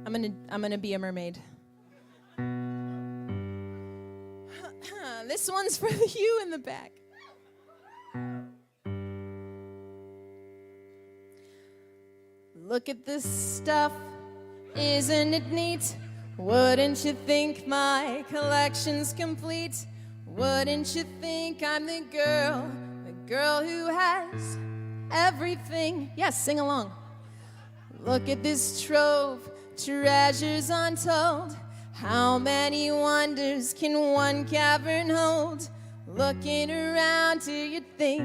I'm gonna be a mermaid. This one's for you in the back. Look at this stuff, isn't it neat? Wouldn't you think my collection's complete? Wouldn't you think I'm the girl who has everything? Yes, sing along. Look at this trove, treasures untold. How many wonders can one cavern hold? Looking around, do you think?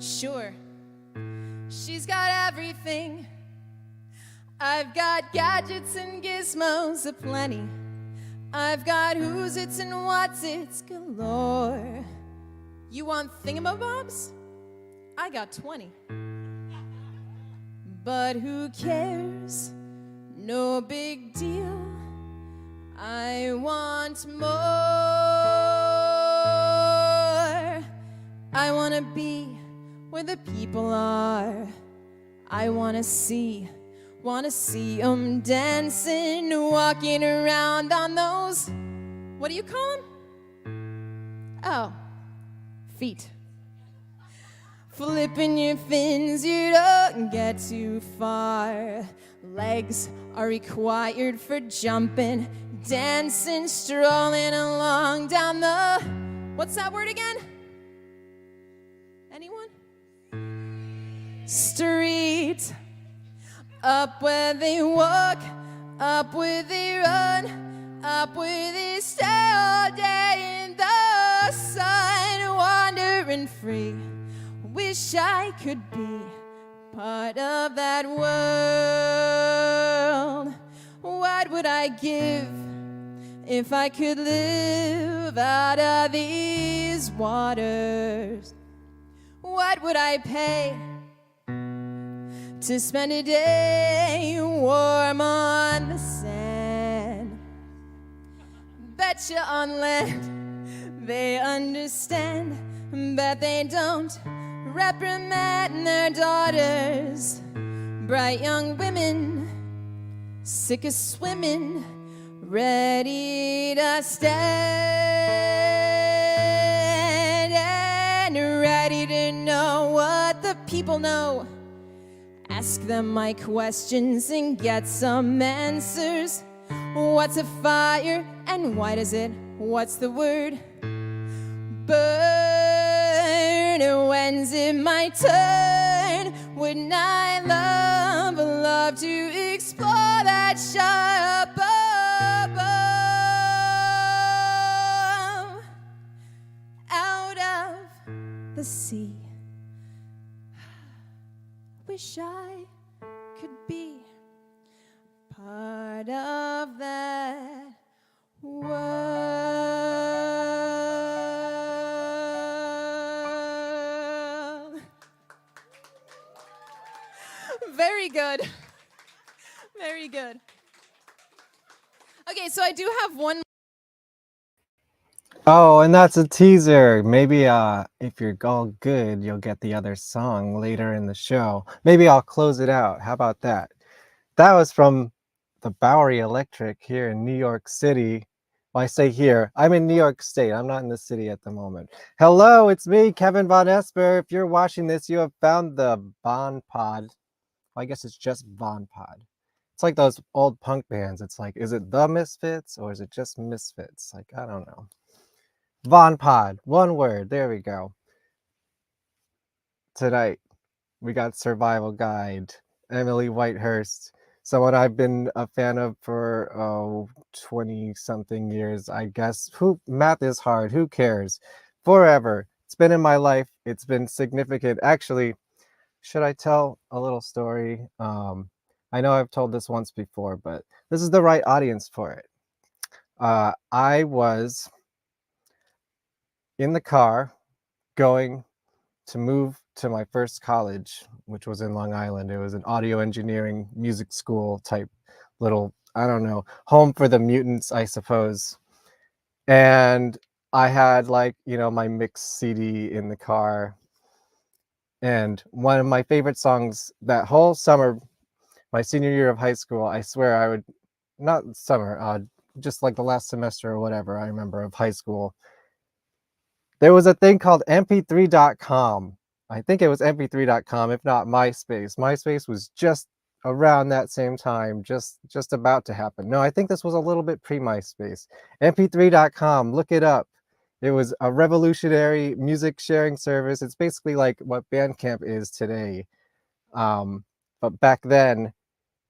Sure, she's got everything. I've got gadgets and gizmos aplenty. I've got who's its and what's its galore. You want thingamabobs? I got 20. But who cares? No big deal. I want more. I want to be where the people are. I want to see 'em dancing, walking around on those, what do you call them? Oh, feet. Flipping your fins, you don't get too far. Legs are required for jumping, dancing, strolling along down the, what's that word again? Anyone? Street. Up where they walk, up where they run, up where they stay all day in the sun, wandering free. Wish I could be part of that world. What would I give if I could live out of these waters? What would I pay to spend a day warm on the sand? Betcha on land they understand, but they don't reprimand their daughters. Bright young women, sick of swimming, ready to stand and ready to know what the people know. Ask them my questions and get some answers. What's a fire and why does it? What's the word? Burn. When's it my turn? Wouldn't I love to explore that sharp above, out of the sea? Wish I could be part of that world. Very good. Very good. Okay, so I do have one. Oh, and that's a teaser. Maybe if you're all good, you'll get the other song later in the show. Maybe I'll close it out. How about that? That was from the Bowery Electric here in New York City. Well, I say here, I'm in New York State. I'm not in the city at the moment. Hello, it's me, Kevin Vonesper. If you're watching this, you have found the VonPod. Well, I guess it's just VonPod. It's like those old punk bands. It's like, is it the Misfits or is it just Misfits? Like, I don't know. VonPod, one word. There we go. Tonight, we got Survival Guide, Emily Whitehurst, someone I've been a fan of for 20-something years, I guess. Math is hard. Who cares? Forever. It's been in my life. It's been significant. Actually, should I tell a little story? I know I've told this once before, but this is the right audience for it. I was in the car going to move to my first college, which was in Long Island. It was an audio engineering music school type little, I don't know, home for the mutants, I suppose. And I had like, my mix CD in the car. And one of my favorite songs that whole summer, my senior year of high school, I swear I would not summer, just like the last semester or whatever I remember of high school. There was a thing called mp3.com. I think it was mp3.com, if not MySpace. MySpace was just around that same time, just about to happen. No, I think this was a little bit pre-MySpace. mp3.com, look it up. It was a revolutionary music sharing service. It's basically like what Bandcamp is today. But back then,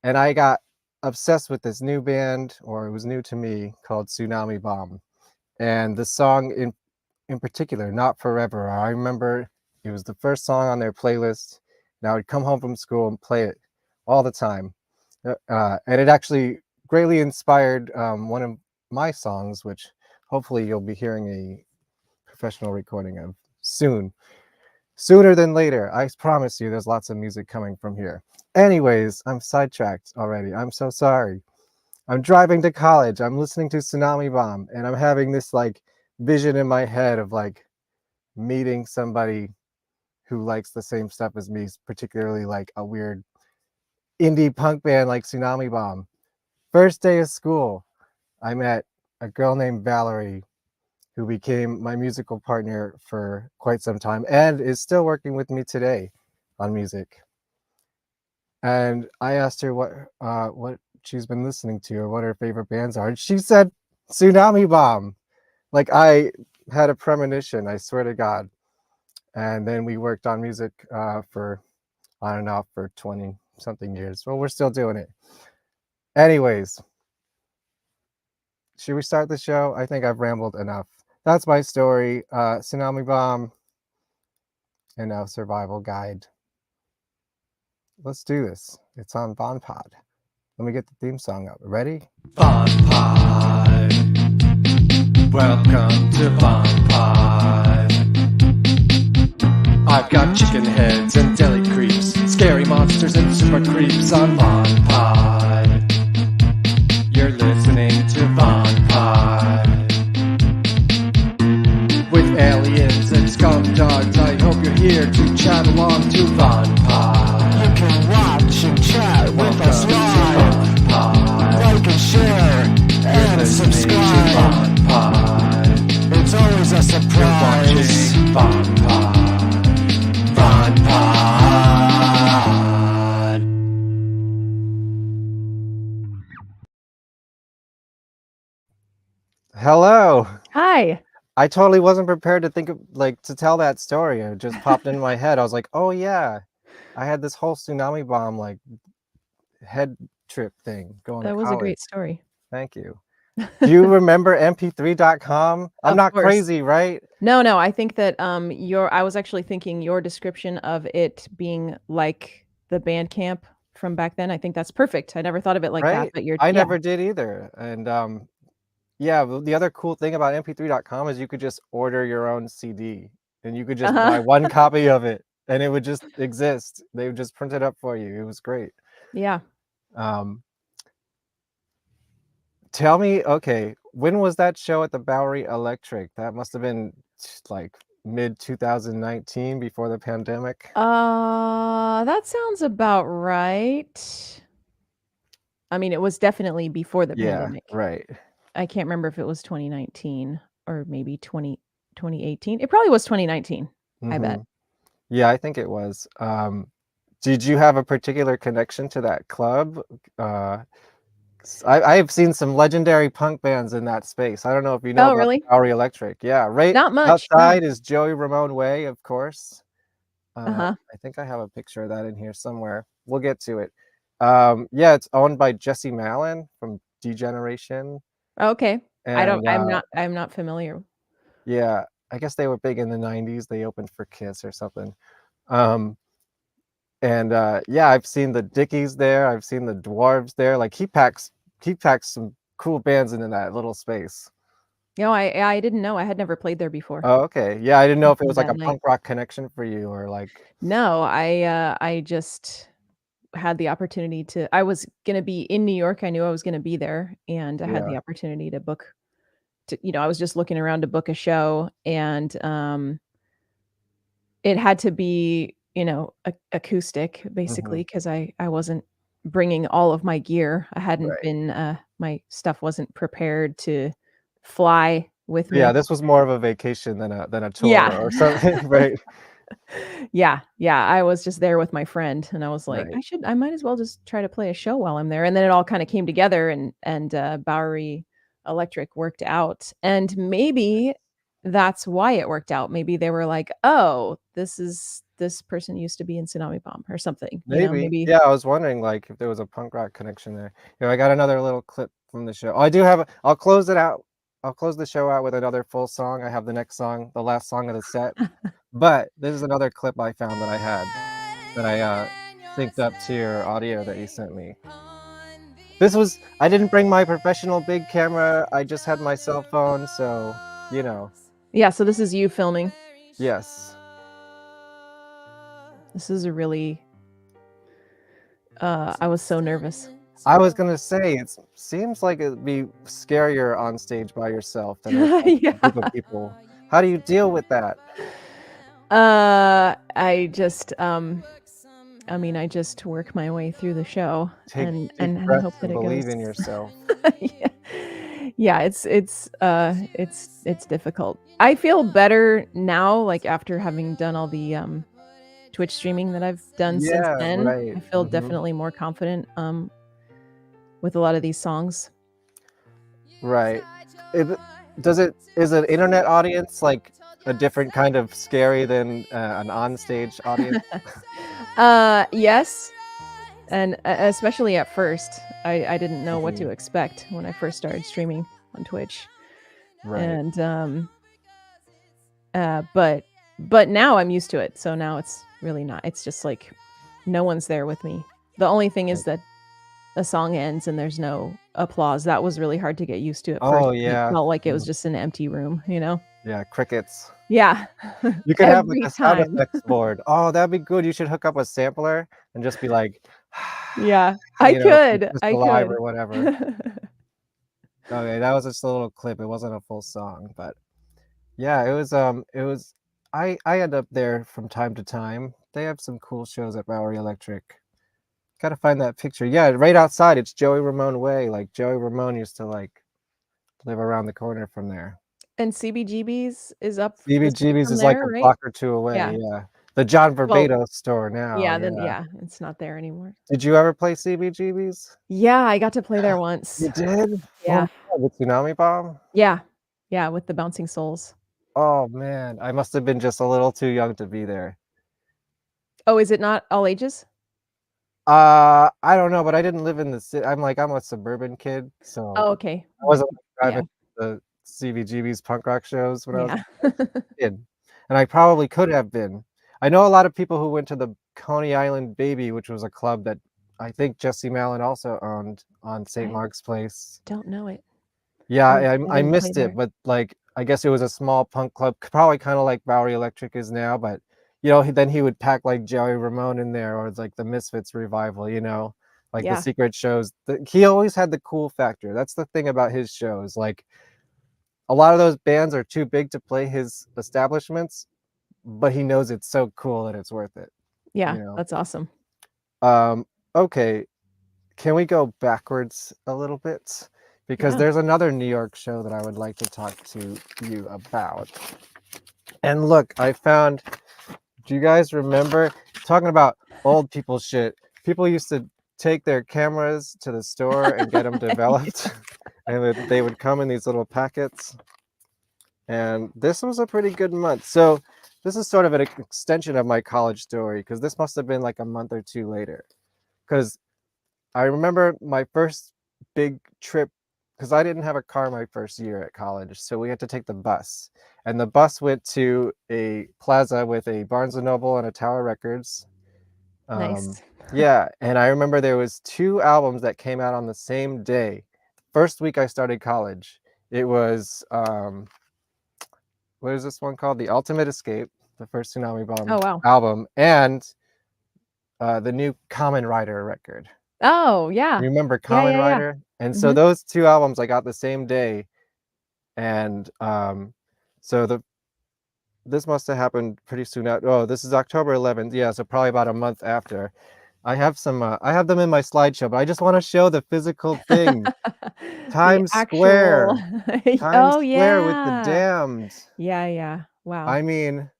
and I got obsessed with this new band, or it was new to me, called Tsunami Bomb. And the song in particular, Not Forever, I remember it was the first song on their playlist, and I would come home from school and play it all the time. And it actually greatly inspired one of my songs, which hopefully you'll be hearing a professional recording of soon. Sooner than later. I promise you there's lots of music coming from here. Anyways, I'm sidetracked already. I'm so sorry. I'm driving to college. I'm listening to Tsunami Bomb, and I'm having this like vision in my head of like meeting somebody who likes the same stuff as me, particularly like a weird indie punk band like Tsunami Bomb. First day of school, I met a girl named Valerie who became my musical partner for quite some time and is still working with me today on music. And I asked her what she's been listening to or what her favorite bands are, and she said Tsunami Bomb. Like I had a premonition, I swear to God. And then we worked on music for on and off for 20 something years. Well, we're still doing it. Anyways, should we start the show? I think I've rambled enough. That's my story. Tsunami Bomb and now Survival Guide. Let's do this. It's on VonPod. Let me get the theme song up. Ready? VonPod. Welcome to VonPod. I've got chicken heads and deli creeps, scary monsters and super creeps on VonPod. You're listening to VonPod. With aliens and skunk dogs, I hope you're here to chat along to VonPod. You can watch and chat with us live. Like and share and subscribe. It's always a surprise. VonPod. Hello. Hi. I totally wasn't prepared to think of to tell that story. It just popped in my head. I was like, oh yeah, I had this whole Tsunami Bomb like head trip thing going That to was college. a great story. Thank you. Do you remember mp3.com? I'm Of not course. crazy, right? No, I think that I was actually thinking your description of it being like the Bandcamp from back then. I think that's perfect. I never thought of it like that, Right? but I never did either. And yeah, the other cool thing about mp3.com is you could just order your own CD and you could just buy one copy of it and it would just exist. They would just print it up for you. It was great. Yeah. Tell me, okay, when was that show at the Bowery Electric? That must have been like mid 2019 before the pandemic. That sounds about right. I mean, it was definitely before the pandemic. Right. I can't remember if it was 2019 or maybe 2018. It probably was 2019, I bet. Yeah, I think it was. Did you have a particular connection to that club? I have seen some legendary punk bands in that space. I don't know if you know Oh, about really? the Bowery Electric. Yeah, right Not much, no. outside is Joey Ramone Way, of course. Uh-huh. I think I have a picture of that in here somewhere. We'll get to it. Yeah, it's owned by Jesse Malin from Degeneration. Okay. And I'm not familiar. yeah, I guess they were big in the 90s. They opened for Kiss or something. And yeah, I've seen the Dickies there. I've seen the Dwarves there. Like he packs some cool bands into that little space. You know, I didn't know. I had never played there before. Oh, okay. Yeah, I didn't know if it was like That a night. punk rock connection for you or like. No, I just had the opportunity to I was gonna be in New York. I knew I was gonna be there, and I had the Yeah. opportunity to book I was just looking around to book a show, and it had to be, acoustic basically Mhm. because I wasn't bringing all of my gear. I hadn't Right. been my stuff wasn't prepared to fly with Yeah, me. this was more of a vacation than a tour Yeah. or something, right? Yeah, yeah, I was just there with my friend, and I was like, Right. I might as well just try to play a show while I'm there," and then it all kinda came together and Bowery Electric worked out, and maybe that's why it worked out. Maybe they were like, "Oh, this person used to be in Tsunami Bomb," or something, Maybe. maybe. Yeah, I was wondering, like, if there was a punk rock connection there. I got another little clip from the show. Oh, I do have I'll close it out. I'll close the show out with another full song. I have the next song, the last song of the set. But this is another clip I found that I had that I synced up to your audio that you sent me. This was I didn't bring my professional big camera. I just had my cell phone, so, you know. Yeah, so this is you filming. Yes. This is a really I was so nervous. I was gonna say, it seems like it'd be scarier on stage by yourself than with, like, a group of Yeah. people. How do you deal with that? I just, I mean, I just work my way through the show Take and breaths hope that and it goes. believe in yourself. Yeah. Yeah, it's difficult. I feel better now, like, after having done all the, Twitch streaming that I've done since Yeah, then. right. I feel Mhm. definitely more confident, with a lot of these songs. Right. It is an internet audience, like, a different kind of scary than, an onstage audience? Yes, and especially at first, I didn't know what to Mhm. expect when I first started streaming on Twitch, Right. and, but now I'm used to it, so now it's really not it's just like no one's there with me. The only thing is Right. that a song ends and there's no applause. That was really hard to get used to at first. Oh, It yeah. felt like it was Mm. just an empty room, you know? Yeah, crickets. Yeah. You could have, like, Every a sound time. effects board. Oh, that'd be good. You should hook up a sampler and just be like, Yeah. keep this I alive could. or whatever. Okay, that was just a little clip. It wasn't a full song, but yeah, it was I end up there from time to time. They have some cool shows at Bowery Electric. Gotta find that picture. Yeah, right outside, it's Joey Ramone Way. Like, Joey Ramone used to, like, live around the corner from there. And CBGB's is up the street CBGB's from is, like, there, a right? block or 2 away, Yeah. yeah. The John Well, Verbato store now, yeah, then yeah. yeah, it's not there anymore. Did you ever play CBGB's? Yeah, I got to play there once. You did? Oh Yeah. my god, the Tsunami Bomb? Yeah. Yeah, with the bouncing souls. Oh, man, I must have been just a little too young to be there. Oh, is it not all ages? I don't know, but I didn't live in the city. I'm a suburban kid, so Oh, okay. I wasn't Yeah. driving the CBGB's punk rock shows when I was Yeah. a kid, and I probably could have been. I know a lot of people who went to the Coney Island Baby, which was a club that I think Jesse Malin also owned on St. I Mark's Place. don't know it. Yeah, I I didn't play missed it, there. but, like, I guess it was a small punk club, probably kinda like Bowery Electric is now, but, then he would pack, like, Joey Ramone in there or, like, the Misfits revival, like, the Yeah. secret shows. He always had the cool factor. That's the thing about his shows, like, a lot of those bands are too big to play his establishments, but he knows it's so cool that it's worth it, you Yeah, know? that's awesome. Okay, can we go backwards a little bit? Because Yeah. there's another New York show that I would like to talk to you about. And look, do you guys remember talking about old people shit? People used to take their cameras to the store and get them developed, and they would come in these little packets. And this was a pretty good month. So this is sort of an extension of my college story, because this must have been like a month or two later. Because I remember my first big trip, because I didn't have a car my first year at college, so we had to take the bus. And the bus went to a plaza with a Barnes& and Noble and a Tower Records. Nice. Yeah, and I remember there was 2 albums that came out on the same day. First week I started college. It was, what is this one called? The Ultimate Escape, the first Tsunami Bomb Oh, wow. album, and, the new Kamen Rider record. Oh, yeah. Remember Yeah, Kamen yeah, yeah. Rider? And so Mhm. those 2 albums I got the same day, and, so this must have happened pretty soon this is October 11th, yeah, so probably about a month after. I have some. I have them in my slideshow, but I just want to show the physical thing. The Times actual Square. Times Oh, Square with the yeah. Damned. Yeah. Wow. I mean,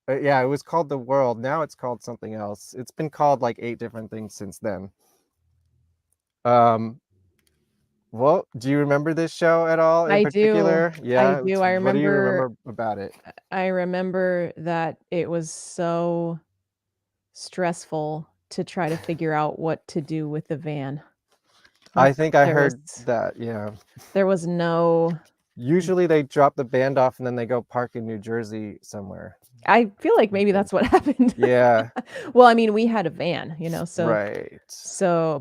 yeah, it was called The World. Now it's called something else. It's been called like 8 different things since then. Well, do you remember this show at all in I do. particular? I Yeah. do. I What do you remember remember about it? I remember that it was so stressful to try to figure out what to do with the van. I Like, think I heard that. Yeah. there was no Usually they drop the band off and then they go park in New Jersey somewhere. I feel like maybe that's what happened. Yeah. Well, I mean, we had a van, Right.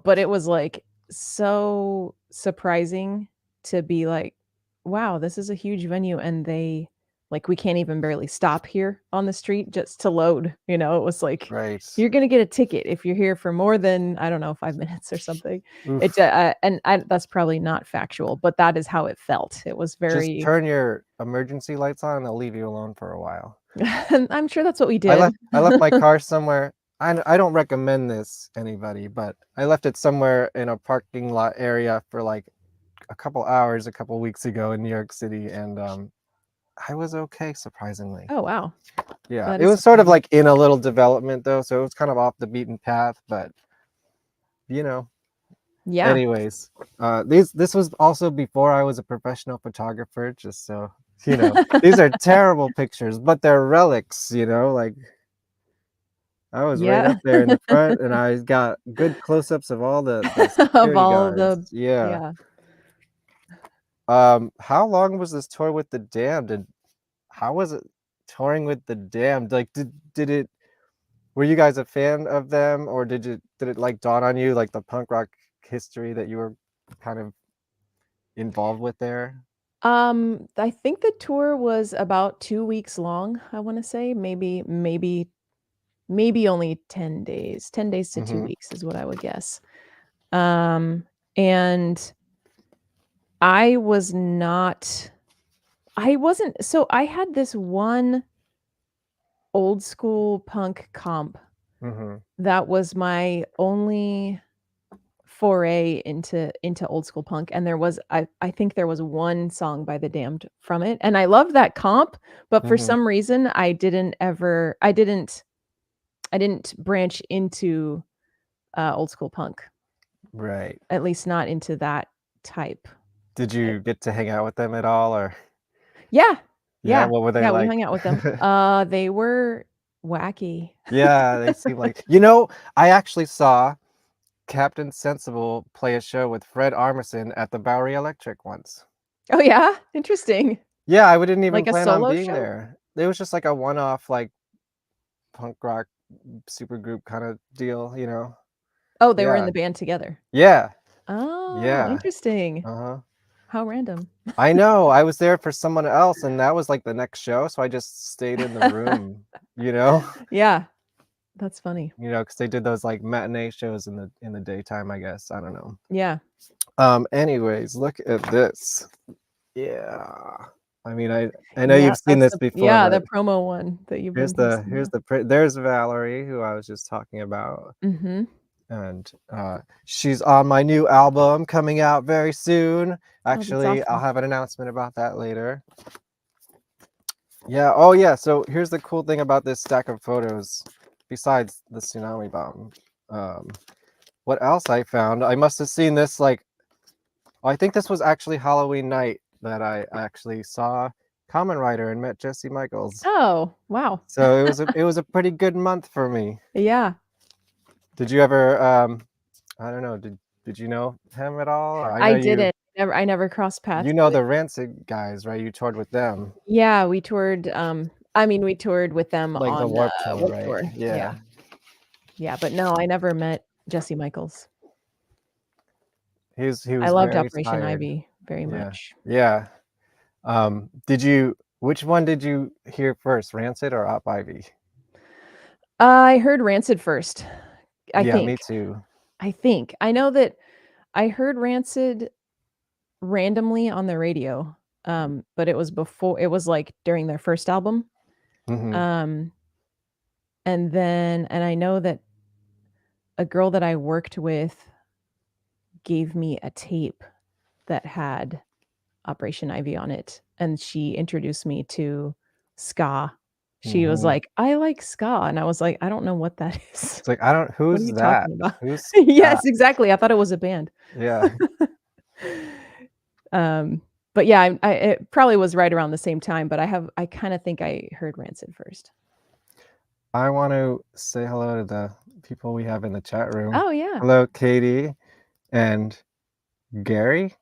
but it was, like, so surprising to be like, "Wow, this is a huge venue," and we can't even barely stop here on the street just to load, It was like, Right. "You're gonna get a ticket if you're here for more than, I don't know, 5 minutes or something." Oof. That's probably not factual, but that is how it felt. It was Just very turn your emergency lights on and they'll leave you alone for a while. I'm sure that's what we I did. left my car somewhere. I don't recommend this anybody, but I left it somewhere in a parking lot area for like a couple hours a couple weeks ago in New York City, and I was okay, surprisingly. Oh, wow. Yeah, That it is was sort of surprising. like in a little development though, so it was kind of off the beaten path, but you know. Yeah. Anyways, this was also before I was a professional photographer, just so you know. These are terrible pictures, but they're relics, like I was right Yeah. up there in the front and I got good close-ups of all the Of security all guards. the Yeah. yeah. How long was this tour with the Damned, and how was it touring with the Damned? Like did it were you guys a fan of them, or did it like dawn on you like the punk rock history that you were kind of involved with there? I think the tour was about 2 weeks long, I wanna say, maybe only 10 days. 10 days to 2 Mhm. weeks is what I would guess. And I was not I wasn't so I had this one old school punk comp Mhm. that was my only foray into old school punk, and I think there was one song by The Damned from it, and I loved that comp, but for Mhm. some reason, I didn't branch into, old school punk, Right. at least not into that type. Did I you get to hang out with them at all, or Yeah, yeah, yeah, what were they yeah, we like? hung out with them. They were wacky. Yeah, they seem like I actually saw Captain Sensible play a show with Fred Armisen at the Bowery Electric once. Oh, yeah? Interesting. Yeah, I didn't even Like a plan on solo being show? there. It was just like a one-off, like, punk rock supergroup kinda deal. Oh, they were in Yeah. the band together. Yeah. Oh, Yeah. interesting. Uh-huh. How random. I know, I was there for someone else, and that was, like, the next show, so I just stayed in the room, you know? Yeah, that's funny. Because they did those, like, matinee shows in the daytime, I guess, I don't know. Yeah. Anyways, look at this. Yeah. I mean, I know Yeah, you've seen this before, the but promo one that you've been posting, yeah. there's Valerie, who I was just talking about, Mhm. and, she's on my new album coming out very soon. Oh, that's Actually, I'll awesome. have an announcement about that later. Yeah, oh yeah, so here's the cool thing about this stack of photos, besides the tsunami bomb. What else I found? I must have seen this, like, I think this was actually Halloween night that I actually saw Common Rider and met Jesse Michaels. Oh, wow. So it was a pretty good month for me. Yeah. Did you ever I don't know, did you know him at all? Or I I know didn't. I never crossed paths you know with the Rancid guys, right? You toured with them. Yeah, we toured, we toured with them Like the on, Warped Tour, Warped right? Tour. Yeah. Yeah. Yeah, but no, I never met Jesse Michaels. He I was loved very Operation inspired. Ivy very Yeah. much. Yeah. Which one did you hear first, Rancid or Op Ivy? I heard Rancid first, I Yeah, think. me too. I know that I heard Rancid randomly on the radio, but it was, like, during their first album, Mhm. um, and I know that a girl that I worked with gave me a tape that had Operation Ivy on it, and she introduced me to ska. She was Mhm. like, "I like ska," and I was like, "I don't know what that is. It's like, I don't. What are Who's you that? talking about?" Who's that? Yes, exactly. I thought it was a band. Yeah. But yeah, it probably was right around the same time, but I kind of think I heard Rancid first. I want to say hello to the people we have in the chat room. Oh yeah. Hello, Katie and Gary.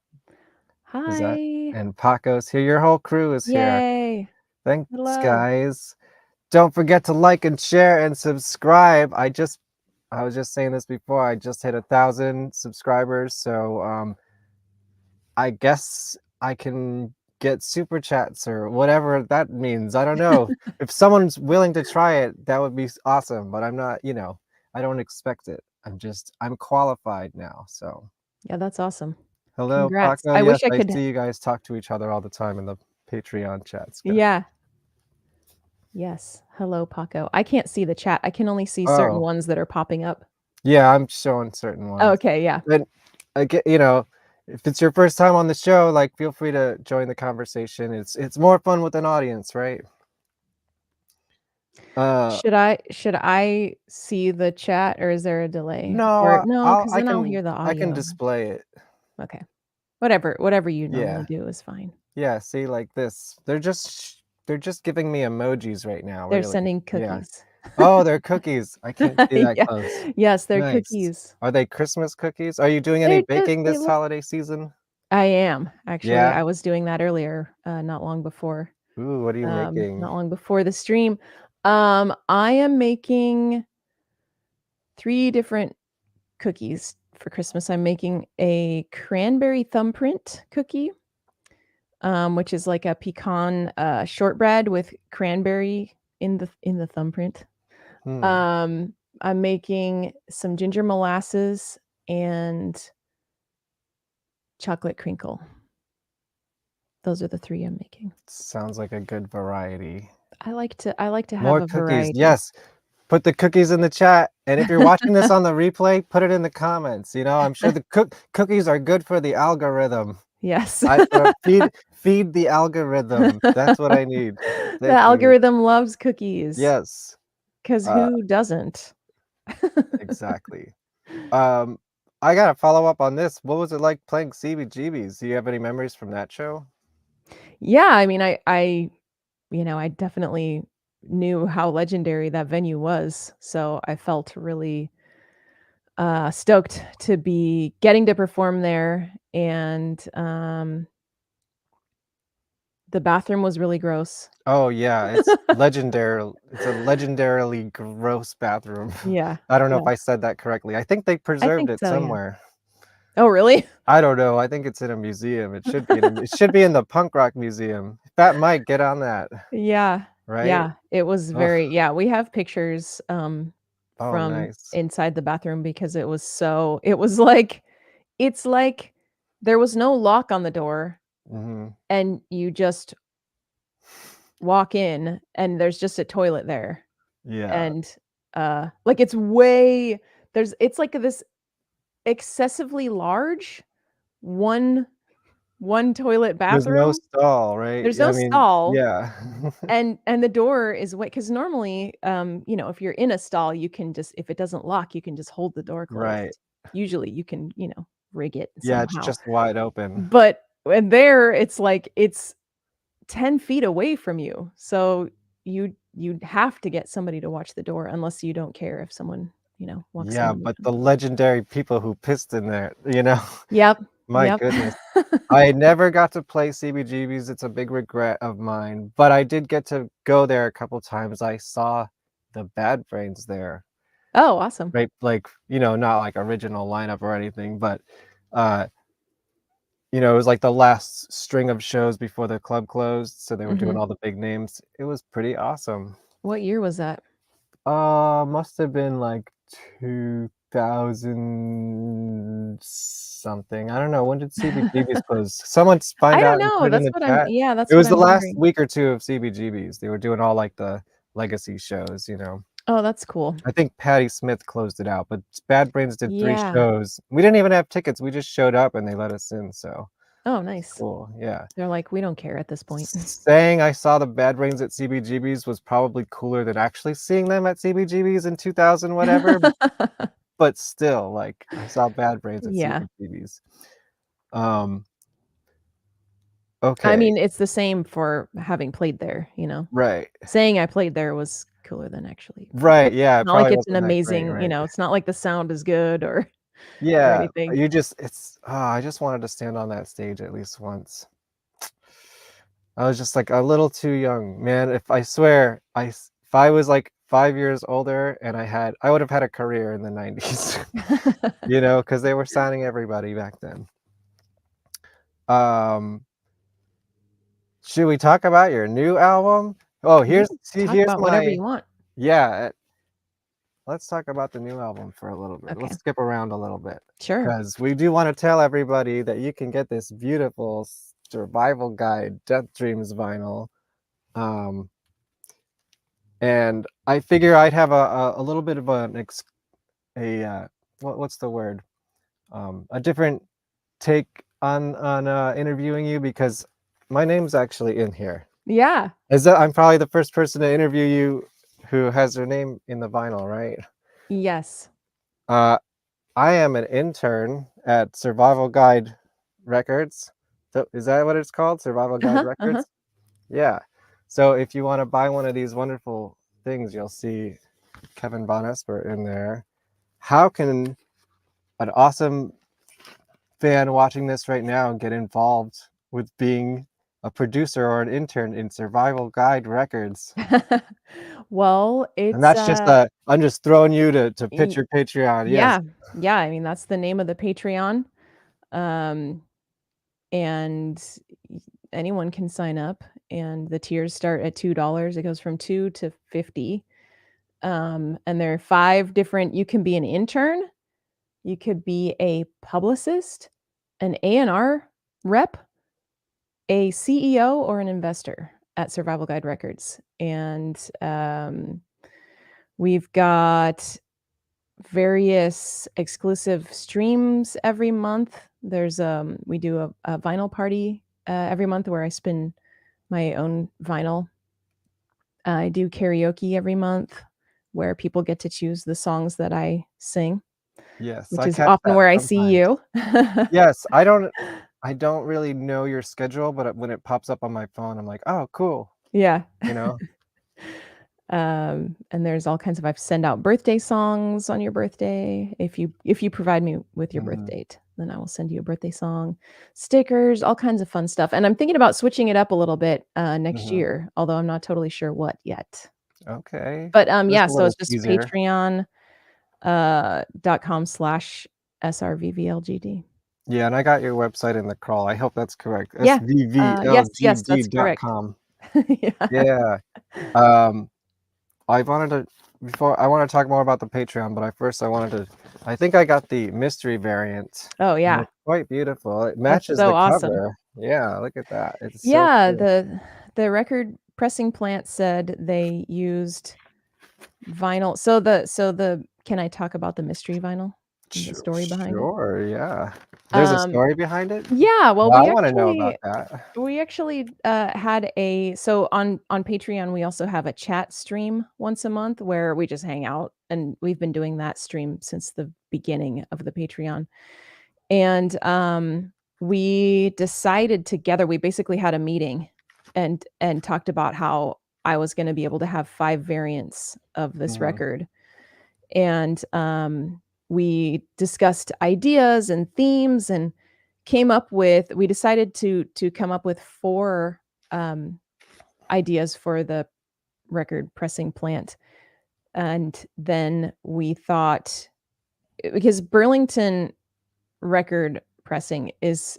Is that Hi. and Paco's here? Your whole crew is here. Yay. Thanks, Hello. guys. Don't forget to like and share and subscribe. I was just saying this before. I just hit 1,000 subscribers, so I guess I can get super chats or whatever that means. I don't know. If someone's willing to try it, that would be awesome. But I'm not. I don't expect it. I'm qualified now. So Yeah, that's awesome. hello, Congrats. Paco. I Yes, wish I I could. see you guys talk to each other all the time in the Patreon chats. Yeah. Yes. Hello, Paco. I can't see the chat. I can only see certain Oh, ones that are popping up. yeah, I'm showing certain ones. Okay, yeah. And I get, if it's your first time on the show, like feel free to join the conversation. It's more fun with an audience, right? Should I see the chat or is there a delay? No, Or no, because I then I'll hear the I can audio. display it. Okay. Whatever you normally Yeah. do is fine. Yeah, see, like this. They're just giving me emojis right now, They're really. sending Yeah. cookies. Oh, they're cookies. I can't see that Yeah. close. Yes, they're Nice. cookies. Are they Christmas cookies? Are you doing any baking They this look. holiday season? I am actually. Yeah. I was doing that earlier, not long before. Ooh, what are you making? Not long before the stream. I am making 3 different cookies for Christmas. I'm making a cranberry thumbprint cookie, which is like a pecan shortbread with cranberry in the thumbprint. Hmm. I'm making some ginger molasses and chocolate crinkle. Those are the 3 I'm making. Sounds like a good variety. I like to have More a cookies. variety. Yes. Put the cookies in the chat. And if you're watching this on the replay, put it in the comments. I'm sure the cookies are good for the algorithm. Yes. Feed the algorithm. That's what I need. The Thank you. algorithm loves cookies. Yes. 'Cause who doesn't? Exactly. I gotta follow up on this. What was it like playing CBGBs? Do you have any memories from that show? Yeah, I mean, I definitely knew how legendary that venue was, so I felt really, stoked to be getting to perform there, and, the bathroom was really gross. Oh yeah, it's legendary. It's a legendarily gross bathroom. Yeah, I don't know yeah. if I said that correctly. I think they I preserved think it so, yeah. somewhere. Oh, really? I don't know. I think it's in a museum. It should be it should be in the punk rock museum. Fat Mike, get on that, Yeah. right? Yeah, it was Ugh. yeah, we have pictures, Oh, from nice. inside the bathroom because it was like it's like there was no lock on the door, Hmm. and you just walk in, and there's just a toilet there, Yeah. and, like, it's like this excessively large one toilet There's no bathroom. stall, right? There's no I mean, stall. yeah. And the door is way because normally, if you're in a stall, you can just if it doesn't lock, you can just hold the door Right. closed. Usually, you can, rig it Yeah, it's somehow. just wide open. But and there, it's like it's 10 feet away from you, so you'd have to get somebody to watch the door unless you don't care if someone, walks in Yeah, on the but door. the legendary people who pissed in there, Yep, my yep. goodness. I never got to play CBGBs. It's a big regret of mine, but I did get to go there a couple times. I saw the Bad Brains there, Oh, awesome. right? Like, not like original lineup or anything, but uh, it was like the last string of shows before the club closed, so they were doing Mhm. all the big names. It was pretty awesome. What year was that? Must have been like 2000 something. I don't know. When did CBGBs close? Someone find I out don't and put know, it in the chat. that's It what was the I'm last wondering. week or two of CBGBs. They were doing all like the legacy shows. Oh, that's cool. I think Patti Smith closed it out, but Bad Brains did 3 Yeah. shows. We didn't even have tickets, we just showed up and they let us in, so Oh, it's nice. cool, yeah. They're like, we don't care at this point. Saying I saw the Bad Brains at CBGB's was probably cooler than actually seeing them at CBGB's in 2000 whatever, but still, like, I saw Bad Brains at Yeah. CBGB's. Um, I okay, mean, it's the same for having played there, you know. right. Saying I played there was cooler than actually playing. Right, yeah, it Not like probably it's an wasn't that great, amazing, you right? know, it's not like the sound is good or Yeah, anything. you just it's I just wanted to stand on that stage at least once. I was just, like, a little too young, man, if I swear, if I was, like, 5 years older and I would have had a career in the '90s, you know, because they were signing everybody back then. Um, should we talk about your new album? Oh, You can talk here's about whatever my you want. yeah, let's talk about the new album for a little bit. Okay. Let's skip around a little bit. Sure. Because we do wanna tell everybody that you can get this beautiful survival guide Death Dreams vinyl, um, and I figure I'd have a little bit of what's the word? A different take on interviewing you because my name's actually in here. Yeah. I'm probably the first person to interview you who has their name in the vinyl, right? Yes. Uh, I am an intern at Survival Guide Records. So is that what it's called? Survival Guide Uh-huh. Records? Yeah. So if you want to buy one of these wonderful things, you'll see Kevin Vonesper in there. How can an awesome fan watching this right now get involved with being a producer or an intern in Survival Guide Records? Well, And it's that's just I'm just throwing you to pitch your Patreon. Yes. yeah. Yeah, I mean, that's the name of the Patreon. Um, and anyone can sign up and the tiers start at $2. It goes from 2 to 50. And there are 5 different you can be an intern, you could be a publicist, an A&R rep, a CEO, or an investor at Survival Guide Records. And we've got various exclusive streams every month. There's we do a vinyl party every month where I spin my own vinyl. I do karaoke every month where people get to choose the songs that I sing, Yes, which I is catch often that where I see sometimes. you. Yes, I don't really know your schedule, but when it pops up on my phone, I'm like, "Oh, cool," Yeah. you know? And there's all kinds of I've send out birthday songs on your birthday. If you provide me with your birth Mhm, date, then I will send you a birthday song, stickers, all kinds of fun stuff. And I'm thinking about switching it up a little bit next mhm. year, although I'm not totally sure what yet. Okay. But Just yeah, a so little it's just teaser. Patreon .com/SRVVLGD. Yeah, and I got your website in the crawl. I hope that's correct. Yeah. Yes, that's correct. svvlgd.com. Yeah. Yeah. Um, I wanted to before I wanna talk more about the Patreon, but I think I got the mystery variant, Oh, and yeah. it's quite beautiful. It That's matches so the awesome. cover. Yeah, look at that. It's so Yeah, cool. the record pressing plant said they used vinyl. So the can I talk about the mystery vinyl and the story behind it? Sure, yeah. There's a Um, story behind it? yeah, well, Well, I wanna know about that. we actually, had a so on Patreon, we also have a chat stream once a month where we just hang out, and we've been doing that stream since the beginning of the Patreon. And, we decided together we basically had a meeting and talked about how I was gonna be able to have 5 variants of this Mhm. record. And, we discussed ideas and themes and we decided to come up with 4, um, ideas for the record pressing plant. And then we thought because Burlington record pressing is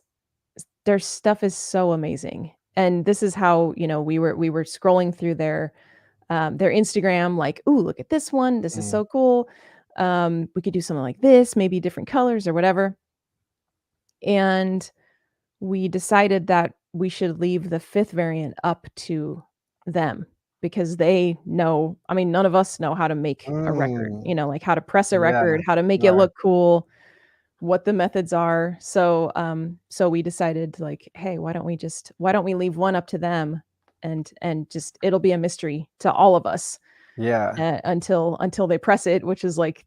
their stuff is so amazing. And this is how, we were scrolling through their Instagram like, "Ooh, look at this one. This is Mm. so cool. We could do something like this, maybe different colors or whatever." And we decided that we should leave the 5th variant up to them. because they know, I mean, none of us know how to make a record, Mm, you know, like how to press a yeah, record, how to make it sure. look cool, what the methods are. So, so we decided like, hey, why don't we leave one up to them and just it'll be a mystery to all of us Yeah. until they press it, which is like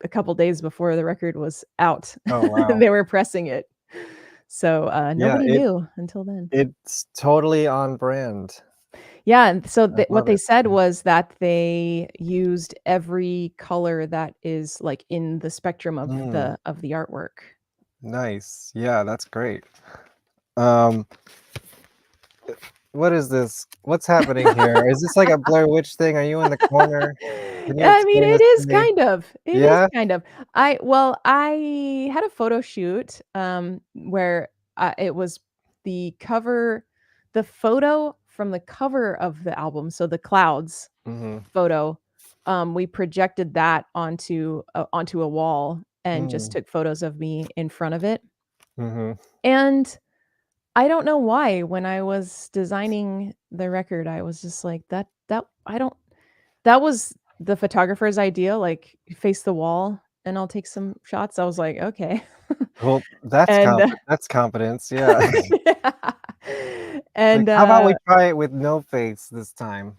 a couple days before the record was out. Oh, wow. They were pressing it. So, Yeah, nobody knew until then. it's totally on brand. Yeah, and so I what love they it. said was that they used every color that is, like, in the spectrum Mm, of the artwork. nice. Yeah, that's great. Um, what is this? What's happening here? Is this like a Blair Witch thing? Are you in the corner? Can you I mean, explain it this to is me? kind of. It is Yeah? kind of. I had a photo shoot, where, it was the photo from the cover of the album, so the clouds Mhm. photo, we projected that onto a wall and just Mm, took photos of me in front of it, mhm. and I don't know why when I was designing the record, I was just like, that I don't that was the photographer's idea, like, "Face the wall, and I'll take some shots." I was like, "Okay." Well, And, that's confidence, yeah. yeah. Like, And, how about we try it with no face this time?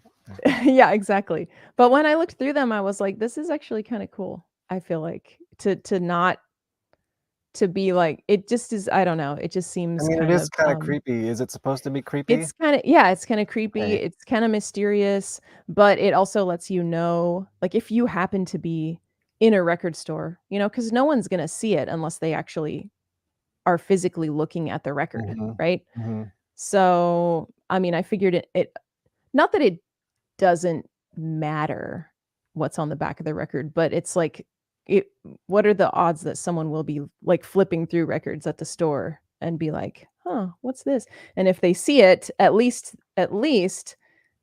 yeah, exactly. But when I looked through them, I was like, "This is actually kinda cool." I feel like to not to be like it just is I don't know, it just I seems mean, it kind is of, kinda creepy. Is it supposed to be creepy? it's kinda yeah, it's kinda creepy, Okay. it's kinda mysterious, but it also lets you know like, if you happen to be in a record store, you know, because no one's gonna see it unless they actually are physically looking at the record, Mhm. right? Mhm. So, I mean, I figured it not that it doesn't matter what's on the back of the record, but it's like, it what are the odds that someone will be, like, flipping through records at the store and be like, "Huh, what's this?" And if they see it, at least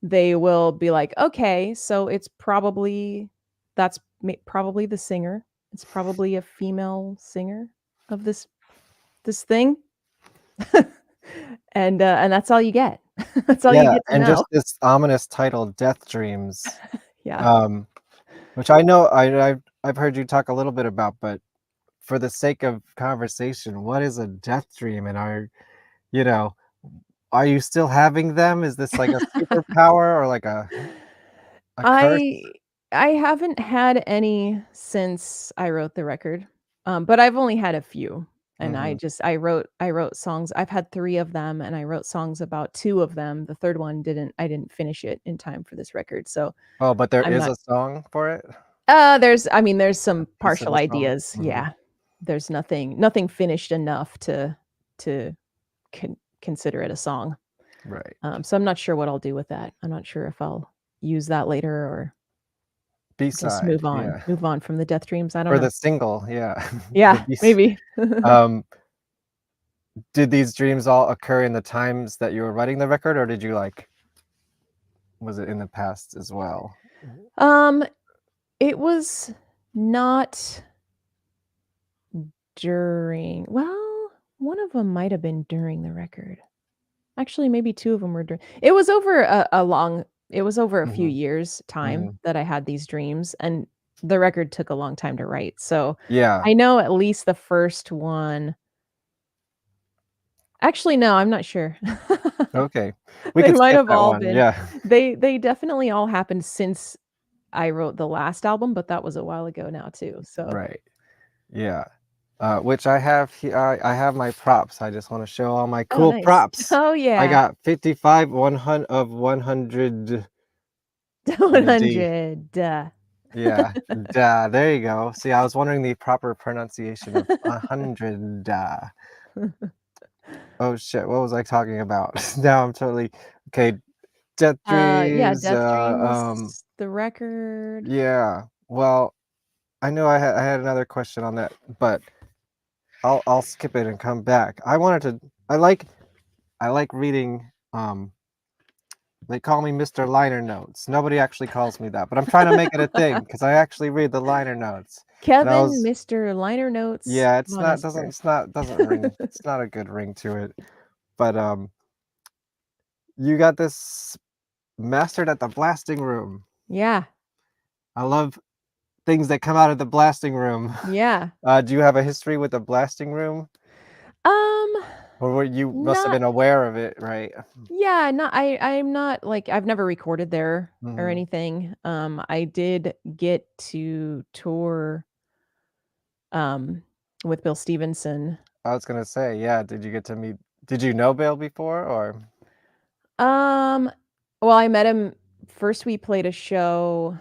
they will be like, "Okay, so it's probably probably the singer. It's probably a female singer of this thing." And that's all you get. That's all you Yeah, get to and just know. this ominous title, Death Dreams, Yeah. um, which I know I've heard you talk a little bit about, but for the sake of conversation, what is a death dream, and you know, are you still having them? Is this like a superpower or like a curse? I I haven't had any since I wrote the record, but I've only had a few, and Mhm. I wrote songs. I've had 3 of them, and I wrote songs about 2 of them. The 3rd one I didn't finish it in time for this record, so Oh, but there I'm is not a song for it? there's A some piece of partial a song? ideas, Mhm. yeah. There's nothing finished enough to consider it a song. Right. So I'm not sure what I'll do with that. I'm not sure if I'll use that later or just B-side, yeah. move on from the Death Dreams, I don't For know. the single, yeah. The Yeah, B-s maybe. um, did these dreams all occur in the times that you were writing the record, or did you, like was it in the past as well? Um, it was not one of them might have been during the record. Actually, maybe 2 of them were during it was over it was over a few Mhm, years' time mhm. that I had these dreams, and the record took a long time to write, so Yeah, I know at least the first one. Actually, no, I'm not sure. okay. We They could might skip have that all one, been yeah. they definitely all happened since I wrote the last album, but that was a while ago now too, so Right, yeah. Which I have I have my props, I just wanna show all my oh, cool nice. props. Oh, I yeah. got 55 of 100 with a D. 100. Yeah, da, there you go. See, I was wondering the proper pronunciation of 100 da. Oh shit, what was I talking about? Now I'm totally okay, Death Yeah, Dreams, Death Dreams, the record. yeah. Well, I know I had another question on that, but I'll skip it and come back. I like I like reading, they call me Mr. Liner Notes. Nobody actually calls me that, but I'm trying to make it a thing because I actually read the liner notes. And I Kevin, was Mr. Liner Notes yeah, Vonesper. doesn't ring it's not a good ring to it. But you got this mastered at the blasting room. Yeah. I love things that come out of the blasting room. Yeah. Do you have a history with the blasting room? Um, Or were you must have not been aware of it, right? yeah, not I'm not like I've never recorded there or Mhm. anything. I did get to tour um with Bill Stevenson. I was gonna say, yeah, did you know Bill before or Um, well, I met him first we played a show.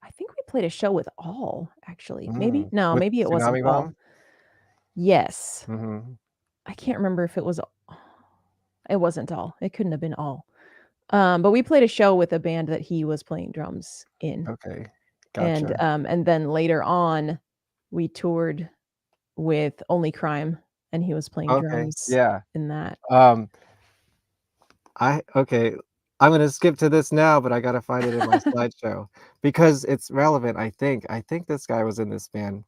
I think we played a show with All, actually. Maybe? No, with maybe it wasn't Tsunami All. Bomb? Yes. Mhm. I can't remember if it was it wasn't All. It couldn't have been All. But we played a show with a band that he was playing drums in. Okay. Gotcha. And then later on, we toured with Only Crime, and he was playing Okay, drums yeah. in that. Okay, I'm gonna skip to this now, but I gotta find it in my slideshow because it's relevant, I think. I think this guy was in this band.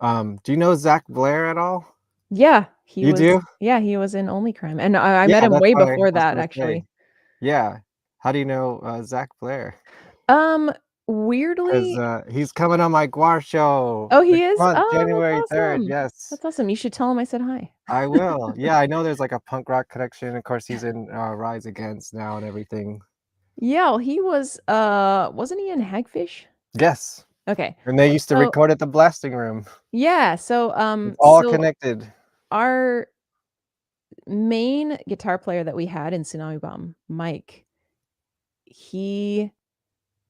Do you know Zach Blair at all? Yeah, You do? he was in Only Crime, and I met Yeah, him that's way what I before was that, gonna say. actually. Yeah. How do you know, Zach Blair? Um, 'Cause, weirdly he's coming on my GWAR show Oh, next he is? month, Oh, January that's 3rd, awesome. yes. That's awesome. You should tell him I said hi. I will. Yeah, I know there's, like, a punk rock connection, of course, he's in, Rise Against now and everything. Yeah, well, he was, wasn't he in Hagfish? Yes, Okay. and they used to So record at the blasting room. yeah, It's all so connected. our main guitar player that we had in Tsunami Bomb, Mike, he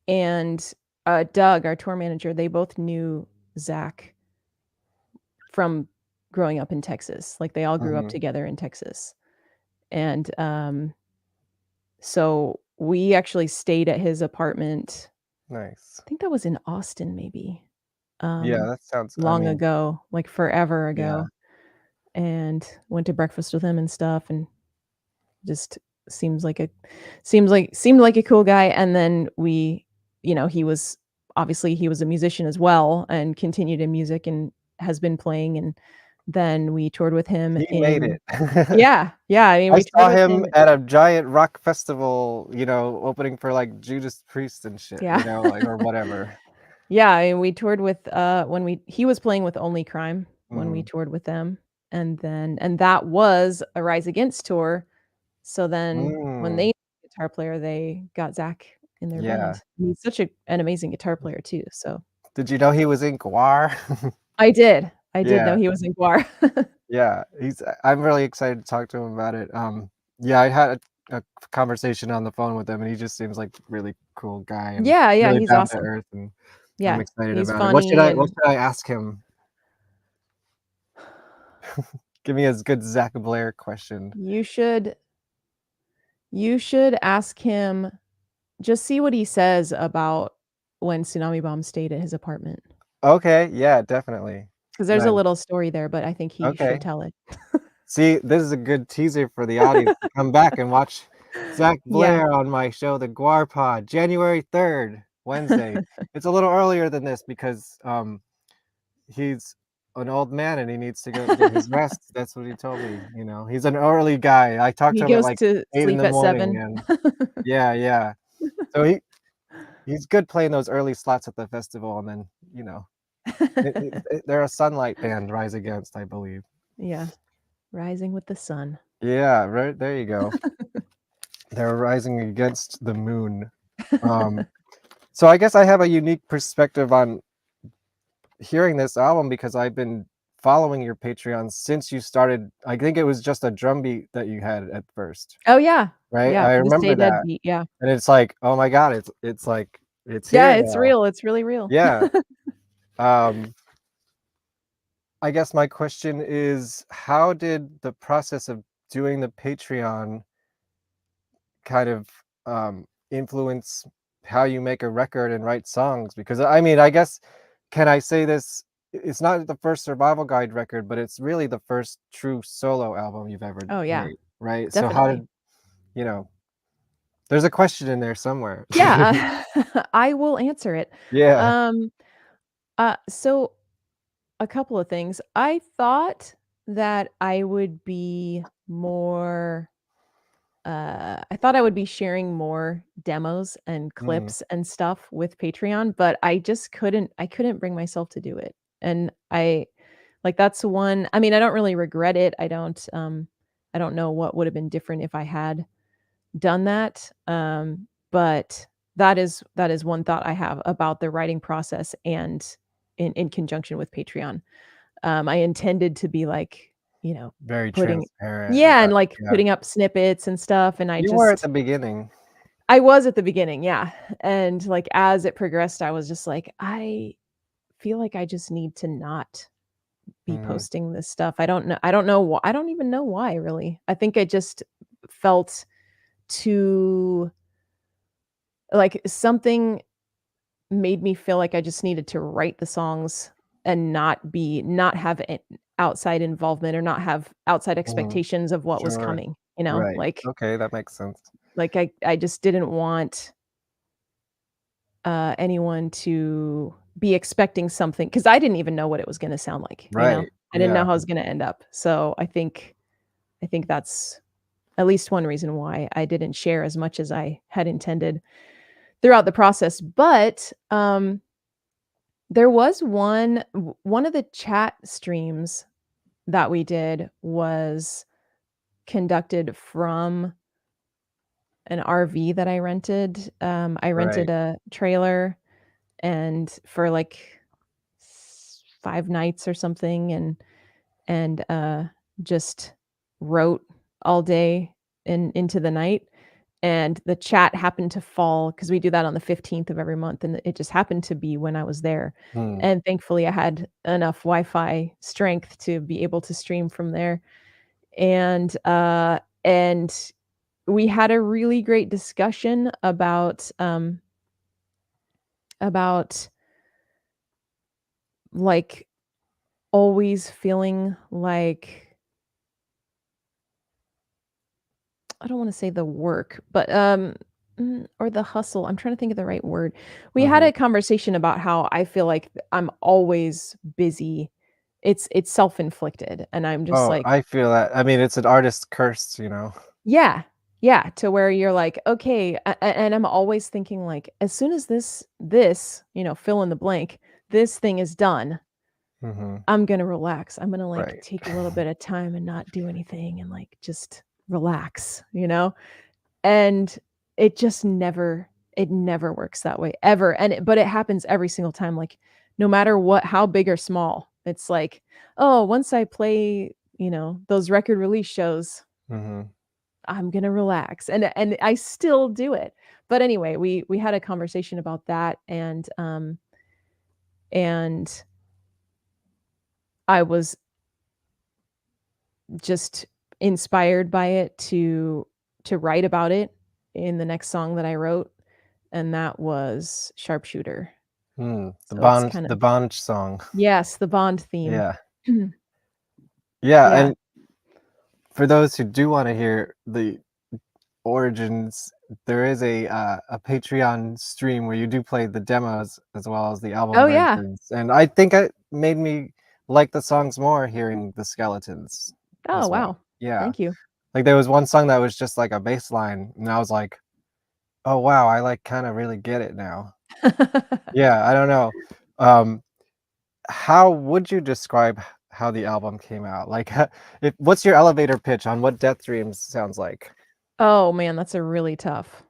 and, Doug, our tour manager, they both knew Zack from growing up in Texas. Like, they all grew up Mhm. together in Texas. And, so we actually stayed at his apartment. Nice. I think that was in Austin maybe, Yeah, that sounds I long mean, ago, like forever yeah. ago, and went to breakfast with him and stuff, and just seems like a seemed like a cool guy, and then he was obviously he was a musician as well and continued in music and has been playing, and then we toured with him He made in it. yeah, I mean, I we toured saw with him him at a giant rock festival, opening for, like, Judas Priest and shit, yeah. like, or whatever. Yeah, I mean, we toured with, when he was playing with Only Crime when we Mhm. toured with them, and that was a Rise Against tour, so then when they Mm. needed a guitar player, they got Zach in their Yeah. band. He's such an amazing guitar player too, so Did you know he was in GWAR? I did know Yeah, he was in GWAR. yeah, I'm really excited to talk to him about it, yeah, I had a conversation on the phone with him, and he just seems like really cool guy and Yeah, yeah, really he's down to awesome. earth, and I'm Yeah, excited he's about it. funny What and should I ask him? Give me a good Zach Blair question. you should you should ask him just see what he says about when Tsunami Bomb stayed at his apartment. Okay, yeah, definitely. 'Cause there's a Nice. little story there, but I think he should Okay. tell it. See, this is a good teaser for the audience to come back and watch Zach Yeah. Blair on my show, The GWAR Pod, January 3rd, Wednesday. It's a little earlier than this because, he's an old man and he needs to go get his rest. That's what he told me, he's an early guy. I talked He to him at, goes like, to 8 in sleep the at morning 7. and yeah, yeah. So he's good playing those early slots at the festival and then, they're a Sunlight band, Rise Against, I believe. Yeah. Rising with the sun. Yeah, right, there you go. They're rising against the moon. Um, so I guess I have a unique perspective on hearing this album because I've been following your Patreon since you started. I think it was just a drum beat that you had at first, Oh, yeah. right? Yeah, I the Stay remember Dead that, beat, yeah. and it's like, oh my god, it's like it's Yeah, here it's now. real, it's really real. Yeah. Um, I guess my question is, how did the process of doing the Patreon kind of influence how you make a record and write songs? Because I mean, I guess, can I say this? It's not the first Survival Guide record, but it's really the first true solo album you've ever Oh, yeah, made, right? So how definitely. did you know? There's a question in there somewhere. Yeah, I will answer it. Yeah. Um, so a couple of things. I thought that I would be more, I thought I would be sharing more demos and clips and stuff with Patreon, but I just couldn't bring myself to do it. And that's one. I mean, I don't really regret it. I don't know what would have been different if I had done that. But that is one thought I have about the writing process and in conjunction with Patreon. I intended to be like, Very putting transparent yeah, and about, like yeah. putting up snippets and stuff, and You were at the beginning. I was at the beginning, yeah. And like as it progressed, I was just like, I feel like I just need to not be Mhm. posting this stuff. I don't know I don't even know why really. I think I just felt too like something made me feel like I just needed to write the songs and not have outside involvement or not have outside Mhm. expectations of what was Sure. coming, Right. like Okay, that makes sense. I just didn't want anyone to be expecting something because I didn't even know what it was going to sound like, Right. I didn't know Yeah. how it was going to end up. So I think that's at least one reason why I didn't share as much as I had intended throughout the process. But there was one of the chat streams that we did was conducted from an RV that I rented. I rented Right. a trailer and for like 5 nights or something and just wrote all day and into the night. And the chat happened to fall because we do that on the 15th of every month, and it just happened to be when I was there. Hmm. And thankfully, I had enough Wi-Fi strength to be able to stream from there. And we had a really great discussion about like always feeling like I don't wanna say the work, but, or the hustle. I'm trying to think of the right word. We had Mhm. a conversation about how I feel like I'm always busy. It's self-inflicted, and I'm just Oh, like I feel that. I mean, it's an artist's curse, yeah, yeah, to where you're like, "Okay," and I'm always thinking like, "As soon as fill in the blank, this thing is done, Mhm. I'm gonna relax. I'm gonna, like, Right. take a little bit of time and not do anything and, like, just relax?" And it never works that way ever, but it happens every single time, like, no matter how big or small. It's like, "Oh, once I play, those record release shows, Mhm. I'm gonna relax," and I still do it. But anyway, we had a conversation about that, and I was just inspired by it to write about it in the next song that I wrote, and that was Sharpshooter. The So it's Bond kind the of Bond song. yes, the Bond theme. Yeah. Yeah, Yeah. and for those who do wanna hear the origins, there is a Patreon stream where you do play the demos as well as the album Oh, yeah. versions, and I think it made me like the songs more hearing the skeletons Oh, as well. wow. Yeah. Thank you. Like, there was one song that was just like a bass line, and I was like, "Oh, wow, I, like, kinda really get it now." Yeah, I don't know. Um, how would you describe how the album came out? Like, if what's your elevator pitch on what Death Dreams sounds like? Oh, man, that's a really tough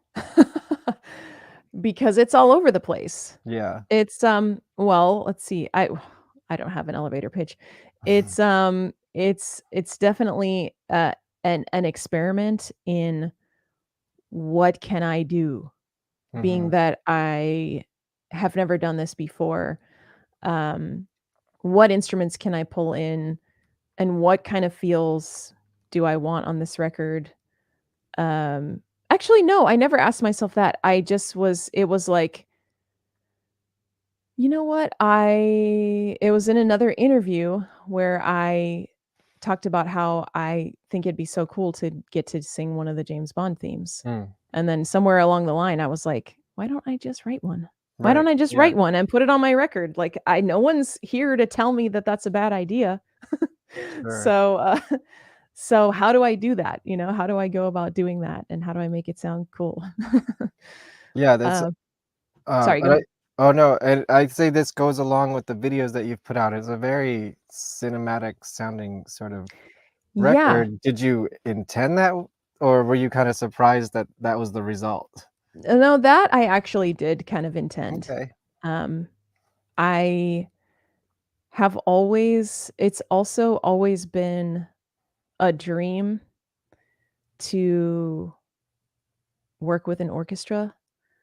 because it's all over the place. Yeah. Well, let's see. I don't have an elevator pitch. It's definitely, an experiment in what can I do, being Mhm, that I have never done this before. Um, what instruments can I pull in, and what kind of feels do I want on this record? Actually, no, I never asked myself that. It was like, you know what? It was in another interview where I talked about how I think it'd be so cool to get to sing one of the James Bond themes. mm, And then somewhere along the line, I was like, why don't I just write one? Why right, don't I just yeah, write one and put it on my record? Like no one's here to tell me that that's a bad idea. sure. So, So how do I do that? How do I go about doing that, and how do I make it sound cool? Yeah, that's Uh, Sorry, go and I ahead. oh no, and I'd say this goes along with the videos that you've put out. It's a very cinematic sounding sort of Yeah. record. Did you intend that, or were you kind of surprised that that was the result? No, that I actually did kind of intend. Okay. Um, I have always it's also always been a dream to work with an orchestra,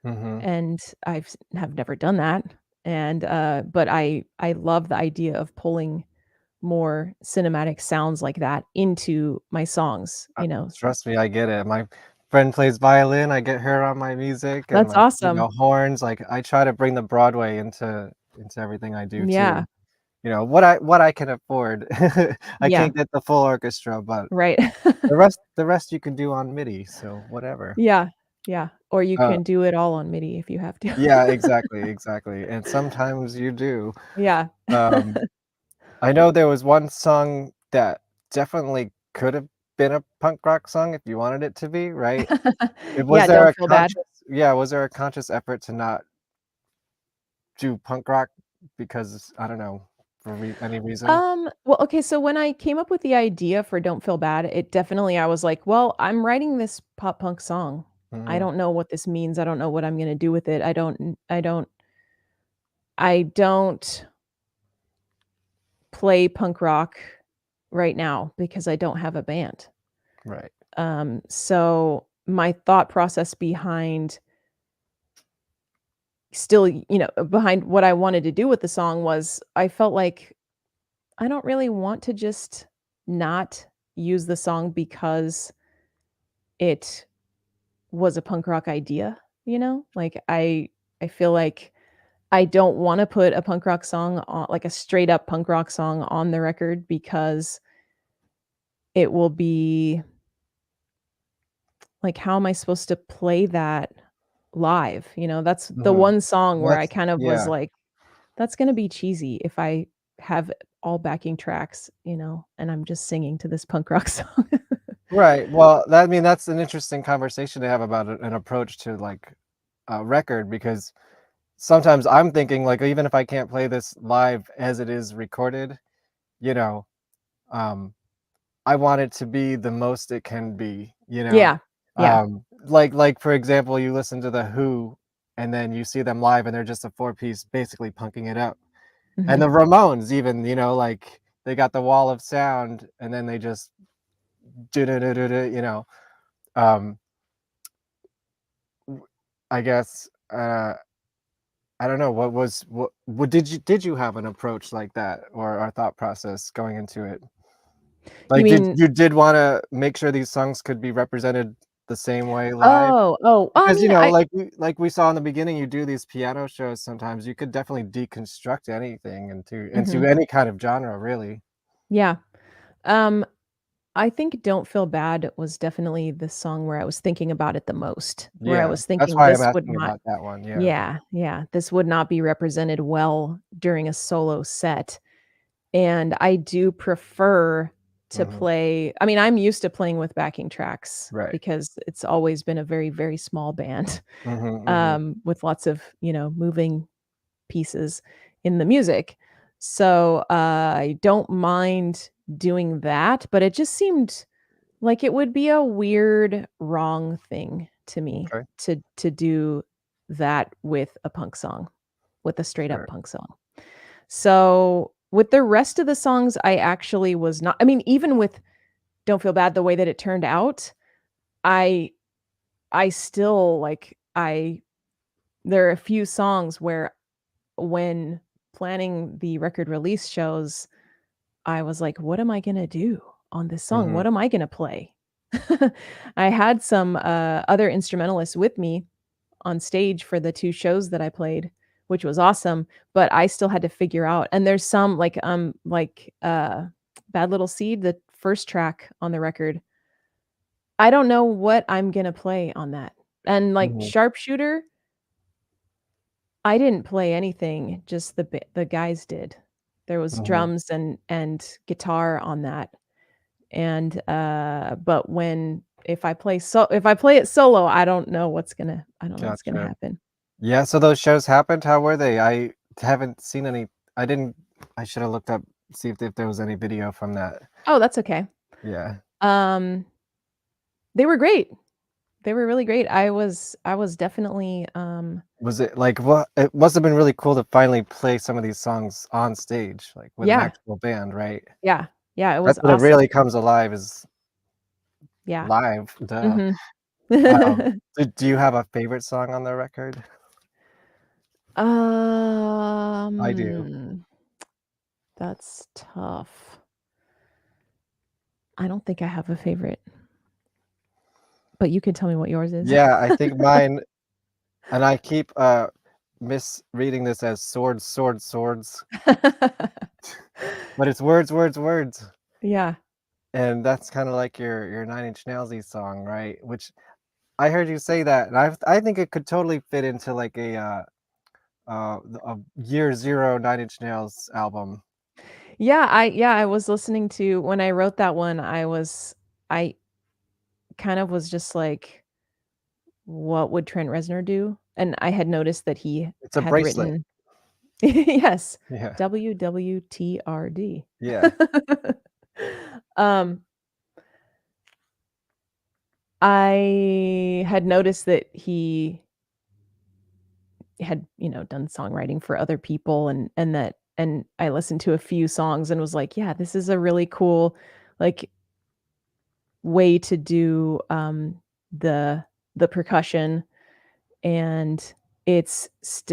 Mhm. and have never done that, and, but I love the idea of pulling more cinematic sounds like that into my songs, Uh, Trust me, I get it. My friend plays violin, I get her on my music and, That's like, awesome. horns, like, I try to bring the Broadway into everything I do Yeah, too. What I can afford. I yeah, can't get the full orchestra, but right. the rest you can do on MIDI, so whatever. Yeah, yeah, or you Uh, can do it all on MIDI if you have to. yeah, exactly, exactly, and sometimes you do. Yeah. Um, I know there was one song that definitely could have been a punk rock song if you wanted it to be, right? Was Yeah, there don't a feel bad. conscious was there a conscious effort to not do punk rock because, I don't know, for any reason? Well, okay, so when I came up with the idea for Don't Feel Bad, it definitely I was like, "Well, I'm writing this pop punk song. I Mhm, don't know what this means. I don't know what I'm gonna do with it. I don't play punk rock right now because I don't have a band." right. So my thought process behind behind what I wanted to do with the song was I felt like I don't really want to just not use the song because it was a punk rock idea, you know? Like, I feel like I don't wanna put a punk rock song on like, a straight up punk rock song on the record because it will be like, how am I supposed to play that live, That's the Mhm. one song where I That's kind of was yeah. like, "That's gonna be cheesy if I have all backing tracks, and I'm just singing to this punk rock song." Right, well, that I mean, that's an interesting conversation to have about an approach to, like, a record because sometimes I'm thinking, like, even if I can't play this live as it is recorded, you know, um, I want it to be the most it can be, you know? Yeah. Yeah. Like, for example, you listen to The Who, and then you see them live, and they're just a four-piece basically punking it up. And Mhm. the Ramones even, like, they got the wall of sound, and then they just do do do do do, um, w I guess, I don't know, what did you have an approach like that or a thought process going into it? You Like, did mean you did wanna make sure these songs could be represented the same way live? I Because, mean, like we saw in the beginning, you do these piano shows sometimes, you could definitely deconstruct anything into Mhm. any kind of genre, really. Yeah. Um, I think "Don't Feel Bad" was definitely the song where I was thinking about it the most, where I Yeah, was that's thinking why I'm this would asking not about that one, yeah. yeah, yeah, this would not be represented well during a solo set, and I do prefer to Mhm, play I mean, I'm used to playing with backing tracks right. because it's always been a very, very small band, Mhm, mhm. with lots of, moving pieces in the music. So, I don't mind doing that, but it just seemed like it would be a weird, wrong thing to me Okay, to do that with a punk song, with a straight up sure. punk song. So, with the rest of the songs, I actually was not I mean, even with Don't Feel Bad the way that it turned out, I I still, like, I there are a few songs where when planning the record release shows, I was like, "What am I gonna do on this song? Mhm, What am I gonna play?" I had some, other instrumentalists with me on stage for the 2 shows that I played, which was awesome, but I still had to figure out and there's some Bad Little Seed, the first track on the record, I don't know what I'm gonna play on that. And, like, mhm, Sharpshooter, I didn't play anything, just the guys did. There was mhm. drums and guitar on that, And but if I play it solo, I don't know what's gonna Gotcha. happen. Yeah, so those shows happened. How were they? I haven't seen any. I didn't. I should have looked up, see if there was any video from that. Oh, that's okay. Yeah. They were great. They were really great. I was definitely Was it like what? It must have been really cool to finally play some of these songs on stage, like with an yeah, actual band, right? yeah, yeah, it was That's when it awesome. really comes alive, is Yeah. live. Duh. Mhm. Do you have a favorite song on the record? I do. That's tough. I don't think I have a favorite, but you could tell me what yours is. Yeah, I think mine, and I keep misreading this as swords, swords, swords, but it's words, words, words. Yeah. And that's kind of like your Nine Inch Nailsy song, right? Which I heard you say that, and I think it could totally fit into like a year zero Nine Inch Nails album. Yeah, I was listening to when I wrote that one, I kind of was just like, what would Trent Reznor do? And I had noticed that he It's a had bracelet. written yes, Yeah. WWTRD. Yeah. Um, I had noticed that he had, done songwriting for other people and I listened to a few songs and was like, yeah, this is a really cool like way to do the percussion, and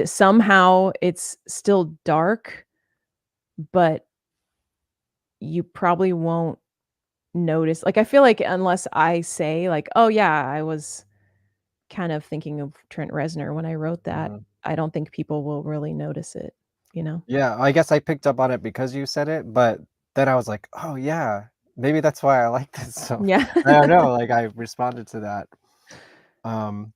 somehow it's still dark, but you probably won't notice. Like I feel like unless I say like, "Oh yeah, I was kind of thinking of Trent Reznor when I wrote that," Mhm. I don't think people will really notice it, you know? Yeah, I guess I picked up on it because you said it, but then I was like, "Oh, yeah, maybe that's why I like this so." Yeah. I don't know, like, I responded to that. Um,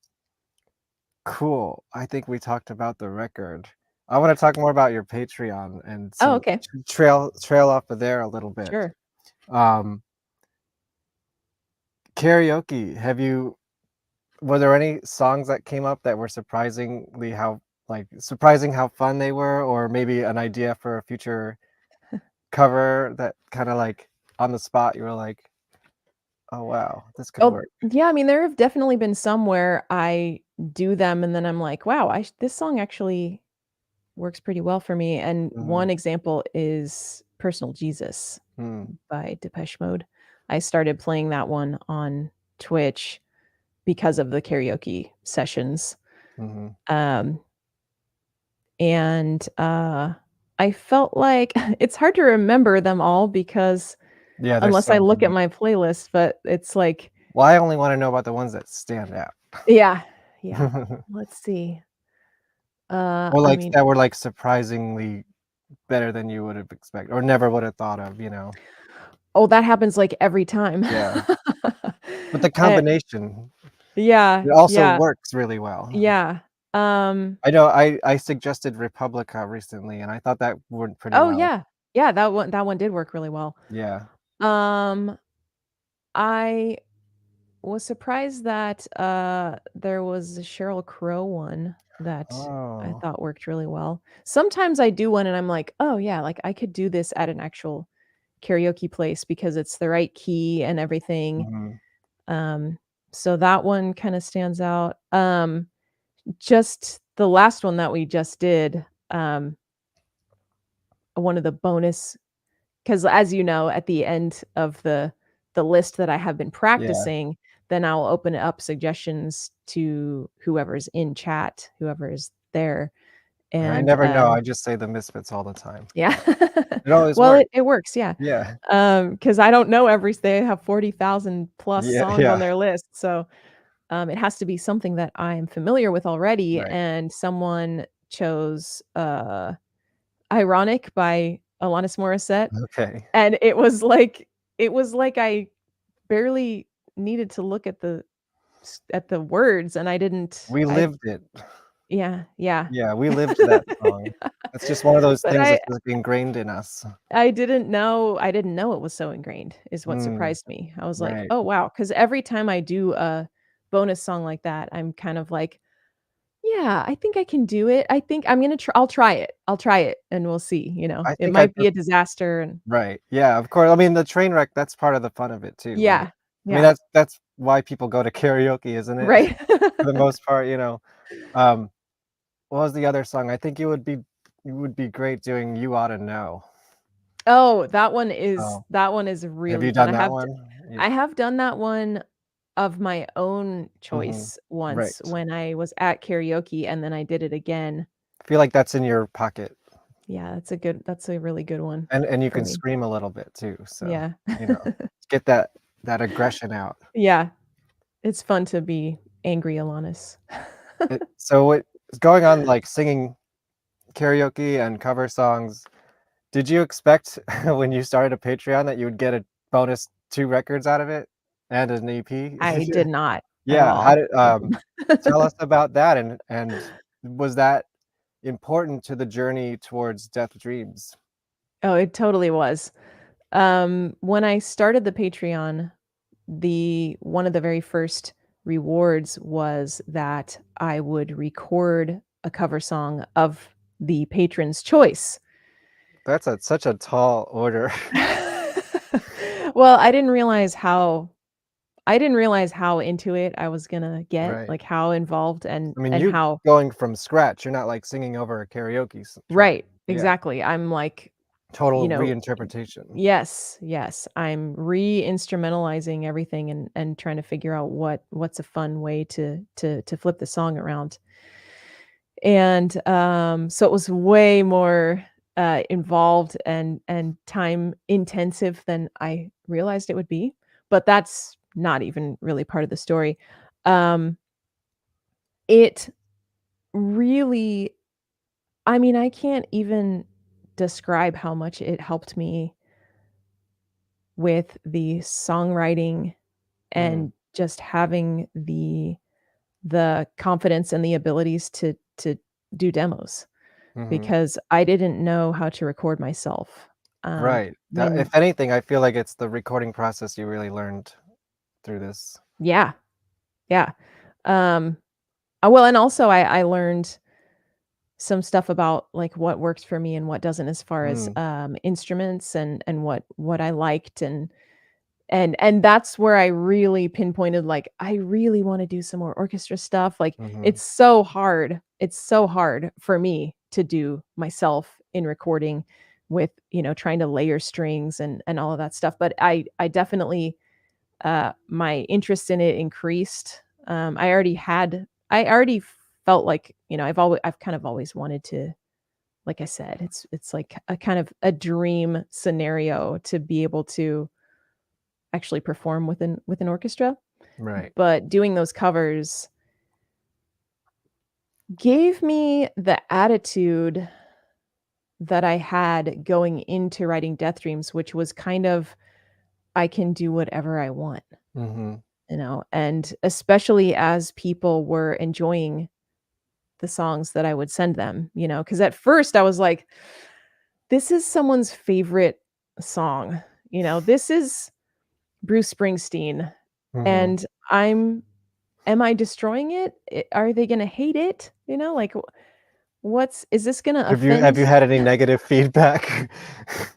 cool. I think we talked about the record. I wanna talk more about your Patreon and Oh, some okay. trail off of there a little bit. Sure. Um, karaoke, were there any songs that came up that were surprising how fun they were, or maybe an idea for a future cover that kinda, like, on the spot, you were like, "Oh, wow, this could Oh, work." yeah, I mean, there have definitely been some where I do them and then I'm like, "Wow, this song actually works pretty well for me," and Mhm. one example is "Personal Jesus" Hmm. by Depeche Mode. I started playing that one on Twitch because of the karaoke sessions, Mhm. um, and, I felt like it's hard to remember them all because Yeah, there's unless I so look at many. my playlist, but it's like Well, I only wanna know about the ones that stand out. yeah, yeah. Let's see. Or, I like, mean that were, like, surprisingly better than you would have expected or never would have thought of, you know? oh, that happens, like, every time. Yeah. But the Eh combination, yeah, it also yeah, works really well. yeah. I know I suggested Republica recently, and I thought that worked pretty Oh, well. yeah. Yeah, that one did work really well. Yeah. Um, I was surprised that, there was a Sheryl Crow one that I Oh. thought worked really well. Sometimes I do one and I'm like, "Oh, yeah, like, I could do this at an actual karaoke place because it's the right key and everything." Mhm. Um, so that one kinda stands out. Just the last one that we just did, one of the bonus, because as you know, at the end of the list that I have been Yeah. practicing, then I'll open up suggestions to whoever's in chat, whoever is there, I and, never know, I just say the Misfits all the time. yeah. It always Well, works. it works, yeah. Yeah. Because I don't know they have 40,000 plus Yeah, songs on yeah. their list, so, it has to be something that I am familiar with already, Right. and someone chose, "Ironic" by Alanis Morissette, Okay. and it was like I barely needed to look at the words, and I didn't We I lived it. Yeah, yeah. Yeah, we lived that song. It's just one of those But things that's just ingrained in us. I didn't know it was so ingrained is what Mm, surprised me. I was like, right. "Oh, wow," because every time I do a bonus song like that, I'm kind of like, "Yeah, I think I can do it. I think I'm gonna I'll try it. I'll try it, and we'll see," you know? I It think I might be pref a disaster and right. Yeah, of course. I mean, the train wreck, that's part of the fun of it too, right? yeah, I mean, yeah, that's why people go to karaoke, isn't it? right. For the most part, you know? Um, what was the other song? I think you would be great doing "You Oughta Know." Oh, Oh, that one is have really you fun. done that one? Yeah. I have done that one of my own Mhm. choice once Right. when I was at karaoke, and then I did it again. I feel like that's in your pocket, Yeah, that's a really good one and you for can me. scream a little bit too, so, Yeah. you know, get that aggression out. Yeah, it's fun to be angry Alanis. So what is going on, like, singing karaoke and cover songs, did you expect when you started a Patreon that you would get a bonus 2 records out of it and an EP? I did not at Yeah, how all. did tell us about that, and was that important to the journey towards Death Dreams? Oh, it totally was. When I started the Patreon, the one of the very first rewards was that I would record a cover song of the patron's choice. That's such a tall order. Well, I didn't realize how into it I was gonna get, Right. like, how involved I mean, and you how going from scratch, you're not, like, singing over a karaoke track. right, Yeah, exactly. I'm like, you total know reinterpretation. yes, yes. I'm re-instrumentalizing everything and trying to figure out what's a fun way to flip the song around. And, so it was way more, involved and time intensive than I realized it would be, but that's not even really part of the story. Um, it really I mean, I can't even describe how much it helped me with the songwriting Mm, and just having the confidence and the abilities to do demos mhm. because I didn't know how to record myself. Right. That When if anything, I feel like it's the recording process you really learned through this. yeah, yeah. Um, well, and also I learned some stuff about, like, what works for me and what doesn't as far as, Mm, instruments and what I liked and that's where I really pinpointed, like, I really wanna do some more orchestra stuff, like, mhm, it's so hard for me to do myself in recording with, trying to layer strings and all of that stuff, but I definitely, my interest in it increased. I already felt like, I've kind of always wanted to like I said, it's like a kind of a dream scenario to be able to actually perform with an orchestra, right. but doing those covers gave me the attitude that I had going into writing Death Dreams, which was kind of, I can do whatever I want, Mhm, and especially as people were enjoying the songs that I would send them, because at first I was like, this is someone's favorite song, this is Bruce Springsteen, mhm. and am I destroying it? Are they gonna hate it? Like, what's is this gonna Have offend? you had any negative feedback?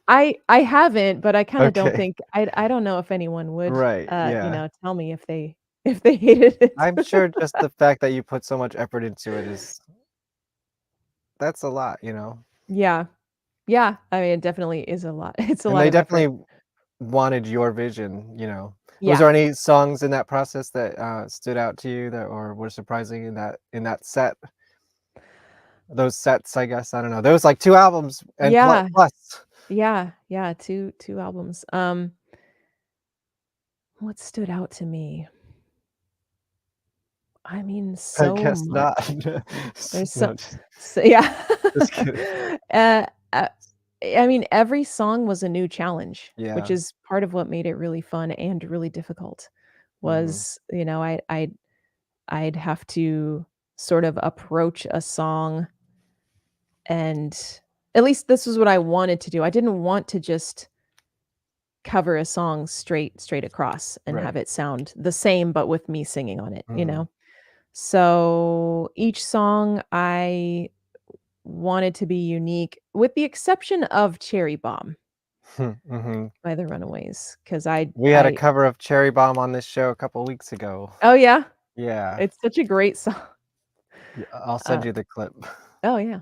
I haven't, but I kinda don't Okay. think I don't know if anyone would, Right, yeah. tell me if they if they hated it. I'm sure just the fact that you put so much effort into it is that's a lot, you know? Yeah. Yeah, I mean, it definitely is a lot. It's a And lot they of effort. definitely wanted your vision, you know? Was Yeah. there any songs in that process that, stood out to you that or were surprising in that set? Those sets, I guess, I don't know. There was, like, 2 albums and Yeah. plus. Yeah, yeah, 2 albums. What stood out to me? I mean, I so guess not. much. There's No, so yeah. just kidding. Uh, uh, I mean, every song was a new challenge, which Yeah. is part of what made it really fun and really difficult, Mhm. was, I'd have to sort of approach a song, and at least this was what I wanted to do. I didn't want to just cover a song straight across and have Right. it sound the same but with me singing on it, you Mm. know? So each song I wanted to be unique, with the exception of Cherry Bomb Mhm. by the Runaways, because I We had a I cover of Cherry Bomb on this show a couple weeks ago. Oh, yeah? Yeah. It's such a great song. Yeah, I'll send Uh, you the clip. oh, yeah.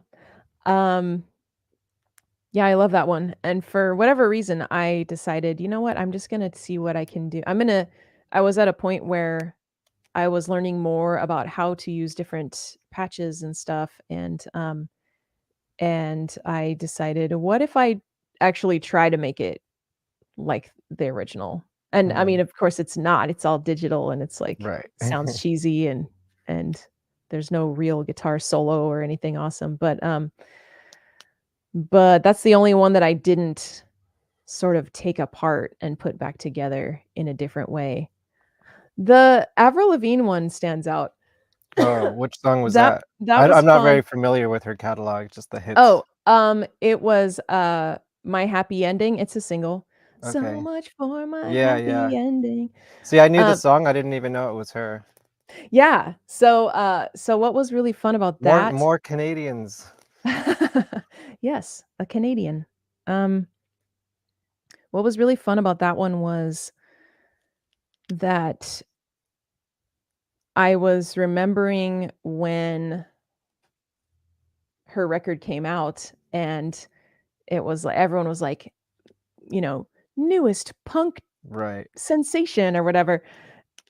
Um, yeah, I love that one, and for whatever reason, I decided, "You know what? I'm just gonna see what I can do." I was at a point where I was learning more about how to use different patches and stuff, and I decided, "What if I actually try to make it like the original?" And, I mean, Mhm. of course, it's not, it's all digital, and it's, like, Right. sounds cheesy, and there's no real guitar solo or anything awesome, but that's the only one that I didn't sort of take apart and put back together in a different way. The Avril Lavigne one stands out. Oh, which song was That that? that was I'm not fun. very familiar with her catalog, just the hits. Oh, it was, My Happy Ending, it's a single. So Okay. much for my Yeah, yeah. happy ending. See, I knew the Um, song, I didn't even know it was her. yeah, so what was really fun about More that. more Canadians. Yes, a Canadian. Um, what was really fun about that one was that I was remembering when her record came out, and it was like everyone was like, you know, "Newest punk Right. sensation," or whatever,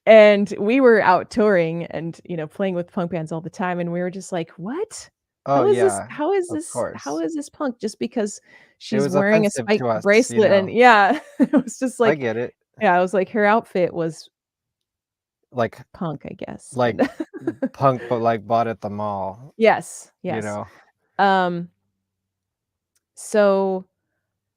and we were out touring and, playing with punk bands all the time, and we were just like, "What? Oh, yeah, of How course. is this punk?" Just because It she's was wearing a offensive spiked to us, you bracelet, and know? yeah, it was just I like, get it. yeah, I was like, her outfit was Like punk, I guess, like, and punk, but, like, bought at the mall, yes, you yes. know? Um, so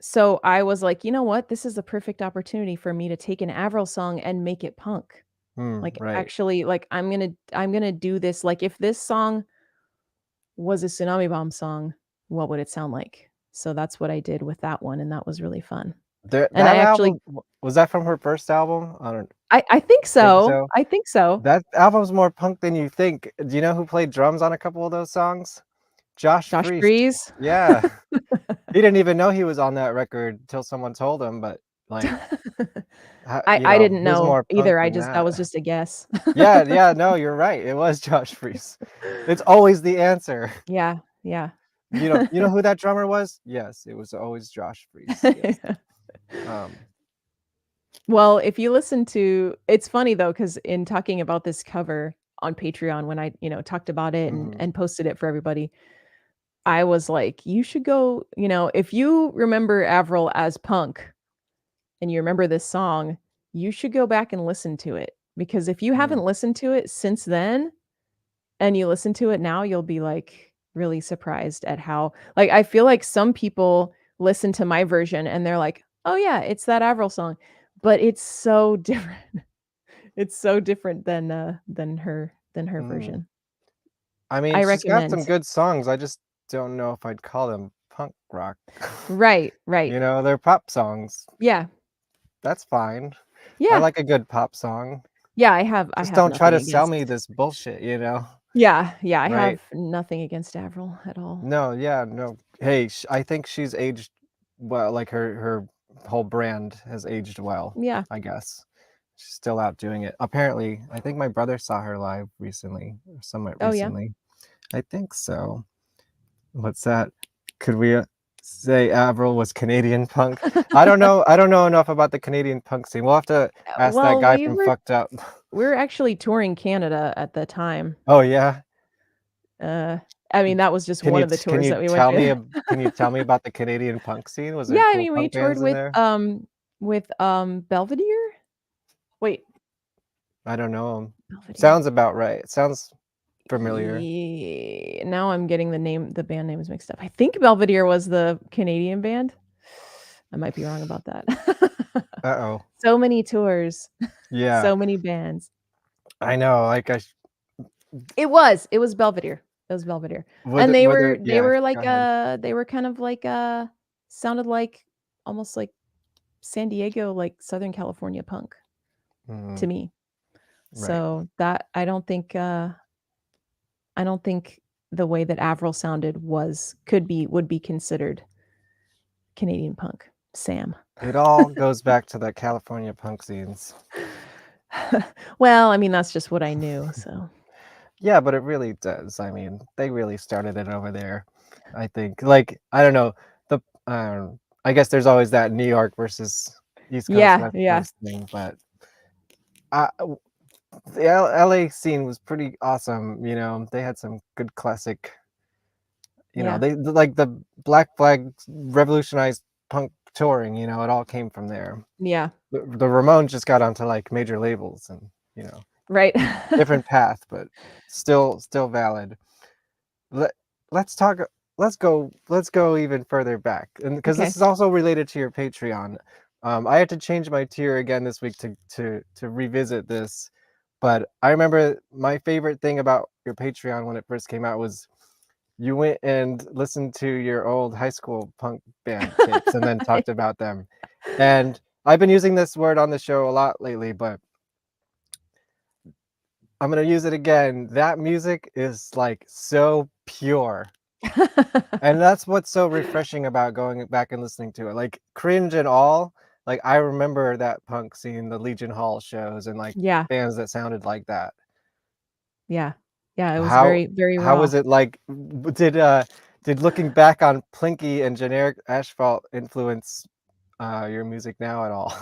so I was like, "You know what? This is a perfect opportunity for me to take an Avril song and make it punk." Like, Right. actually, like, I'm gonna do this, like, if this song was a Tsunami Bomb song, what would it sound like? So that's what I did with that one, and that was really fun. And I That actually album was that from her first album? I don't I think think so, so. I think so. That album's more punk than you think. Do you know who played drums on a couple of those songs? Josh Josh Freese. Breeze. Yeah. He didn't even know he was on that record till someone told him, but, like, ho I didn't who's know more punk either, than that that? was just a guess. Yeah, yeah, no, you're right, it was Josh Freese. It's always the answer. Yeah, yeah. You know who that drummer was? Yes, it was always Josh Freese, yes. Um, Well, if you listen to it's funny though, because in talking about this cover on Patreon when I, talked about it and mhm, and posted it for everybody, I was like, "You should go," if you remember Avril as punk and you remember this song, you should go back and listen to it, because if you mm, haven't listened to it since then and you listen to it now, you'll be, like, really surprised at how like, I feel like some people listen to my version and they're like, "Oh, yeah, it's that Avril song," but it's so different. It's so different than her mm. version. I mean, I she's got recommend. some good songs, I just don't know if I'd call them punk rock. Right, right. They're pop songs. Yeah. That's fine. I Yeah. like a good pop song. Yeah, I have Don't try nothing to sell me against. this bullshit, Yeah, yeah, I right? have nothing against Avril at all. No, yeah, no. Hey, I think she's aged well, like her whole brand has aged well, Yeah. I guess. She's still out doing it. Apparently, I think my brother saw her live recently, or somewhat Oh, yeah? recently. I think so. What's that? Could we say Avril was Canadian punk? I don't know enough about the Canadian punk scene. We'll have to ask that Well, guy from Fucked Up. we were actually touring Canada at the time. Oh yeah. Uh, I mean, that was just one of the tours that we went to. Can you tell me about the Canadian punk scene? Was there Yeah, I cool mean, we punk toured bands in there? with, Belvedere? Wait, I don't know 'em. Belvedere. Sounds about right. Sounds familiar. Now I'm getting the band names mixed up. I think Belvedere was the Canadian band. I might be wrong about that. Uh-oh. So many tours, Yeah, so many bands. I know, like, It was Belvedere. It was Belvedere. And Were there, they yeah, were go like ahead. they were kind of like sounded like almost like San Diego, like Southern California punk to Mhm, me. right. So that I don't think the way that Avril sounded would be considered Canadian punk. Sam. It all goes back to the California punk scenes. Well, I mean, that's just what I knew, so. Yeah, but it really does. I mean, they really started it over there, I think. Like, I don't know, the I guess there's always that New York versus East Coast, Yeah, West yeah, Coast thing, but w the LA scene was pretty awesome, you know? They had some good classic, you know, yeah, like, the Black Flag revolutionized punk touring, you know, it all came from there. yeah, The Ramones just got onto, like, major labels and, you know, right. different path, but still valid. Let let's talk let's go even further back, and because this Okay. is also related to your Patreon. I had to change my tier again this week to revisit this, but I remember my favorite thing about your Patreon when it first came out was you went and listened to your old high school punk band tapes and then talked about them. And I've been using this word on the show a lot lately, but I'm gonna use it again. That music is, like, so pure. And that's what's so refreshing about going back and listening to it, like, cringe and all, like, I remember that punk scene, the Legion Hall shows, and, like, Yeah, bands that sounded like that. yeah, yeah, it was How very, very how raw. was it like did looking back on Plinky and Generic Asphalt influence, your music now at all?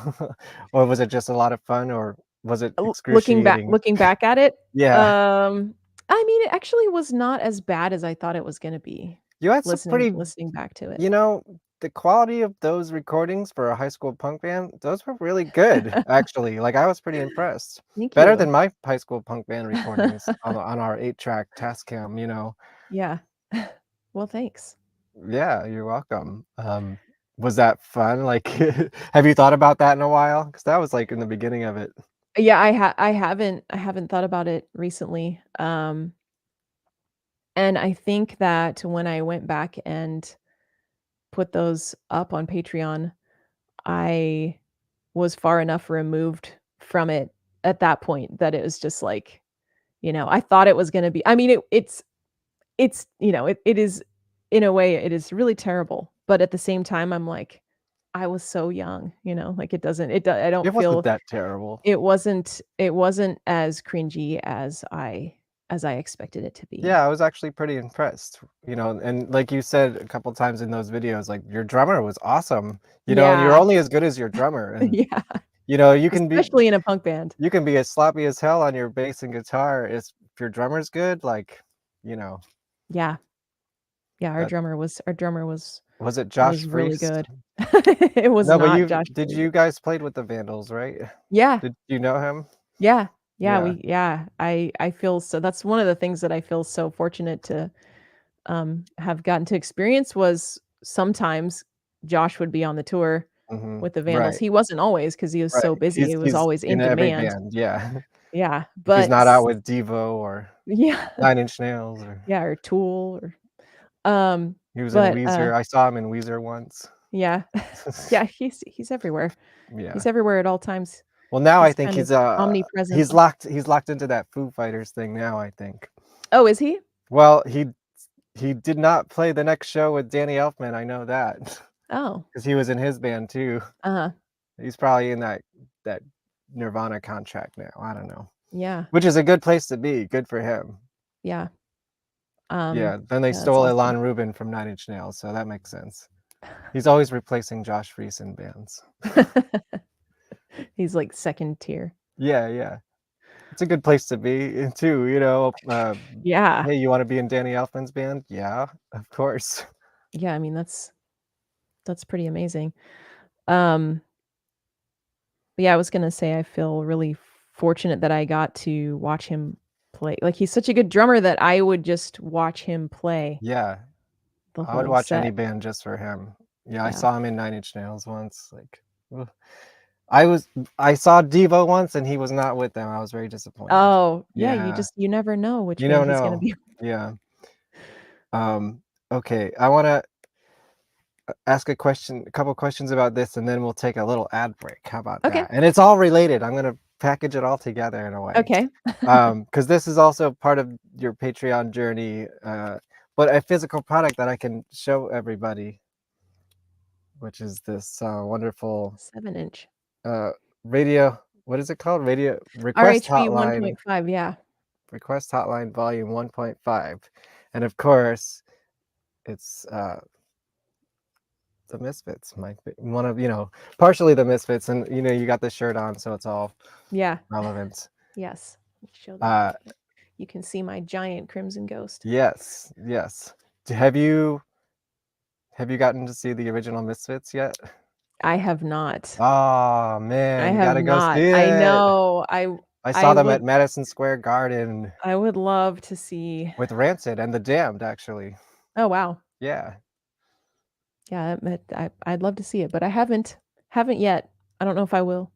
Or was it just a lot of fun, or was it excruciating? Looking back at it, Yeah. um, I mean, it actually was not as bad as I thought it was gonna be, You had some pretty listening back to it. You know, the quality of those recordings for a high school punk band, those were really good, actually, like, I was pretty impressed. Thank Better you. than my high school punk band recordings on our 8-track Tascam, you know? Yeah. Well, thanks. Yeah, you're welcome. Was that fun? Like, have you thought about that in a while? Because that was, like, in the beginning of it. Yeah, I haven't thought about it recently, and I think that when I went back and put those up on Patreon, I was far enough removed from it at that point that it was just like, I thought it was gonna be I mean, it is in a way, it is really terrible, but at the same time, I'm like, I was so young, like it doesn't it do I don't It wasn't feel that terrible. it wasn't as cringy as I expected it to be. Yeah, I was actually pretty impressed, you know, and like you said a couple times in those videos, like, your drummer was awesome, you know, and you're Yeah. only as good as your drummer, and, Yeah, you know, especially in a punk band. you can be as sloppy as hell on your bass and guitar, if your drummer's good, like, you know, Yeah. Yeah, that our drummer was was it Josh really Freese? good. It was No, but not Josh you Freese. guys played with the Vandals, right? Yeah, Did you know him? yeah, Yeah, I feel so that's one of the things that I feel so fortunate to, have gotten to experience was sometimes Josh would be on the tour mhm, with the Vandals. right, He wasn't always because he was right. so busy, he was He's always in in every demand. band, yeah. Yeah, If he's but not out s with Devo or yeah, Nine Inch Nails or yeah, or Tool or, um, he was in but, Weezer, I saw him in Weezer once. yeah. Yeah, he's everywhere. Yeah. He's everywhere at all times. Well, now I He's think kind of he's, omnipresent. he's locked into that Foo Fighters thing now, I think. Oh, is he? Well, he did not play the next show with Danny Elfman, I know that, Oh, because he was in his band too. uh-huh. He's probably in that Nirvana contract now, I don't know. Yeah, Which is a good place to be, good for him. yeah, Yeah, then they yeah, that's stole awesome. Ilan Rubin from Nine Inch Nails, so that makes sense. He's always replacing Josh Freese in bands. He's, like, 2nd tier. Yeah, yeah. It's a good place to be too, you know, Yeah, "Hey, you wanna be in Danny Elfman's band?" "Yeah, of course." yeah, I mean, that's pretty amazing. Um, but yeah, I was gonna say I feel really fortunate that I got to watch him play. Like, he's such a good drummer that I would just watch him play Yeah, the I would whole watch any set. band just for him. Yeah, I Yeah. saw him in Nine Inch Nails once, like, ugh. I saw Devo once and he was not with them. I was very disappointed. Oh, yeah, Yeah. you never know which You band don't he's gonna know. be. Yeah. Okay. I want to ask a couple questions about this, and then we'll take a little ad break. How about Okay. that? And it's all related. I'm gonna package it all together in a way. Okay. Because this is also part of your Patreon journey, but a physical product that I can show everybody, which is this wonderful 7-inch. radio. What is it called? Radio request RHV hotline. 1.5, yeah. Request hotline volume 1.5, and of course, it's the Misfits. One of partially the Misfits, and you got the shirt on, so it's all Yeah. relevant. Yes. Let me show that. Uh, You can see my giant crimson ghost. yes. Have you gotten to see the original Misfits yet? I have not. Oh man, I you have gotta go not. see it. I know. I saw them at would Madison Square Garden I would love to see. with Rancid and the Damned, actually. Oh, wow. Yeah. Yeah, I'd love to see it, but I haven't yet. I don't know if I will.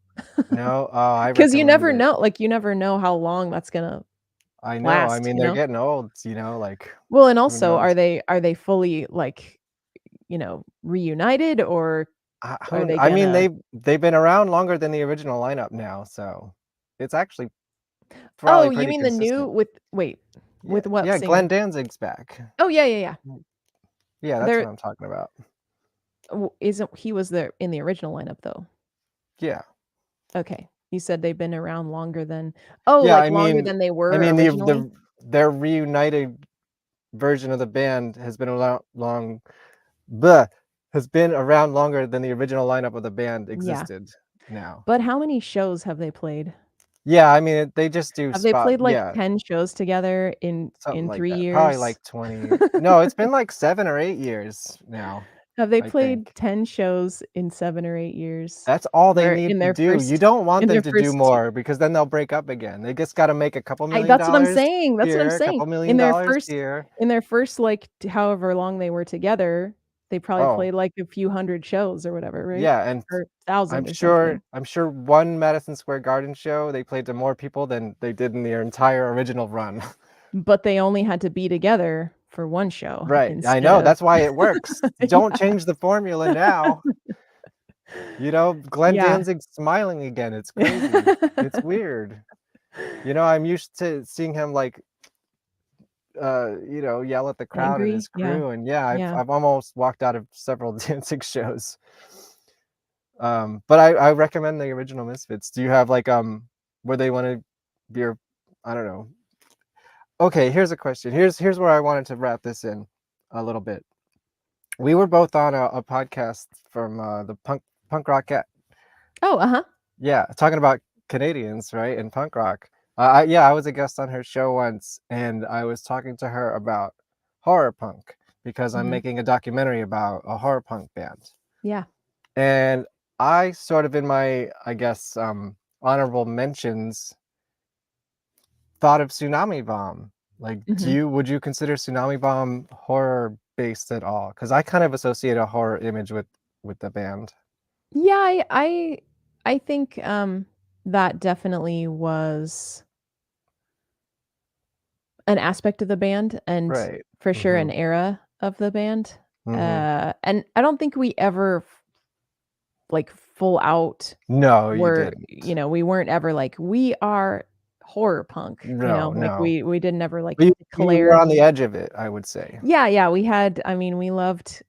No, I Because you recommend never it. know, like, you never know how long that's gonna I know. I last, mean, you they're know? getting old, like Well, and who also, knows? are they fully, like, reunited, or are they I mean, gonna. they've been around longer than the original lineup now, so it's actually probably Oh, you pretty mean the new consistent. with wait, Yeah, with what yeah, Glenn singer? Danzig's back. Oh, yeah, yeah, yeah. Yeah, that's There what I'm talking about. isn't he was there in the original lineup, though. Yeah. Okay. You said they've been around longer than. Oh, Yeah, like, longer than they were originally? their reunited version of the band has been around bleh, has been around longer than the original lineup of the band Yeah. existed now. But how many shows have they played? Yeah, I mean, they just do Have they played, like, yeah, 10 shows together something in like 3 that. Probably years? like 20. No, it's been like 7 or 8 years now, Have they I played think. 10 shows in 7 or 8 years? That's all they Where need in to their do. You first don't want in them their to do first more because then they'll break up again. They just gotta make a couple I million that's what I'm dollars saying, that's what I'm here, a saying. couple million dollars here. In their first, like, however long they were together, they probably Oh, played, like, a few hundred shows or whatever, right? yeah, and Or I'm 1,000 or sure something. I'm sure one Madison Square Garden show, they played to more people than they did in their entire original run. But they only had to be together for 1 show Right, I instead know, of. that's why it works. Don't Yeah. change the formula now. Glenn Yeah. Danzig's smiling again, it's crazy. It's weird. I'm used to seeing him, like, yell at the crowd and his Angry? Yeah. crew, and yeah, Yeah. I've almost walked out of several Danzig shows. But I recommend the original Misfits. Do you have, like, where they wanna be your I don't know. Okay, here's a question. Here's where I wanted to wrap this in a little bit. We were both on a podcast from, the punk rock Oh, uh-huh. yeah, talking about Canadians, right, and punk rock. I was a guest on her show once, and I was talking to her about horror punk because I'm Mhm. making a documentary about a horror punk band. Yeah. And I sort of in my, I guess, honorable mentions thought of Tsunami Bomb. Like, Mhm. would you consider Tsunami Bomb horror based at all? Because I kind of associate a horror image with the band. Yeah, I think, that definitely was an aspect of the band, and Right. for sure Mm-hmm. an era of the band. Mm-hmm. And I don't think we ever like, full out No, you were didn't. we weren't ever like, "We are horror punk," No, like, no. we didn't ever, like, But you were declare. on the edge of it, I would say. Yeah, yeah, we had I mean, we loved,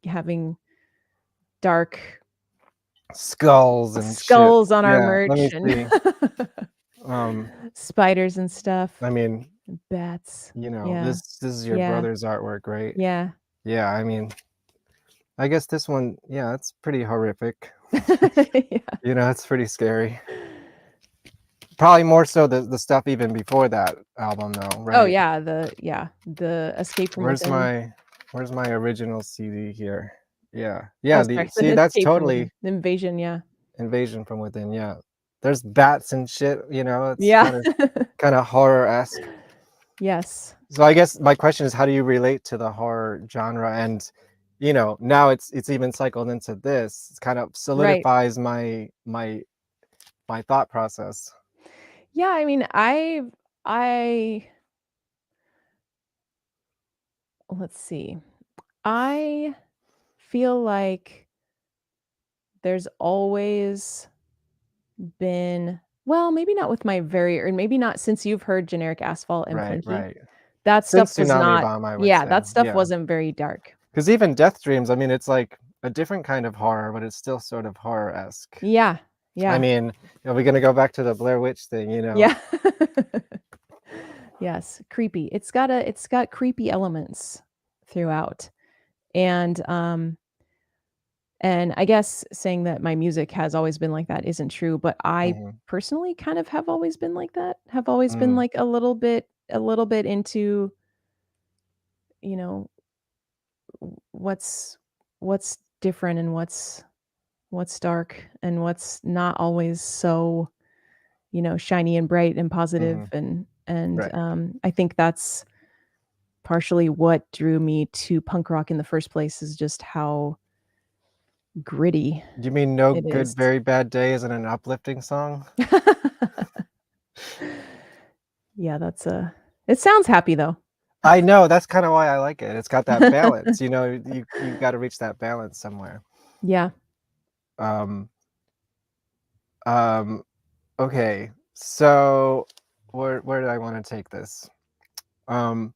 having dark Skulls and shit. skulls on our Yeah, let me merch and see. Um, spiders and stuff, I mean, and bats. Yeah, this is your yeah, brother's artwork, right? yeah. Yeah, I mean, I guess this one, yeah, it's pretty horrific. Yeah. It's pretty scary. Probably more so the stuff even before that album though, Oh, right? yeah, the Escape from Where's Within. my original CD here? Yeah. Oh, Yeah, sorry, see, the that's Escape from totally Within. The Invasion, yeah. Invasion from Within, yeah. There's bats and shit, it's Yeah. kind of horror-esque. Yes. So I guess my question is, how do you relate to the horror genre? And you know, now it's even cycled into this. It kind of Right. solidifies my thought process. Yeah, I mean, let's see. I feel like there's always been, well, maybe not with my or maybe not since you've heard Generic Asphalt and Right, Plinky. right. That stuff Since was Tsunami not, Bomb, I would yeah, say. that stuff Yeah. wasn't very dark. Because even Death Dreams, I mean, it's like a different kind of horror, but it's still sort of horror-esque. Yeah, I yeah, mean, are we gonna go back to the Blair Witch thing, you know? yeah. Yes, creepy. It's got creepy elements throughout. And I guess saying that my music has always been like that isn't true, but I Mhm. personally kind of have always been like that. Have always been Mm, like a little bit into, you know, what's different and what's dark and what's not always so, shiny and bright and positive. mhm. And Right. I think that's partially what drew me to punk rock in the first place, is just how gritty You mean No it Good, is. Very Bad Day isn't an uplifting song? Yeah, it sounds happy though. I know, that's kinda why I like it. It's got that balance, you know, you gotta reach that balance somewhere. Yeah. Um, um, okay, so where do I wanna take this? Um,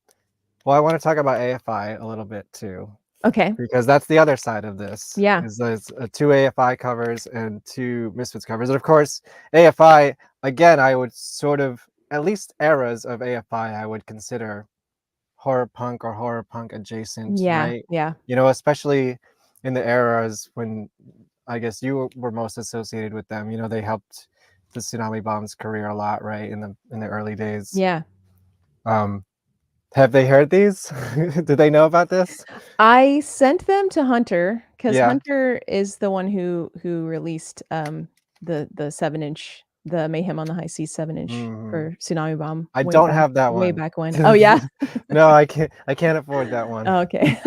well, I wanna talk about AFI a little bit too, Okay. because that's the other side of this, Yeah. is there's, 2 AFI covers and 2 Misfits covers, and of course, AFI, again, I would sort of at least eras of AFI, I would consider horror punk or horror punk adjacent, Yeah. right? Yeah. You know, especially in the eras when I guess you were most associated with them, you know, they helped the Tsunami Bomb's career a lot, right, in the early days. Yeah. Um, have they heard these? Do they know about this? I sent them to Hunter because Yeah. Hunter is the one who released the 7-inch, the Mayhem on the High Seas 7-inch Mhm. for Tsunami Bomb I don't have that way one. back when. Oh yeah. No, I can't afford that one. Oh, okay.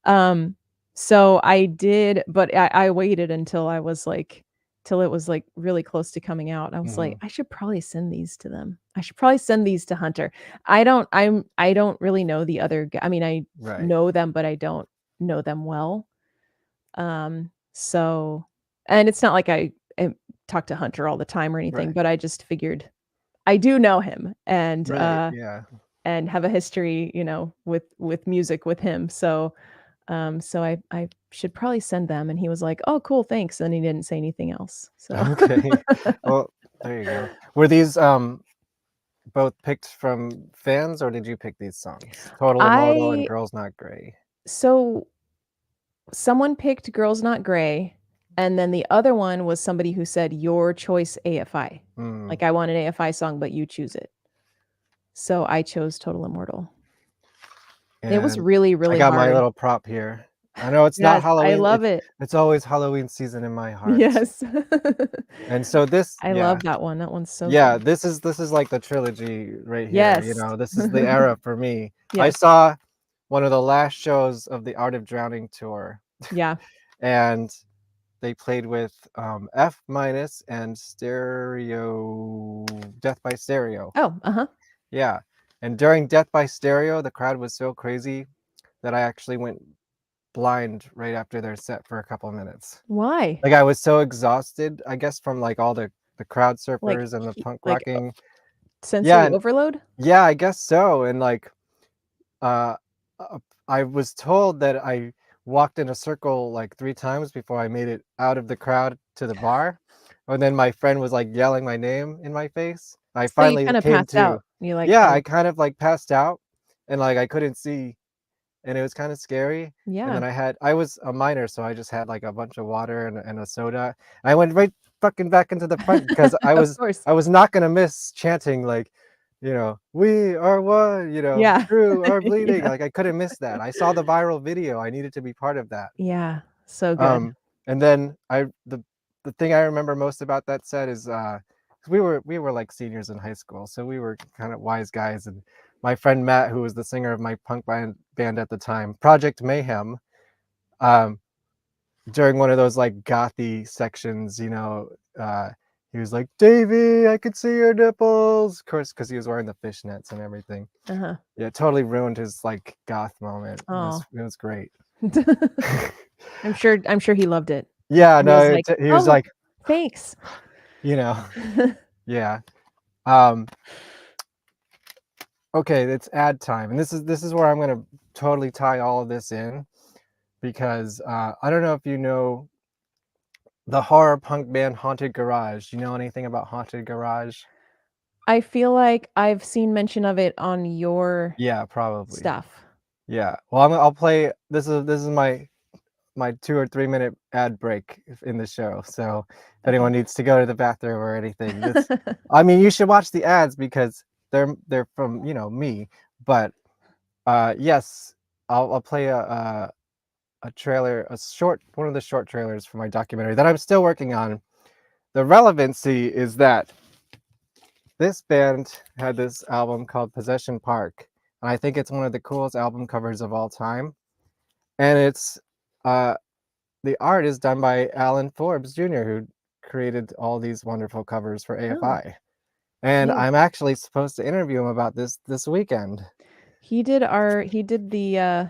Um, so I did, but I waited until I was like till it was, like, really close to coming out. I was like, Mhm. "I should probably send these to them. I should probably send these to Hunter." I don't really know the other g I mean, I Right. know them, but I don't know them well. So and it's not like I talk to Hunter all the time or anything, Right. but I just figured I do know him, Right, yeah. and have a history, with music with him. So I should probably send them, and he was like, "Oh, cool, thanks." And he didn't say anything else. So Okay. Well, there you go. Were these, both picked from fans, or did you pick these songs? Total Immortal and I Girls Not Gray. so someone picked Girls Not Gray, and then the other one was somebody who said, "Your choice AFI." Mm, Like, "I want an AFI song, but you choose it." So I chose Total Immortal. It was and really, I really got my hard. little prop here. I know it's not Yes, I Halloween, love it. it's always Halloween season in my heart. Yes. And so this I yeah. love that one. That one's so Yeah, good. this is like the trilogy right here, you Yes. know, this is the era for me. I Yes. saw one of the last shows of the Art of Drowning tour, Yeah. and they played with, F minus and Stereo Death by Stereo. Oh, uh-huh. Yeah, and during Death by Stereo, the crowd was so crazy that I actually went blind right after their set for a couple of minutes. Why? Like, I was so exhausted, I guess, from, like, all the crowd Like surfers and the he punk like, rocking. Yeah, sensory and overload? yeah, I guess so, and, like, uh, I was told that I walked in a circle, like, 3 times before I made it out of the crowd to the bar, and then my friend was, like, yelling my name in my face. I So you finally kinda came passed to. out. You, like, Yeah, kind I of kind of, like, passed out, and, like, I couldn't see, and it was kinda scary, and yeah. then I was a minor, so I just had, like, a bunch of water and a soda. I went right fucking back into the front because I Of was course. I was not gonna miss chanting, like, you know, "We are one," you know, Yeah. "Through our bleeding," Yeah. like, I couldn't miss that. I saw the viral video, I needed to be part of that. Yeah. So good. Um, and then the thing I remember most about that set is, 'cause we were, like, seniors in high school, so we were kinda wise guys, and my friend Matt, who was the singer of my punk band at the time, Project Mayhem, during one of those like gothy sections, he was like, "Davey, I could see your nipples," of course, because he was wearing the fishnets and everything. Uh-huh. Yeah, it totally ruined his like goth moment. Oh. It was great. I'm sure he loved it. Yeah, He no, was like, he was "Oh, like, thanks." yeah. Okay, it's ad time, and this is where I'm gonna totally tie all of this in, because I don't know if you know the horror punk band Haunted Garage. You know anything about Haunted Garage? I feel like I've seen mention of it on your Yeah, probably. stuff. Yeah. Well, I'll play. This is my 2 or 3 minute ad break in the show. So if anyone needs to go to the bathroom or anything, I mean, you should watch the ads because they're from me. But yes, I'll play a trailer, one of the short trailers for my documentary that I'm still working on. The relevancy is that this band had this album called Possession Park, and I think it's one of the coolest album covers of all time. And it's the art is done by Alan Forbes Jr., who created all these wonderful covers for AFI. And Yeah. I'm actually supposed to interview him about this weekend. He did the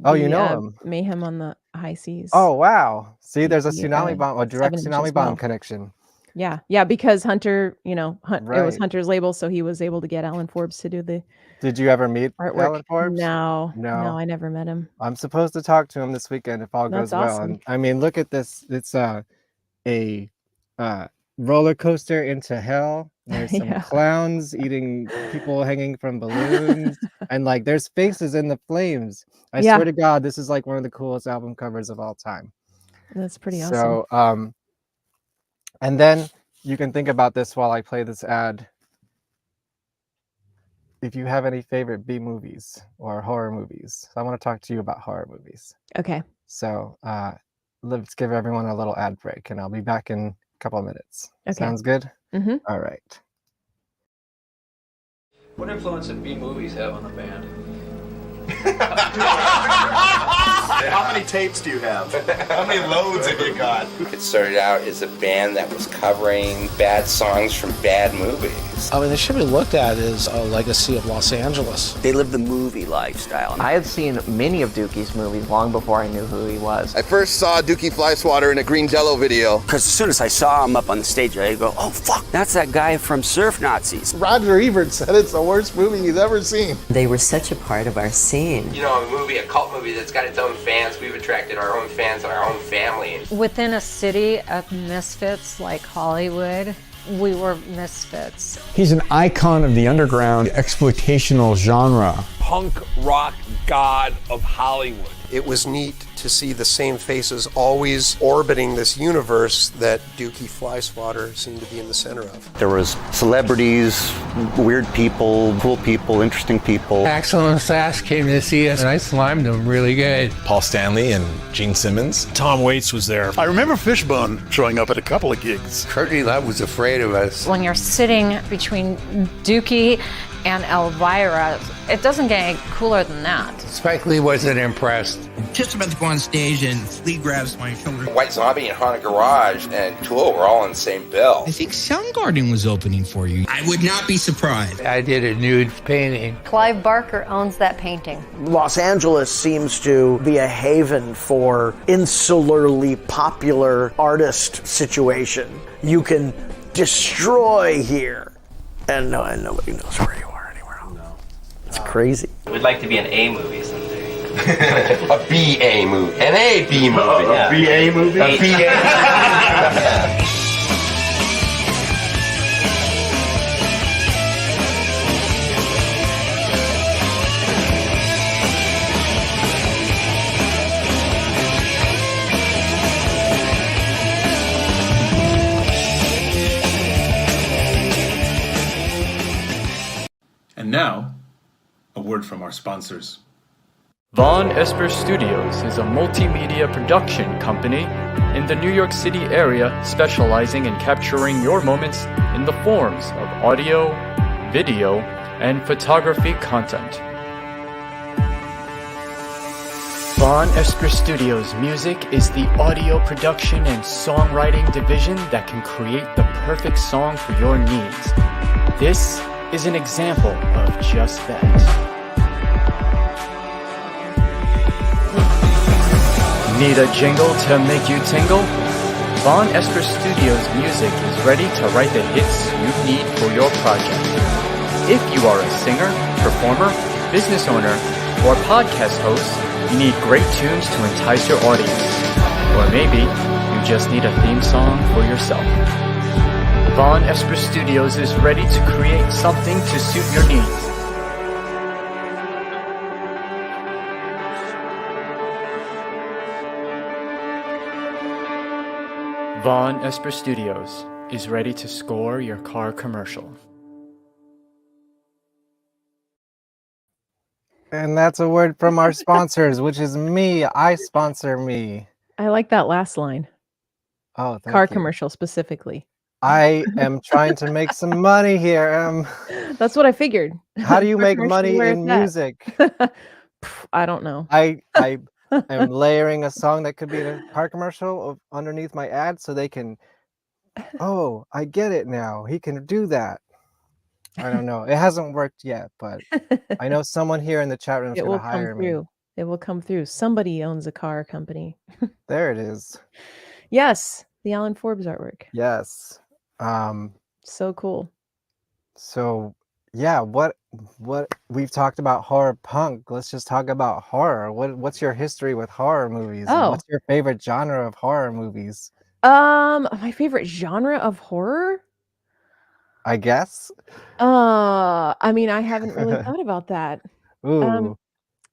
Oh, you know him. Mayhem on the High Seas. Oh, wow. See, there's a The, Tsunami bomb, a direct 7-inch Tsunami as bomb well. connection. Yeah, because Hunter, it was Right. Hunter's label, so he was able to get Alan Forbes to do the Did you ever meet artwork. Alan Forbes? No, No. I never met him. I'm supposed to talk to him this weekend if all That's goes well. awesome. And I mean, look at this. It's a roller coaster into hell. There's some Yeah. clowns eating people hanging from balloons, and like there's faces in the flames. I Yeah. swear to God, this is like one of the coolest album covers of all time. That's pretty awesome. So, and then you can think about this while I play this ad. If you have any favorite B movies or horror movies, I want to talk to you about horror movies. Okay. So let's give everyone a little ad break, and I'll be back in a couple of minutes. Okay. Sounds good? Mm-hmm. All right. What influence did B movies have on the band? How many tapes do you have? How many loads have you got? It started out as a band that was covering bad songs from bad movies. I mean, it should be looked at as a legacy of Los Angeles. They lived the movie lifestyle. I had seen many of Dukey's movies long before I knew who he was. I first saw Dukey Flyswatter in a Green Jello video. Because as soon as I saw him up on the stage, I go, oh, fuck, that's that guy from Surf Nazis. Roger Ebert said it's the worst movie he's ever seen. They were such a part of our scene. You know, a cult movie that's got its own fans. We've attracted our own fans and our own family. Within a city of misfits like Hollywood, we were misfits. He's an icon of the underground exploitational genre. Punk rock god of Hollywood. It was neat to see the same faces always orbiting this universe that Dukey Flyswatter seemed to be in the center of. There was celebrities, weird people, cool people, interesting people. Axl and Sass came to see us and I slimed them really good. Paul Stanley and Gene Simmons. Tom Waits was there. I remember Fishbone showing up at a couple of gigs. Courtney Love was afraid of us. When you're sitting between Dukey and Elvira, it doesn't get any cooler than that. Spike Lee wasn't impressed. I'm just about to go on stage and Flea grabs my shoulder. White Zombie and Haunted Garage and Tool were all in the same bill. I think Soundgarden was opening for you. I would not be surprised. I did a nude painting. Clive Barker owns that painting. Los Angeles seems to be a haven for insularly popular artist situation. You can destroy here, and nobody knows where you are anywhere else. No. It's crazy. We'd like to be an A movie someday. A B-A movie. An A-B movie. A B-A movie? A B-A. And now, a word from our sponsors. VonEsper Studios is a multimedia production company in the New York City area specializing in capturing your moments in the forms of audio, video, and photography content. VonEsper Studios Music is the audio production and songwriting division that can create the perfect song for your needs. This is an example of just that. Need a jingle to make you tingle? VonEsper Studios Music is ready to write the hits you need for your project. If you are a singer, performer, business owner, or podcast host, you need great tunes to entice your audience. Or maybe you just need a theme song for yourself. VonEsper Studios is ready to create something to suit your needs. VonEsper Studios is ready to score your car commercial. And that's a word from our sponsors, which is me. I sponsor me. I like that last line. Oh, thank Car you. commercial specifically. I am trying to make some money here. That's what I figured. How do you Car make commercial, money where in is that? music? I don't know. I am layering a song that could be in a car commercial underneath my ad so they can, oh, I get it now. He can do that. I don't know. It hasn't worked yet, but I know someone here in the chat room is It going will to come hire me. through. It will come through. Somebody owns a car company. There it is. Yes, the Alan Forbes artwork. Yes. So cool. So yeah, what we've talked about horror punk. Let's just talk about horror. What's your history with horror movies? And Oh. what's your favorite genre of horror movies? My favorite genre of horror? I guess. I mean, I haven't really thought about that. Ooh.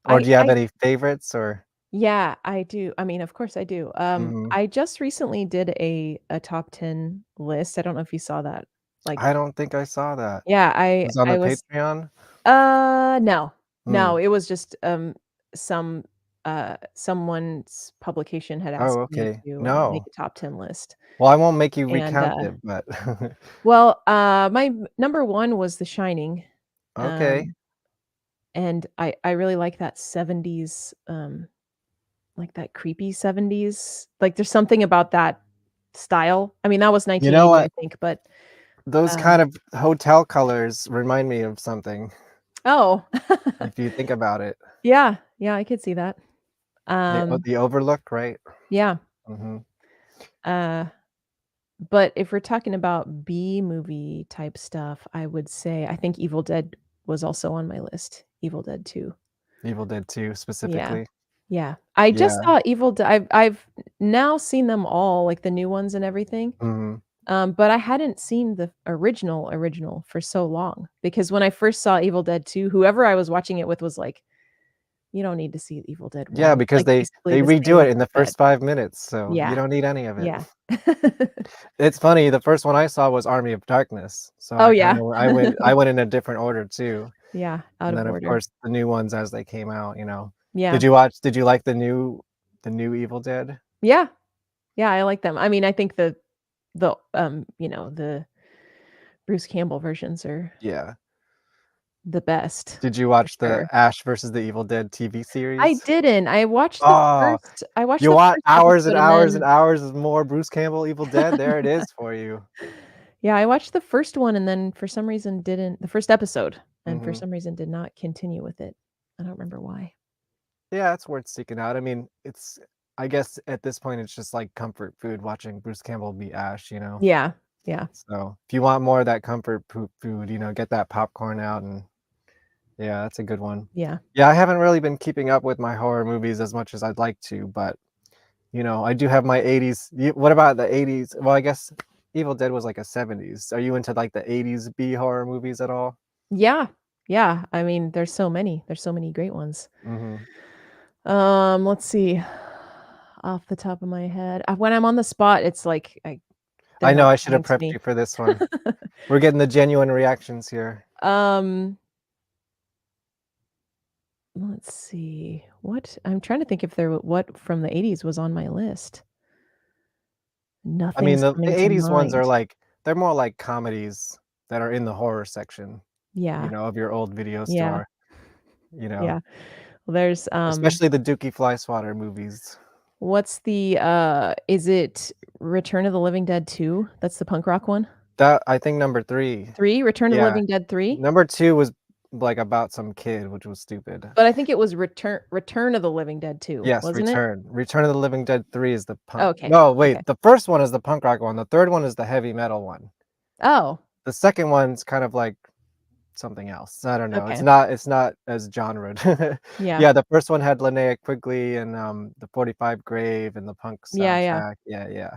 Or do you have any favorites or? Yeah, I do. I mean, of course I do. Mhm. I just recently did a top 10 list. I don't know if you saw that. Like, I don't think I saw that. yeah, It was on the I was Patreon? no. Hmm. No, it was just someone's publication had asked Oh, me okay. to make No. a top 10 list. Well, I won't make you And recount it, but well, my number 1 was The Shining. okay. And I really like that 70s, like that creepy 70s. Like there's something about that style. I mean, that was You know 1980, I what? think, but Those kind of hotel colors remind me of something, oh. if you think about it. Yeah, yeah, I could see that. The Overlook, right? Yeah. Mhm. But if we're talking about B movie type stuff, I would say I think Evil Dead was also on my list. Evil Dead 2. Evil Dead 2 specifically. Yeah. I just Yeah. saw Evil Dead. I've now seen them all, like the new ones and everything. Mhm. But I hadn't seen the original for so long because when I first saw Evil Dead 2, whoever I was watching it with was like, "You don't need to see Evil Dead 1." Yeah, because Like, they basically the redo same it in the as Dead. first 5 minutes, so you Yeah. don't need any of it. Yeah. It's funny, the first one I saw was Army of Darkness, so Oh, I yeah. kinda I went in a different order too. Yeah, out And of then, of order. course, the new ones as they came out, you know. Yeah. Did you like the new Evil Dead? Yeah. Yeah, I like them. I mean, I think the Bruce Campbell versions are Yeah. the best. Did you watch the sure. Ash versus the Evil Dead TV series? I didn't. I watched the Oh, first I watched you the want first hours and episode hours then and hours of more Bruce Campbell Evil Dead? There it is for you. Yeah, I watched the first one and then for some reason the first episode, and for Mhm. some reason did not continue with it. I don't remember why. Yeah, it's worth seeking out. I mean, I guess at this point it's just like comfort food watching Bruce Campbell be Ash, you know. Yeah. Yeah. So if you want more of that comfort food, get that popcorn out and yeah, that's a good one. Yeah. Yeah, I haven't really been keeping up with my horror movies as much as I'd like to, but I do have my 80s. What about the 80s? Well, I guess Evil Dead was like a 70s. Are you into like the 80s B horror movies at all? Yeah. Yeah. I mean, there's so many. There's so many great ones. Mm-hmm. Let's see. Off the top of my head. When I'm on the spot, it's like I know I should have prepped you for this one. We're getting the genuine reactions here. Let's see. What? I'm trying to think if what from the 80s was on my list. I mean, Nothing's the coming to 80s ones are mind. like they're more like comedies that are in the horror section. Yeah. of your old video Yeah. store, you know, Yeah. Well, there's, especially the Dukey Flyswatter movies. what's the, is it Return of the Living Dead 2? That's the punk rock one? That I think number 3. 3? Return of the Yeah. Living Dead 3? Number 2 was, like, about some kid, which was stupid. But I think it was Return of the Living Dead 2, Yes, wasn't it? Return of the Living Dead 3 is the punk. Okay, No, wait, okay. the first one is the punk rock one, the third one is the heavy metal one. Oh, The second one's kind of like something else. I don't know. okay. It's not as genred. Yeah. Yeah, the first one had Linnea Quigley and the 45 Grave and the punk Yeah, yeah. soundtrack. Yeah.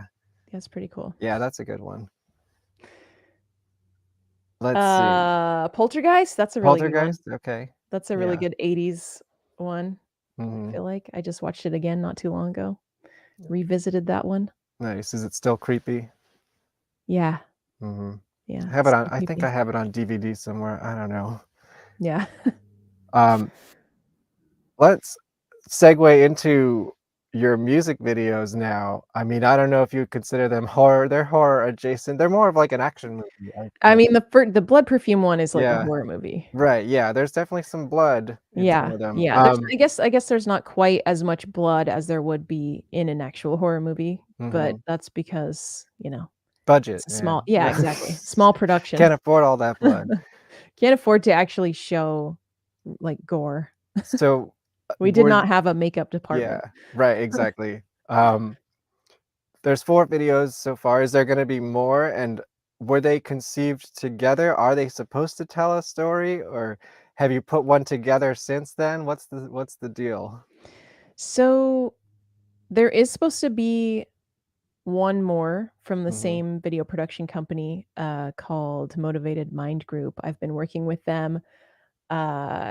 That's pretty cool. Yeah, that's a good one. Let's see. Poltergeist? That's a really good one. Poltergeist? Okay. That's a really Yeah. good 80s one, I Mhm. feel like. I just watched it again not too long ago. Revisited that one. Nice. Is it still creepy? Yeah. Mhm. Yeah, I have it's it on still I think creepy. I have it on DVD somewhere. I don't know. Yeah. Um, let's segue into your music videos now. I mean, I don't know if you would consider them horror. They're horror adjacent. They're more of like an action movie, I I think. mean, the Blood Perfume one is like a Yeah. horror movie. Right, yeah, there's definitely some blood in some Yeah, of them. yeah. There's I guess there's not quite as much blood as there would be in an actual horror movie, but Mhm. that's because, Budget, it's a man. small yeah, exactly. Small production. Can't afford all that blood. Can't afford to actually show, like, gore. So, We did were not th have a makeup Yeah, department. right, exactly. There's 4 videos so far. Is there gonna be more, and were they conceived together? Are they supposed to tell a story, or have you put one together since then? What's the deal? So, there is supposed to be one more from the Mhm. same video production company, called Motivated Mind Group. I've been working with them.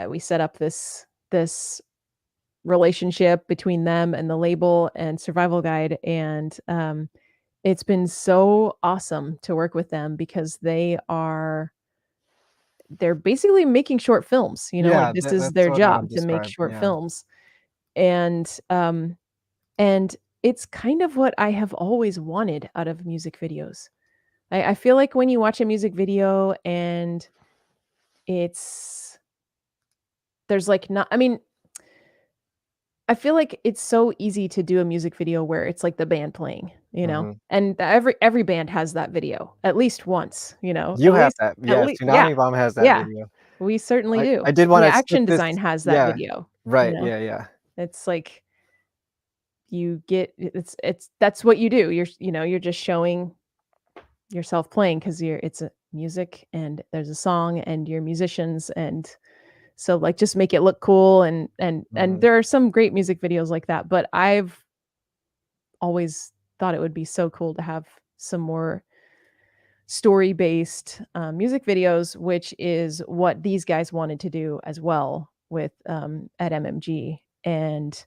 We set up this relationship between them and the label and Survival Guide, and, it's been so awesome to work with them because they're basically making short films, like, Yeah, this is that's their what I would job to make describe, short yeah. films, and, um and it's kind of what I have always wanted out of music videos. I feel like when you watch a music video and it's there's, like, not I mean, I feel like it's so easy to do a music video where it's, like, the band playing, Mhm. and every band has that video at least once, You at have least that, at yeah, least yeah, Tsunami Bomb has that yeah, video. we certainly I do. did The wanna stick Action this Design has that yeah, video, right, yeah. It's like you get it's that's what you do. You're just showing yourself playing because it's a music and there's a song and you're musicians, and so, like, just make it look cool, and Mhm. there are some great music videos like that, but I've always thought it would be so cool to have some more story-based, music videos, which is what these guys wanted to do as well with, at MMG, and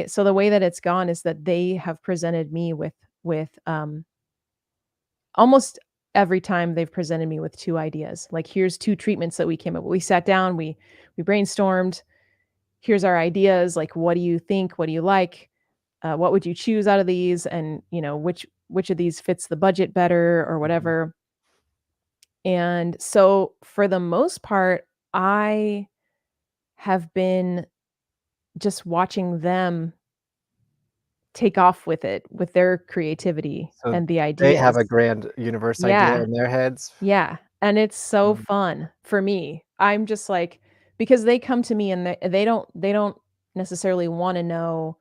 so the way that it's gone is that they have presented me with almost every time they've presented me with 2 ideas. Like, "Here's 2 treatments that we came up with." We sat down, we brainstormed, "Here's our ideas, like, what do you think? What do you like? What would you choose out of these? And, which of these fits the budget better?" Or Mhm. whatever. And so, for the most part, I have been just watching them take off with it, with their creativity So and the they have ideas. a grand universe idea Yeah. in their heads? Yeah, and it's so Mhm. fun for me. I'm just like because they come to me and they don't necessarily wanna know,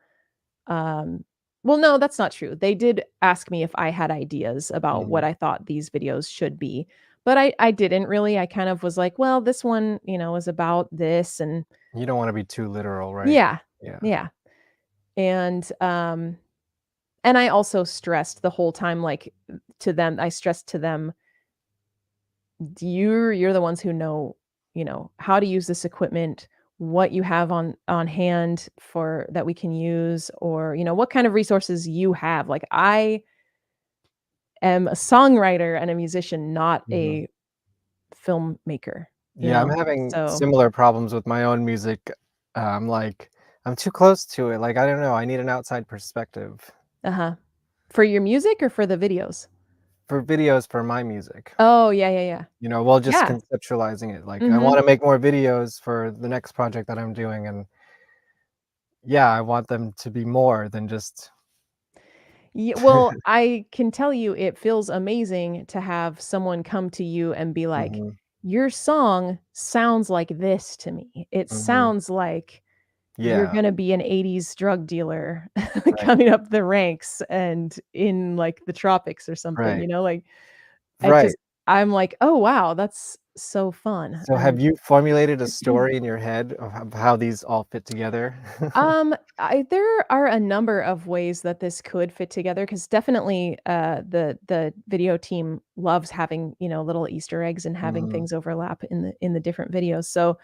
well, no, that's not true. They did ask me if I had ideas about what Mhm. I thought these videos should be, but I didn't really. I kind of was like, "Well, this one, is about this," and You don't wanna be too literal, right? yeah, Yeah. yeah, and, and I also stressed the whole time, like, to them I stressed to them you're the ones who know, how to use this equipment, what you have on hand for that we can use, or, what kind of resources you have. Like, I am a songwriter and a musician, not Mhm. a filmmaker, Yeah, I'm having so similar problems with my own music. Like, I'm too close to it, like, I don't know, I need an outside perspective. uh-huh. For your music or for the videos? for videos for my music. Oh, yeah. You know, well, just Yeah. conceptualizing it. Like, I Mhm. wanna make more videos for the next project that I'm doing, and yeah, I want them to be more than just Well, I can tell you it feels amazing to have someone come to you and be like, Mhm, "Your song sounds like this to me. It mhm. sounds like you're Yeah, gonna be an '80s drug dealer right, coming up the ranks and in, like, the tropics or something," right, like, I right. just I'm like, "Oh, wow, that's so fun," So have and you formulated a story in your head of how these all fit together? There are a number of ways that this could fit together because definitely the video team loves having, little Easter eggs and having Mhm, things overlap in the different videos. So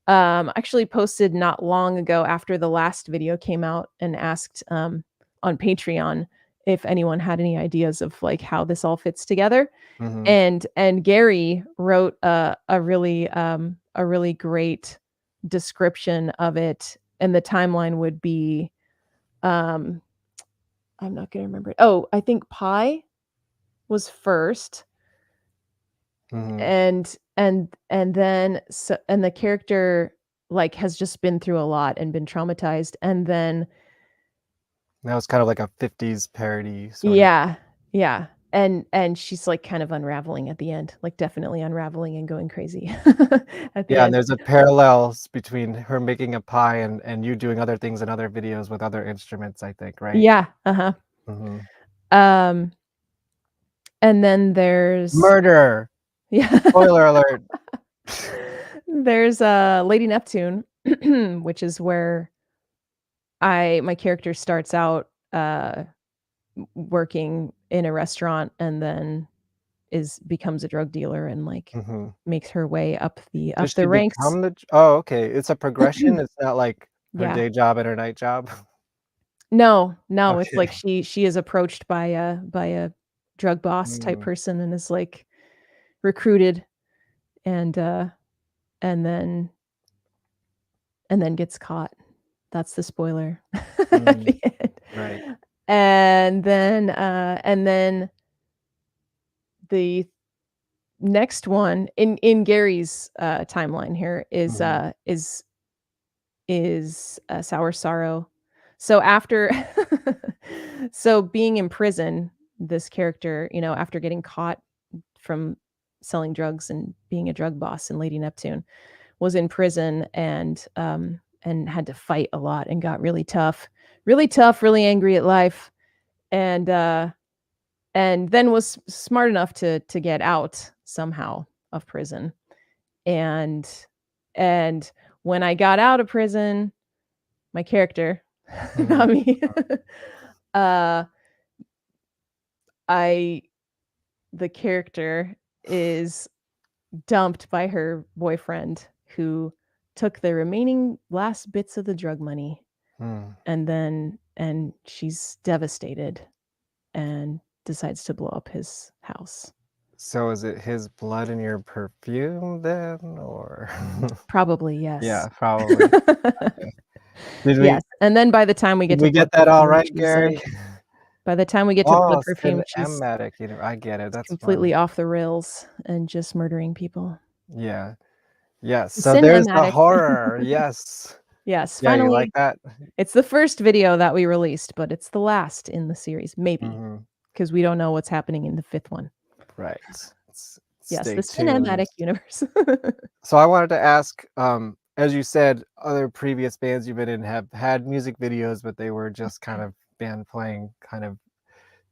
actually posted not long ago after the last video came out and asked on Patreon if anyone had any ideas of like how this all fits together. mhm, And Gary wrote a really great description of it, and the timeline would be, um, I'm not gonna remember it. Oh, I think Pi was first, mhm. and then and the character, like, has just been through a lot and been traumatized, and then That was kind of like a '50s parody sort of. yeah, yeah, and she's, like, kind of unraveling at the end, like, definitely unraveling and going crazy at the Yeah, and end. there's a parallels between her making a pie and you doing other things in other videos with other instruments, I think, right? Yeah, uh-huh. Mhm. Um, and then there's Murder! yeah. Spoiler alert. There's, Lady Neptune, which is where my character starts out, working in a restaurant and then becomes a drug dealer and, like, Mhm. makes her way Does up she the ranks. become the j oh, okay, it's a progression, it's not like her Yeah. day job and her night job? No, no, it's Okay. like she is approached by a drug boss type Mm, person and is, like, recruited and, and then gets caught. That's the spoiler at mm, the end. right. And then the next one in Gary's, timeline here Mhm, is, Sour Sorrow. So after so being in prison, this character, after getting caught from selling drugs and being a drug boss in Lady Neptune, was in prison and had to fight a lot and got really tough, really angry at life, and, uh, and then was smart enough to get out somehow of prison. And and when I got out of prison, my character, mhm, not me, uh, I the character is dumped by her boyfriend who took the remaining last bits of the drug money, mm. and she's devastated and decides to blow up his house. So is it his blood in your perfume then, or Probably, yes. Yeah, probably. Okay. Did we Yes, and then by the time we did get to we blood get that all perfume, right, Gary? by the time we get to blood Oh, perfume, she's cinematic, I get it, that's fun. completely off the rails and just murdering people. Yeah. Yes, so there's the Cinematic. horror, yes. Yes, Yeah, you like finally, that? it's the first video that we released, but it's the last in the series, maybe, Mhm. because we don't know what's happening in the 5th one. Right. Yes, Stay the tuned. cinematic universe. So I wanted to ask, as you said, other previous bands you've been in have had music videos, but they were just kind of band playing kind of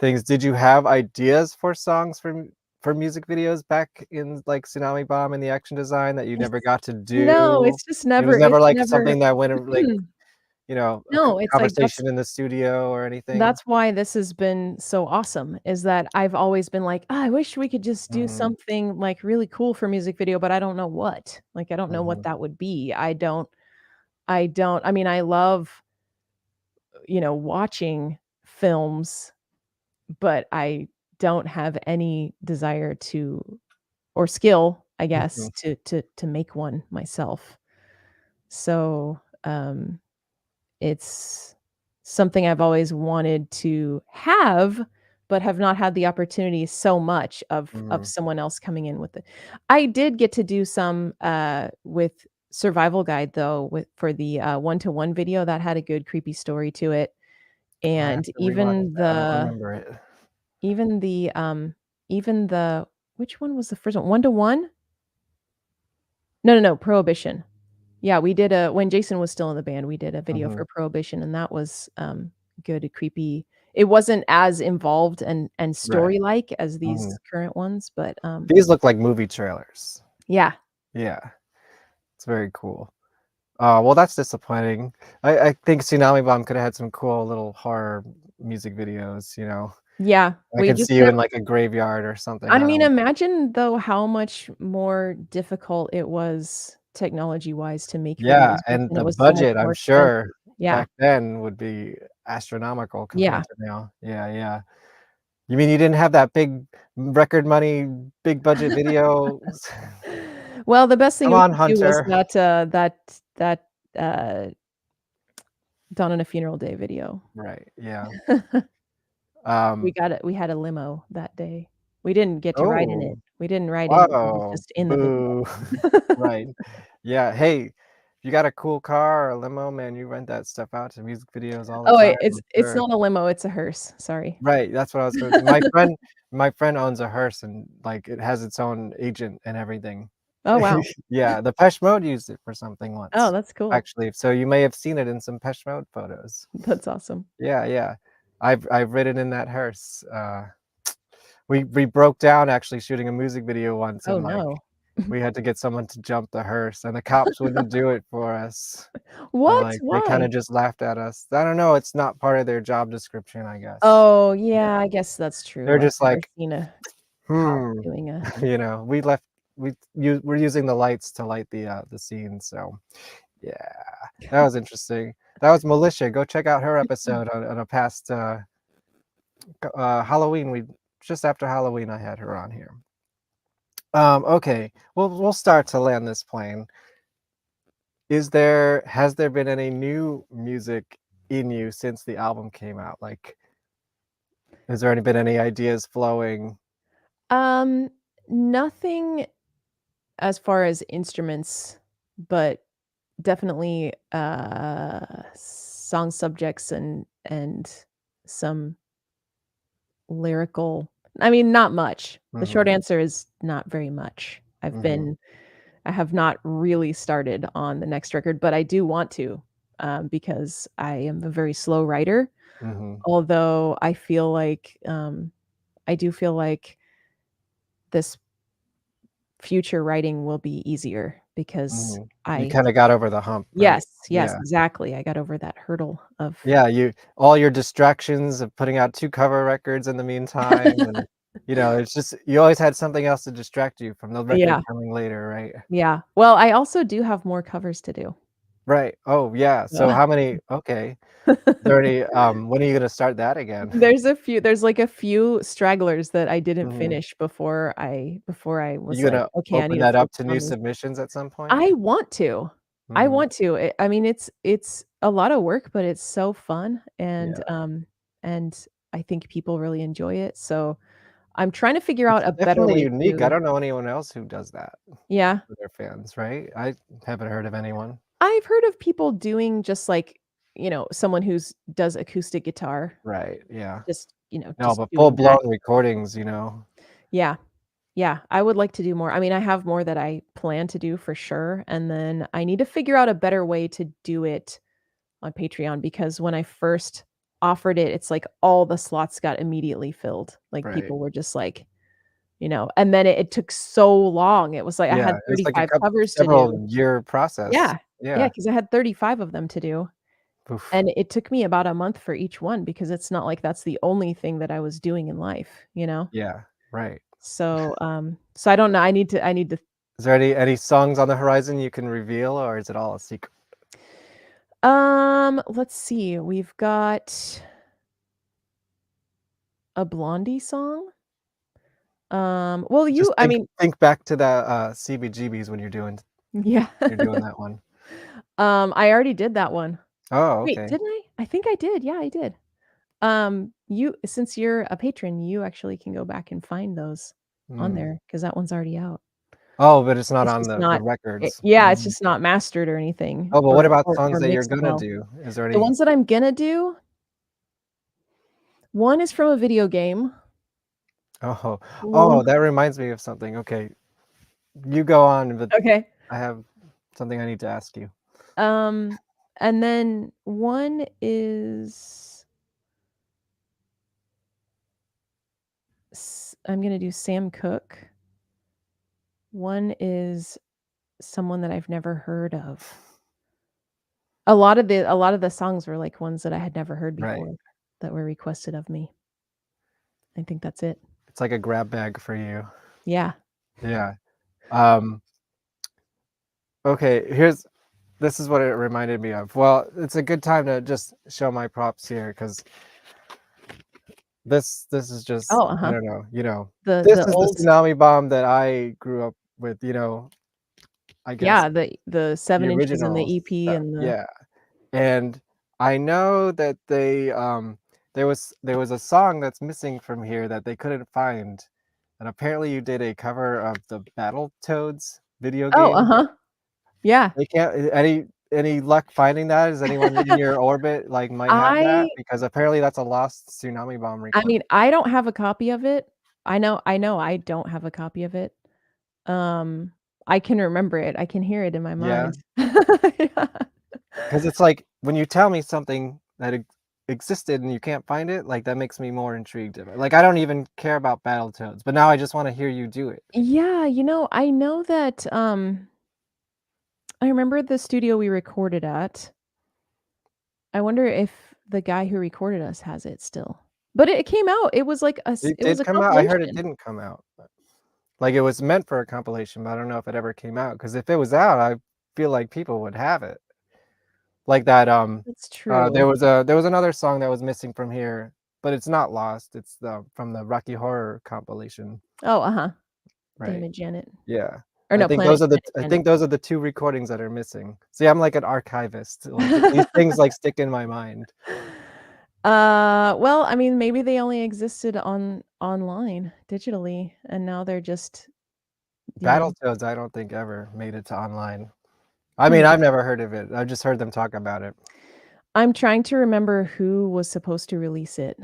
things. Did you have ideas for songs for music videos back in, like, Tsunami Bomb and the Action Design that you never got to No, do? It was never, like, something that went, like, a no, it's like conversation in the studio or anything? that's why this has been so awesome, is that I've always been like, "Ah, I wish we could just do Mhm, something, like, really cool for music video, but I don't know what." Like, I don't know what mhm, that would be. I mean, I love, watching films, but I don't have any desire to or skill, I mhm, guess, to make one myself. So, it's something I've always wanted to have but have not had the opportunity so much of someone else coming in with it. I did get to do some with Survival Guide though, for the 1-to-1 video that had a good creepy story to it. I have And to rewatch that. I don't remember it. even the which one was the first one? 1-to-1? No, Prohibition. Yeah, we did when Jason was still in the band, we did a video for Prohibition, and that was good, creepy. It wasn't as involved and story-like as these current ones, but these look like movie trailers. Yeah. Yeah. It's very cool. Well, that's disappointing. I think Tsunami Bomb could have had some cool little horror music videos, you know. Yeah, I could see you in like a graveyard or something. I mean, imagine though how much more difficult it was technology-wise to make Yeah, videos back and then. the It was so much budget, more I'm expensive. sure, Yeah. back then would be astronomical Yeah. compared to now. Yeah. You mean you didn't have that big record money, big budget video? Well, the best thing Come we on, could do was Hunter. that Dawn on a Funeral Day video. Right, yeah. We had a limo that day. We didn't get to ride in it. Oh. We didn't ride in it, we were Whoa, just in the boo. video. Right. Yeah, hey, if you got a cool car or a limo, man, you rent that stuff out to music videos all the Oh, time, wait, I'm it's sure. not a limo, it's a hearse, sorry. Right, that's what I was gonna my friend owns a hearse and, like, it has its own agent and everything. Oh, wow. Yeah, the Depeche Mode used it for something once. Oh, that's cool. Actually, so you may have seen it in some Depeche Mode photos. That's awesome. Yeah. I've ridden in that hearse. We broke down actually shooting a music video once, Oh, and, like, no. we had to get someone to jump the hearse, and the cops wouldn't do it for us. What? Like, they Why? kinda just laughed at us. I don't know, it's not part of their job description, I guess. Oh, yeah, I guess that's true. They're I've just never like, seen a cop doing a you know, we're using the lights to light the scene, so yeah, that was interesting. That was Militia. Go check out her episode on a past Halloween. Just after Halloween, I had her on here. Okay, we'll start to land this plane. Has there been any new music in you since the album came out? Like, has there been any ideas flowing? Nothing as far as instruments, but definitely song subjects and some lyrical. I mean, not much. The short answer is not very much. I have not really started on the next record, but I do want to, because I am a very slow writer. Although I feel like I do feel like this future writing will be easier because You kinda got over the hump, right? Yes, Yeah. exactly. I got over that hurdle of Yeah, all your distractions of putting out 2 cover records in the meantime, and, you know, it's just you always had something else to distract you from the record Yeah. coming later, right? Yeah. Well, I also do have more covers to do. Right. Oh, yeah. So how many okay. Is there any, when are you gonna start that again? There's like a few stragglers that I didn't finish before I was You like, gonna "Okay, I open need to that up focus to on new this." submissions at some point? I want to. I want to. I mean, it's a lot of work, but it's so fun, and I think people really enjoy it, so I'm trying to figure It's out a better definitely way unique. I to don't know anyone else who does that Yeah. for their fans, right? I haven't heard of anyone. I've heard of people doing just like, someone does acoustic guitar. Right, yeah. Just, No, just but doing that. full-blown recordings, you know? Yeah. Yeah, I would like to do more. I mean, I have more that I plan to do for sure, and then I need to figure out a better way to do it on Patreon because when I first offered it, it's like all the slots got immediately filled. Like Right. people were just like, and then it took so long. It was like I Yeah, had it was like a 35 covers to do. several year process. Yeah. Yeah, Yeah. because I had 35 of them to do. Oof. And it took me about a month for each one because it's not like that's the only thing that I was doing in life, you know? Yeah, right. So I don't know. I need to Is there any songs on the horizon you can reveal, or is it all a secret? let's see. We've got a Blondie song. Well, Just I mean, think back to the, CBGBs when you're doing yeah. that one. I already did that one. Oh, Wait, okay. didn't I? I think I did. Yeah, I did. Since you're a patron, you actually can go back and find those on there because that one's already out. Oh, but it's not It's on just the not records. yeah, it's just not mastered or anything Oh, but what about songs or that you're mixed gonna well. do? Is there The any? ones that I'm gonna do, one is from a video game. Oh, One that reminds me of something. Okay, you go on, but Okay. I have something I need to ask you. And then one is I'm gonna do Sam Cooke. One is someone that I've never heard of. A lot of the songs were like ones that I had never heard Right. before that were requested of me. I think that's it. It's like a grab bag for you. Yeah. Yeah. Okay, this is what it reminded me of. Well, it's a good time to just show my props here because this is just Oh, I don't know, The this is the old Tsunami Bomb that I grew up with, I guess Yeah, the the 7 inches and the original EP stuff. and the Yeah. And I know that there was a song that's missing from here that they couldn't find. And apparently you did a cover of the Battletoads video Oh, game. Yeah. They can't any luck finding that? Is anyone in your orbit might have that? I Because apparently that's a lost Tsunami Bomb I record. mean, I don't have a copy of it. I know I don't have a copy of it. I can remember it. I can hear it in my Yeah. mind. Yeah. Because it's like when you tell me something that existed and you can't find it, that makes me more intrigued of it. I don't even care about Battletoads, but now I just want to hear you do it. Yeah, I know that I remember the studio we recorded at. I wonder if the guy who recorded us has it still. But it came out. It was like It it was did a come out. I heard it compilation. didn't come out. It was meant for a compilation, but I don't know if it ever came out. Because if it was out, I feel like people would have it. Like that. That's true. There was another song that was missing from here, but it's not lost. It's from the Rocky Horror compilation. Oh, Right. Damn it, Janet. Yeah. Or no, Planet I Janet. think those are the two recordings that are missing. See, I'm like an archivist. These things stick in my mind. Well, I mean, maybe they only existed online digitally, and now they're just, Battletoads, I don't think ever made it to online. I mean, I've never heard of it. I've just heard them talk about it. I'm trying to remember who was supposed to release it.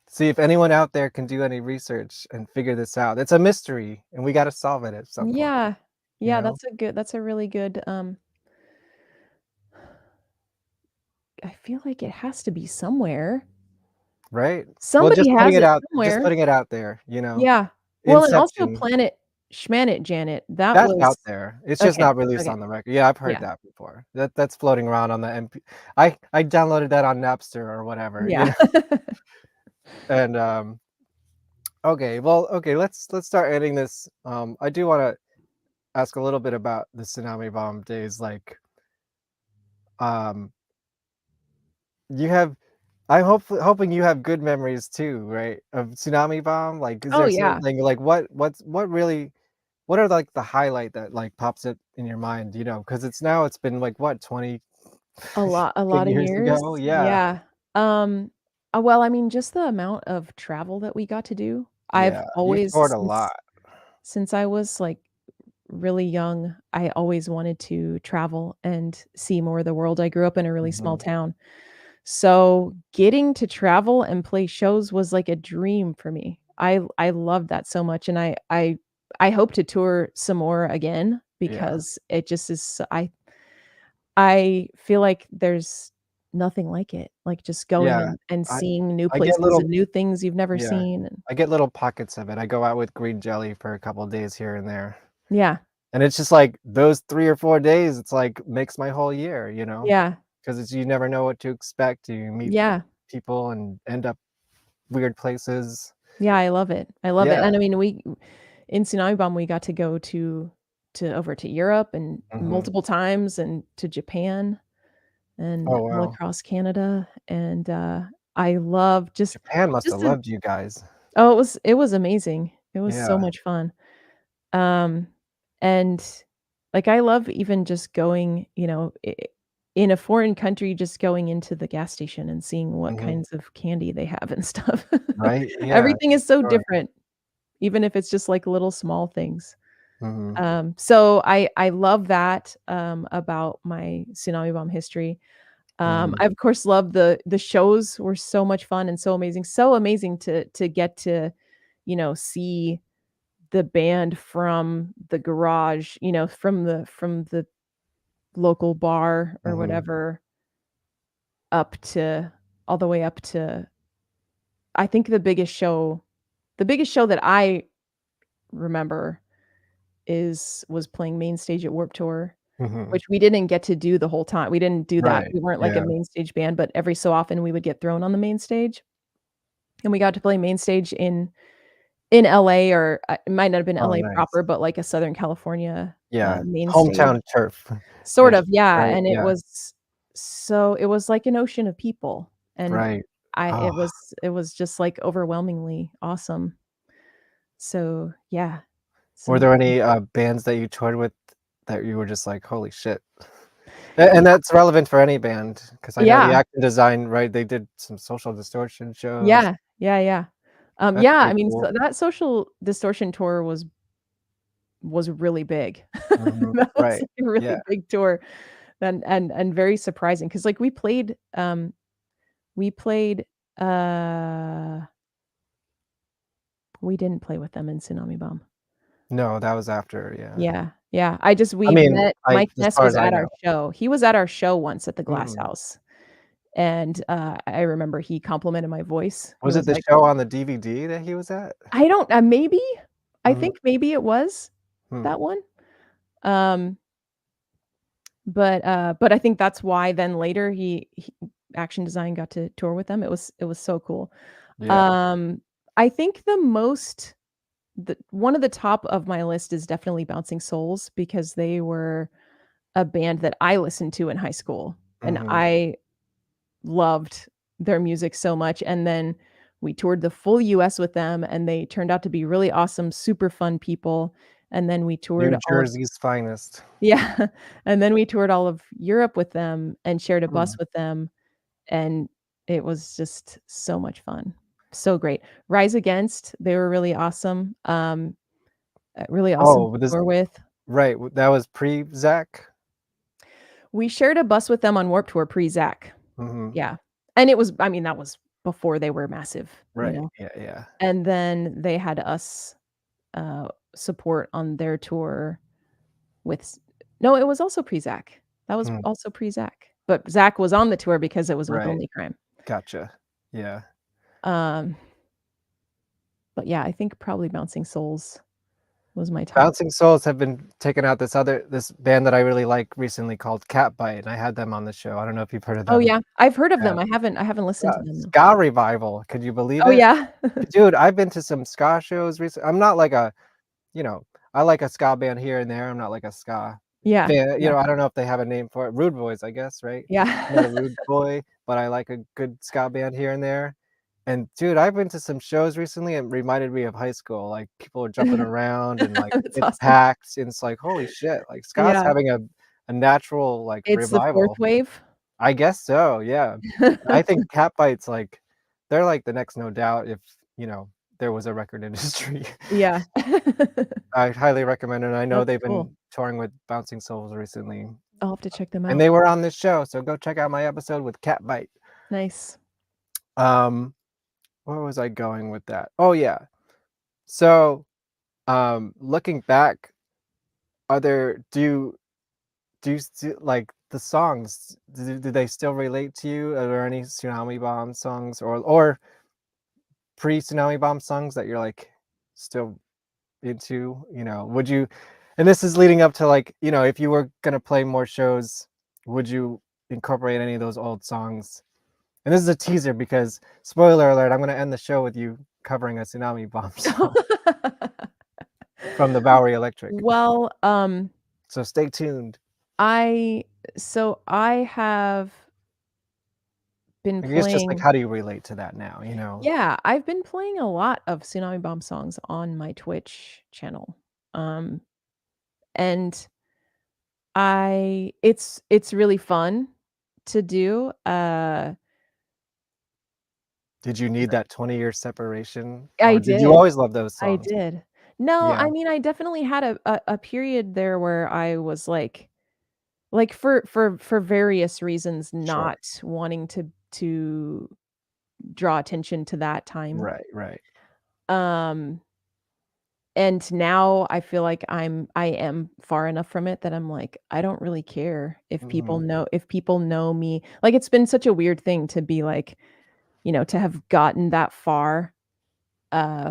See if anyone out there can do any research and figure this out. It's a mystery, and we got to solve it at some point. Yeah. Yeah, know? that's a really good I feel like it has to be somewhere. Right? Well, Somebody just putting has it it out, somewhere. there, Yeah. Well, and also Inception. Planet Schmanet Janet. That That's was out there. It's just okay. not released Okay. on the record. Yeah, I've heard Yeah. that before. That's floating around on the MP. I downloaded that on Napster or whatever. Yeah. And okay, well, okay, let's start ending this. I do want to ask a little bit about the Tsunami Bomb days. You have, I'm hoping you have good memories too, right? Of Tsunami Bomb. Is Oh, there yeah. something what really, what are the highlight that pops up in your mind? Because it's been what 20 A lot of years years. ago. Yeah. Yeah. Well, I mean, just the amount of travel that we got to do. I've Yeah, you've always toured a lot. since I was really young, I always wanted to travel and see more of the world. I grew up in a really small town. So, getting to travel and play shows was like a dream for me. I loved that so much, and I hope to tour some more again because it just is I feel like there's nothing like it. Just going Yeah, and I seeing new I get places little and new things you've never yeah, seen and I get little pockets of it. I go out with green jelly for a couple days here and there. Yeah. And it's just those 3 or 4 days, it's makes my whole year, Yeah. because you never know what to expect. You meet Yeah. people and end up weird places. Yeah, I love it. I love it. Yeah. And I mean, we in Tsunami Bomb, we got to go to over to Europe and multiple times and to Japan and Oh, all wow. across Canada. And I love Japan must just have the loved you guys. Oh, it was amazing. It was so Yeah. much fun. And I love even just going, in a foreign country, just going into the gas station and seeing what Mhm. kinds of candy they have and stuff. Right? Yeah, Everything is so sure. different, even if it's just, like, little small things. Mhm. So I love that, about my Tsunami Bomb history. Mhm. I, of course, love the shows were so much fun and so amazing. So amazing to get to, see the band from the garage, from the local bar or Mhm. whatever up to all the way up to I think the biggest show that I remember was playing main stage at Warped Tour, Mhm. which we didn't get to do the whole time. We didn't do that. Right, We weren't like a yeah. main stage band, but every so often we would get thrown on the main stage, and we got to play main stage in LA or, it might not have been Oh, LA nice. proper, but like a Southern California, Yeah, main stage. hometown turf Sort ish, of, yeah, right? and Yeah. it was like an ocean of people, and Right. I Ah. it was just, like, overwhelmingly awesome. So, yeah. Were So there any, bands that you toured with that you were just like, "Holy shit." And that's relevant for any band, 'cause I know the Yeah. Action Design, right, they did some Social Distortion shows. Yeah. Yeah, yeah. That's Yeah, I pretty mean, cool. so that Social Distortion tour was really big. Mhm. That was, Right. like, a really Yeah. big tour and very surprising 'cause, like, we played, uh we didn't play with them in Tsunami Bomb. No, that was after, yeah. Yeah, yeah. I We mean, met I Mike as Ness far was as I at our know. show. He was at our show once at the Glass Mm. House, and, I remember he complimented my voice. He Was it was the like show on the DVD that he was at? I don't maybe? I Mhm. think maybe it was Hmm. that one. Um but I think that's why then later he Action Design got to tour with them. It was so cool. Yeah. Um, I think the one of the top of my list is definitely Bouncing Souls because they were a band that I listened to in high school, and Mhm. I loved their music so much, and then we toured the full US with them, and they turned out to be really awesome, super fun people, and then we toured New all of Jersey's finest. Yeah, and then we toured all of Europe with them and shared a bus Mm. with them, and it was just so much fun. So great. Rise Against, they were really awesome, really awesome Oh, to this tour with. right, that was pre-Zack? We shared a bus with them on Warped Tour pre-Zack. Mhm. Yeah, and it was I mean, that was before they were massive, Right, yeah, yeah. and then they had us, support on their tour with s no, it was also pre-Zack. That was Hmm. also pre-Zack, but Zack was on the tour because it was with Right. Only Crime. Gotcha. Yeah. Um but yeah, I think probably Bouncing Souls was my top. Bouncing Souls have been taking out this band that I really like recently called Catbite, and I had them on the show. I don't know if you've heard of Oh, them. yeah. I've heard of Yeah. them. I haven't listened Yeah, to them, though. ska revival, could you believe Oh, it? yeah? Dude, I've been to some ska shows I'm not like a you know, I like a ska band here and there, I'm not like a ska Yeah, fan, yeah. I don't know if they have a name for it. Rude Boys, I guess, right? I'm not a Yeah. rude boy, but I like a good ska band here and there. And dude, I've been to some shows recently, it reminded me of high school, like, people are jumping around and, like, That's it's awesome. packed, and it's like, "Holy shit," like, ska's Yeah. having a natural, like, It's the 4th revival. wave? I guess so, yeah. I think Catbite's, like they're like the next No Doubt if, there was a record industry. Yeah. I highly recommend it, and I know That's they've cool. been touring with Bouncing Souls recently. I'll have to check them And out. they were on this show, so go check out my episode with Catbite. Nice. Um, where was I going with that? Oh, yeah. So, looking back, are there do you still like, the songs, do they still relate to you? Are there any Tsunami Bomb songs or pre-Tsunami Bomb songs that you're, like, still into, would you and this is leading up to, like, if you were gonna play more shows, would you incorporate any of those old songs? And this is a teaser because, spoiler alert, I'm gonna end the show with you covering a Tsunami Bomb song from the Bowery Electric. Well, So stay tuned. I I have been I guess just, like, playing how do you relate to that now, Yeah, I've been playing a lot of Tsunami Bomb songs on my Twitch channel, and it's really fun. to do. Did you need that 20-year separation, I or did you did. always love those I songs? did. No, Yeah. I mean, I definitely had a period there where I was like for various reasons Sure. not wanting to draw attention to that time. Right, right. Um, and now I feel like I am far enough from it that I'm like, I don't really care Mhm. if people know me. Like, it's been such a weird thing to be like, to have gotten that far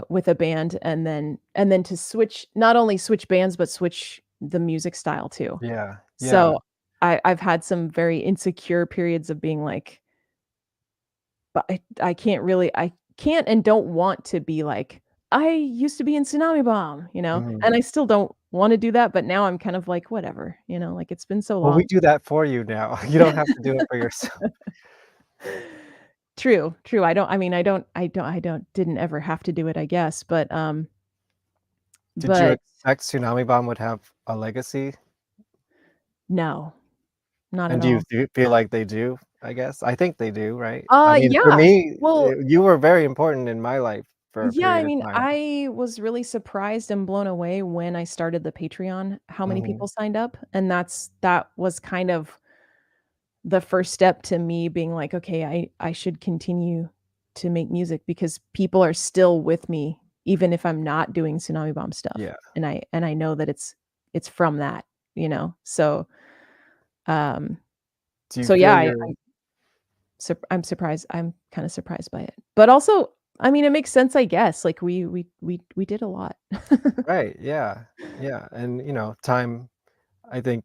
with a band and then to switch not only switch bands, but switch the music style too. Yeah, yeah. So I've had some very insecure periods of being like, but I can't and don't want to be like, I used to be in Tsunami Bomb, Mhm. and I still don't want to do that, but now I'm kind of like, whatever, like it's been so Well, we long. do that for you now. You don't have to do it for yourself. True, true. I don't didn't ever have to do it, I guess, Did you but expect Tsunami Bomb would have a legacy? no, not And at do you all. feel like they do, I guess? I think they do, right? I mean, for Yeah. me, Well, you were very important in my life for a yeah, I period of mean, time. I was really surprised and blown away when I started the Patreon, how many Mhm. people signed up, and that was kind of the first step to me being like, "Okay, I should continue to make music because people are still with me even if I'm not doing Tsunami Bomb stuff." Yeah. And I know that it's from that, you know? So, um, Do you so yeah, feel I you're I'm surprised. I'm kinda surprised by it. But also, I mean, it makes sense, I guess. Like, we did a lot. right, yeah, yeah, and, time, I think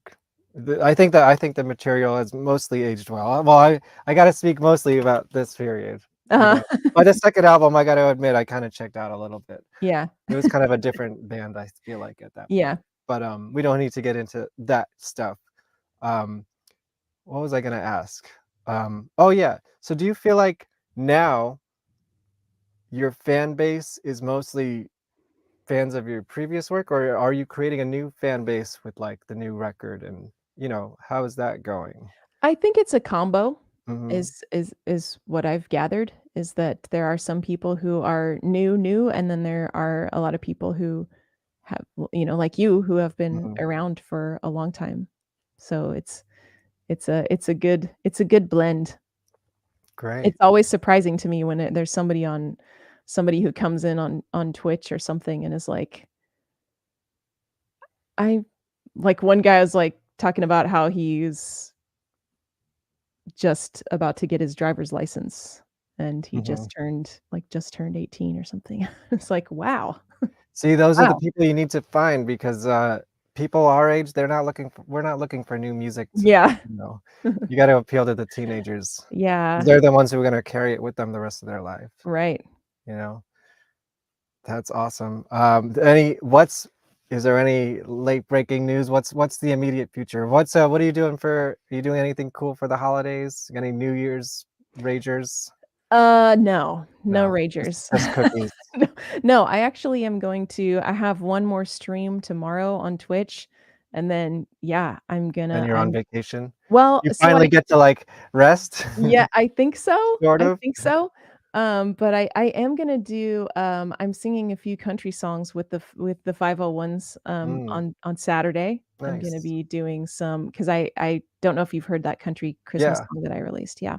I think the material has mostly aged well. Well, I gotta speak mostly about this period, Uh-huh. By the second album, I gotta admit, I kinda checked out a little bit. Yeah. It was kind of a different band, I feel like, at that Yeah. point, but, we don't need to get into that stuff. Um, what was I gonna ask? Oh, yeah, so do you feel like now your fan base is mostly fans of your previous work, or are you creating a new fan base with, like, the new record and, how is that going? I think it's a combo Mhm, is what I've gathered, is that there are some people who are new, and then there are a lot of people who have like you, who have been mhm, around for a long time. So it's a good blend. great. It's always surprising to me when there's somebody who comes in on Twitch or something and is like, I like one guy was like talking about how he's just about to get his driver's license and he Mhm. just turned 18 or something. It's like, wow. See, those are the Wow. people you need to find because, people our age, we're not looking for new music to Yeah. you know, you gotta appeal to the teenagers. 'Cause Yeah. they're the ones who are gonna carry it with them the rest of their life, Right. you know? That's awesome. Any what's is there any late breaking news? What's the immediate future? What are you doing are you doing anything cool for the holidays? Any New Year's ragers? No. No No, ragers. just cookies. No, no, I actually am going to I have one more stream tomorrow on Twitch, and then, yeah, Then you're on vacation? well, You so finally get to, like, rest? yeah, I think so, Sort I of? think so, but I am gonna do, I'm singing a few country songs with the 501s, Mm, on Saturday. I'm gonna nice. be doing some 'cause I don't know if you've heard that country Christmas Yeah. song that I released, yeah,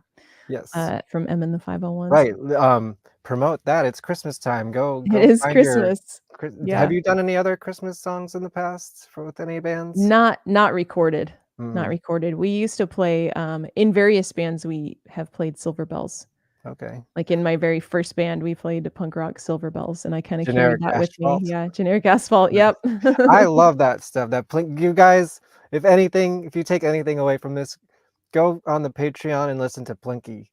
Yes. from Em and the 501s. Right, promote that, it's Christmas time, It go is find your Christmas. Chris have Yeah. you done any other Christmas songs in the past with any bands? Not recorded, not Mm, recorded. We used to play, in various bands, we have played Silver Bells. okay. Like, in my very first band, we played punk rock Silver Bells, and I kinda carried Generic that with me. Asphalt? Yeah, Generic Asphalt, Nice. yep. I love that stuff, that Plink you guys, if you take anything away from this, go on the Patreon and listen to Plinky.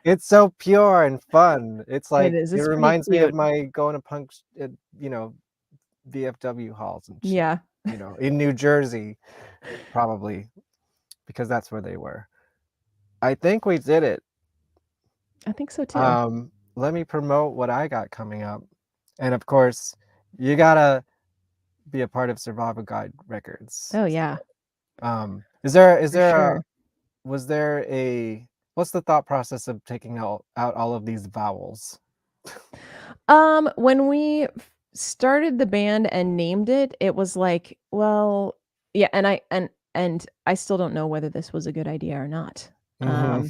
It's so pure and fun, It is, it it's pretty reminds me of cute. my going to punks at, VFW halls and shit, Yeah. in New Jersey, probably, because that's where they were. I think we did it. I think so too. Let me promote what I got coming up, and of course, you gotta be a part of Survival Guide Records. Oh, yeah. Is there For sure. was there a what's the thought process of taking out all of these vowels? When we started the band and named it, it was like, well, yeah, and I still don't know whether this was a good idea or not. Mm-hmm.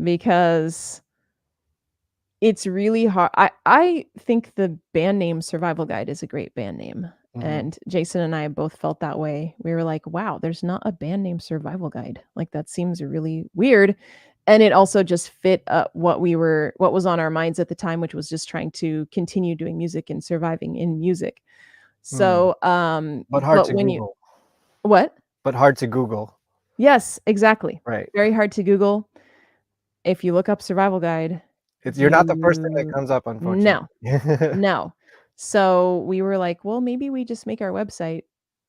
Because it's really hard. I think the band name Survival Guide is a great band name. Mhm. And Jason and I both felt that way. We were like, wow, there's not a band named Survival Guide. Like that seems really weird. And it also just fit what was on our minds at the time, which was just trying to continue doing music and surviving in music. So, But hard to when Google. what? But hard to Google. Yes, exactly. Right. Very hard to Google. If you look up Survival Guide, You're not the first thing that comes up, unfortunately. No. So we were like, well, maybe we just make our website,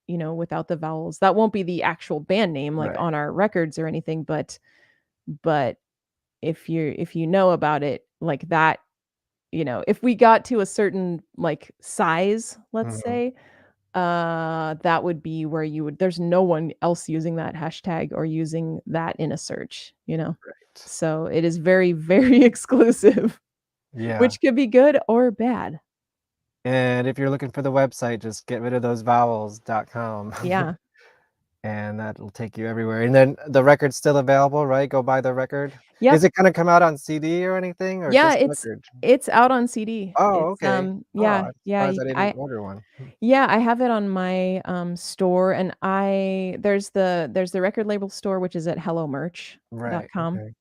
without the vowels. That won't be the actual band name like Right. on our records or anything, but if you know about it like that, if we got to a certain like size, let's Mhm. say, that would be where there's no one else using that hashtag or using that in a search, Right. So it is very, very exclusive. Yeah. Which could be good or bad. And if you're looking for the website, just get rid of those vowels.com. Yeah. And that'll take you everywhere. And then the record's still available, right? Go buy the record. Yep. Is it gonna come out on CD or anything, or Yeah, just record? it's out on CD. Oh, It's, okay. yeah, I'm yeah, surprised I didn't order one. yeah, I have it on my, store, and there's the record label store, which is at Right, hellomerch.com, okay.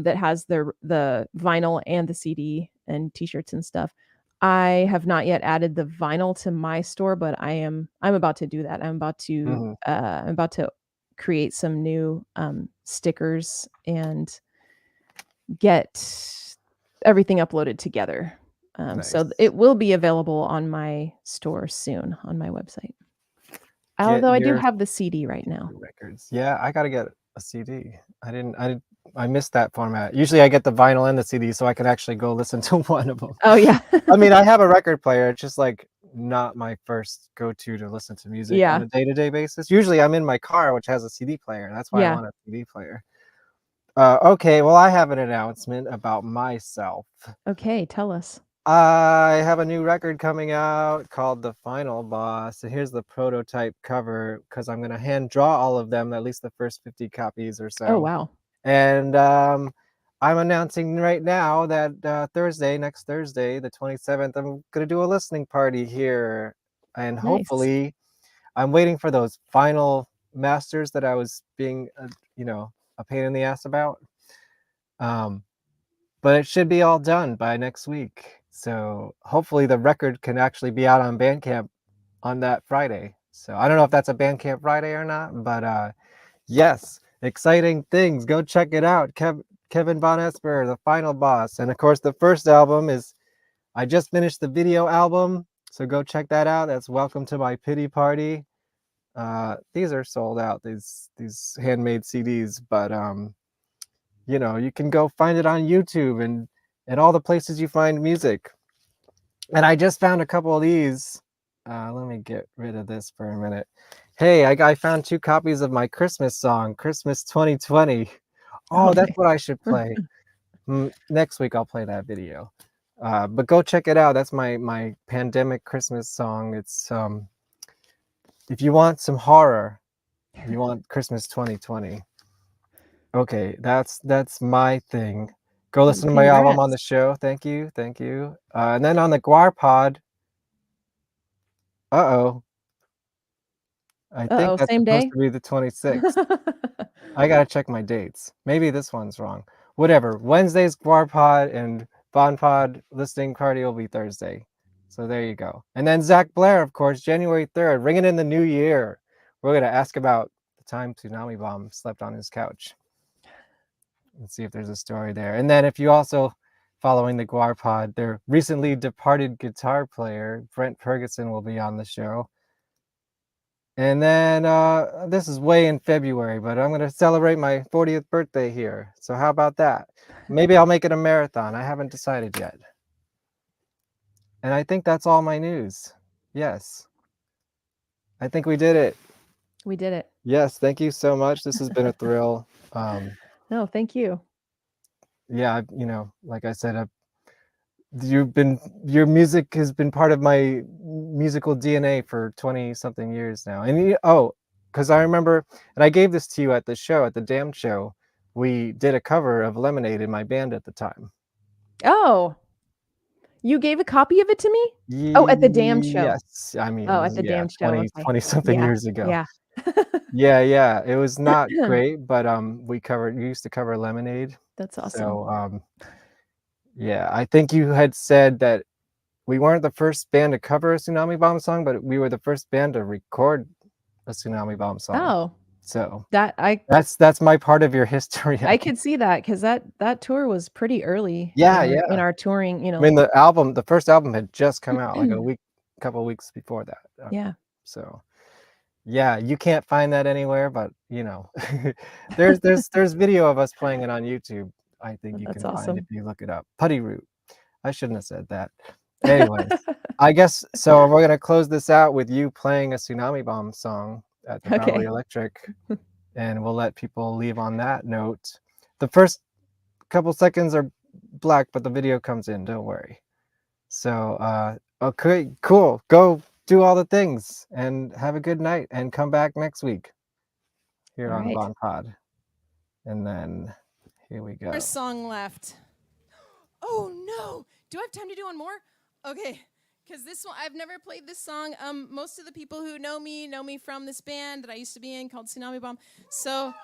that has the vinyl and the CD and T-shirts and stuff. I have not yet added the vinyl to my store, but I'm about to do that. Mhm. I'm about to create some new, stickers and get everything uploaded together. So Nice. it will be available on my store soon on my website. Although I do your have the CD right now. records. Yeah, I gotta get a CD. I missed that format. Usually I get the vinyl and the CD so I can actually go listen to one of them. Oh, yeah. I mean, I have a record player. It's just like not my first go-to to listen to music on Yeah. a day-to-day basis. Usually I'm in my car, which has a CD player. That's why I Yeah. want a CD player. Okay, well, I have an announcement about myself. Okay, tell us. I have a new record coming out called The Final Boss. And here's the prototype cover because I'm going to hand draw all of them, at least the first 50 copies or so. Oh, wow. And I'm announcing right now that next Thursday, the 27th, I'm going to do a listening party here. And Nice. hopefully, I'm waiting for those final masters that I was being, a pain in the ass about. But it should be all done by next week. So hopefully the record can actually be out on Bandcamp on that Friday. So I don't know if that's a Bandcamp Friday or not, but yes, exciting things. Go check it out. Kevin Vonesper, The Final Boss. And of course, the first album is, I just finished the video album. So go check that out. That's Welcome to My Pity Party. These are sold out, these handmade CDs, but you can go find it on YouTube and all the places you find music. And I just found a couple of these. Let me get rid of this for a minute. Hey, I found 2 copies of my Christmas song, Christmas 2020. Oh, that's what I should play. Next week I'll play that video. But go check it out. That's my pandemic Christmas song. It's if you want some horror, you want Christmas 2020. Okay, that's my thing. Go listen to my album on the show. Thank you. And then on the VonPod. I think that's Same supposed day? to be the 26th. I gotta check my dates. Maybe this one's wrong. Whatever. Wednesday's VonPod and VonPod listening party will be Thursday. So there you go. And then Zack Blair, of course, January 3rd, ringing in the new year. We're gonna ask about the time Tsunami Bomb slept on his couch. Let's see if there's a story there. And then if you also following the VonPod, their recently departed guitar player, Brent Ferguson, will be on the show. And then this is way in February, but I'm going to celebrate my 40th birthday here. So how about that? Maybe I'll make it a marathon. I haven't decided yet. And I think that's all my news. Yes. I think we did it. We did it. Yes, thank you so much. This has been a thrill. No, thank you. Yeah, like I said, your music has been part of my musical DNA for 20 something years now. And because I remember, and I gave this to you at the show, at the Damned show, we did a cover of Lemonade in my band at the time. Oh, you gave a copy of it to me? Oh, at the Damned show. Yes, I mean, Oh, at the yeah, Damned show. 20 Okay. something years ago. Yeah. Yeah, it was not great, but we used to cover Lemonade. That's awesome. So yeah, I think you had said that we weren't the first band to cover a Tsunami Bomb song, but we were the first band to record a Tsunami Bomb song. Oh, so that's my part of your history. I could see that because that tour was pretty early. Yeah, in our touring, I mean, the first album had just come out like couple weeks before that. Yeah. So yeah, you can't find that anywhere, but there's video of us playing it on YouTube. I think you can find if you look it up. Putty Root. I shouldn't have said that. Anyways, I guess so. We're gonna close this out with you playing a Tsunami Bomb song at the Bowery Electric, and we'll let people leave on that note. The first couple seconds are black, but the video comes in. Don't worry. So, okay, cool. Go do all the things and have a good night, and come back next week here on VonPod. And then here we go. First song left. Oh no! Do I have time to do one more? Okay, because this one, I've never played this song. Most of the people who know me from this band that I used to be in called Tsunami Bomb. So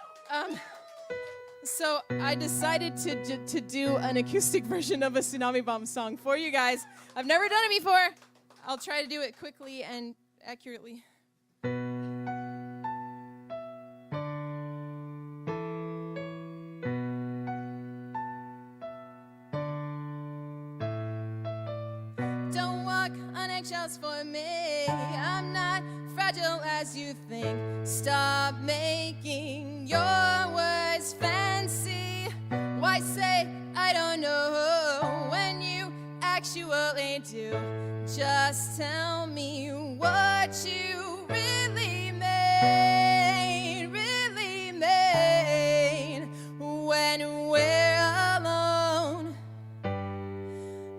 I decided to do an acoustic version of a Tsunami Bomb song for you guys. I've never done it before. I'll try to do it quickly and accurately. Eggshells for me. I'm not fragile as you think. Stop making your words fancy. Why say I don't know when you actually do? Just tell me what you really mean when we're alone.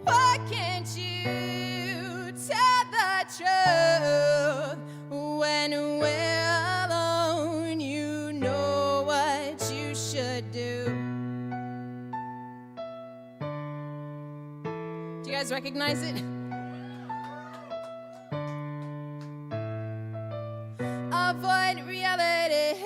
Why can't you tell the truth when we're alone? You know what you should do. Do you guys recognize it? Avoid reality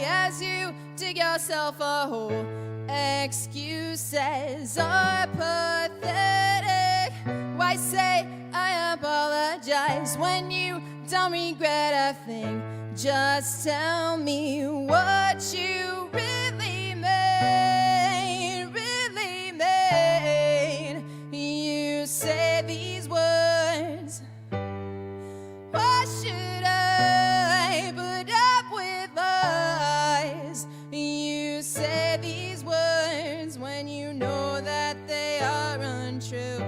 as you dig yourself a hole. Excuses are pathetic. Why say I apologize when you don't regret a thing? Just tell me what you really mean. You say these words. Why should I put up with lies? You say these words when you know that they are untrue.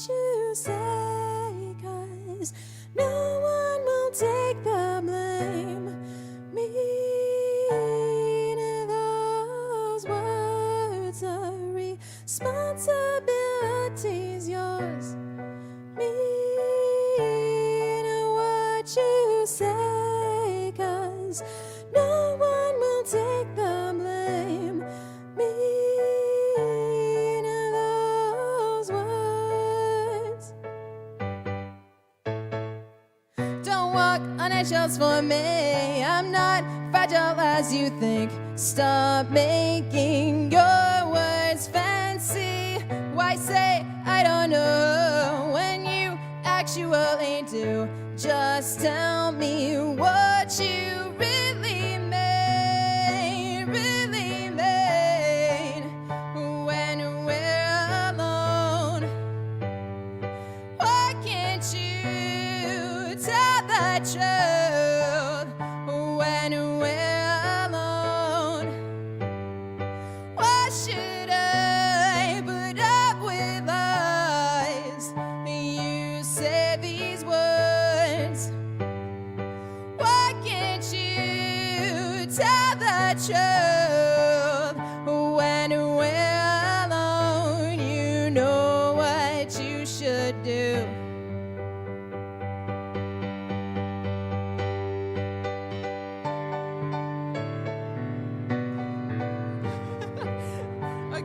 You say, 'cause no one will take the blame. Mean those words are responsibilities yours. Mean what you say, 'cause no one will take the blame. Mean those words. Don't walk on eggshells for me. I'm not fragile as you think. Stop making your words fancy. Why say I don't know when you actually do? Just tell me what you really mean when we're alone.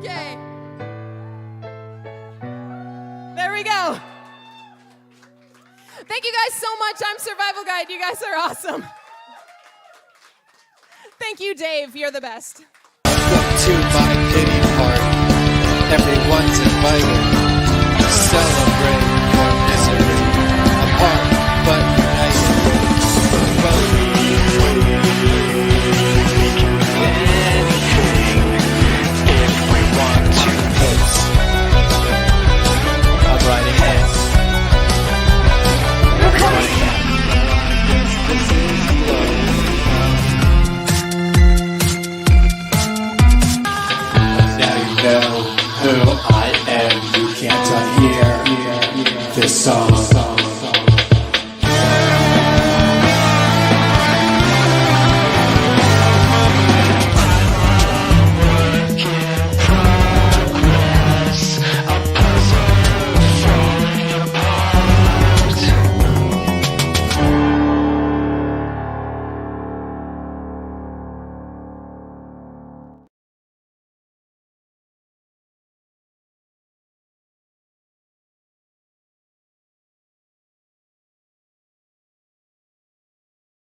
Okay. There we go. Thank you guys so much. I'm Survival Guide. You guys are awesome. Thank you, Dave. You're the best. Welcome to my pity party. Everyone's invited. Celebrate your misery. Apart but united. I'm writing hits. Now you know who I am. You can't unhear this song.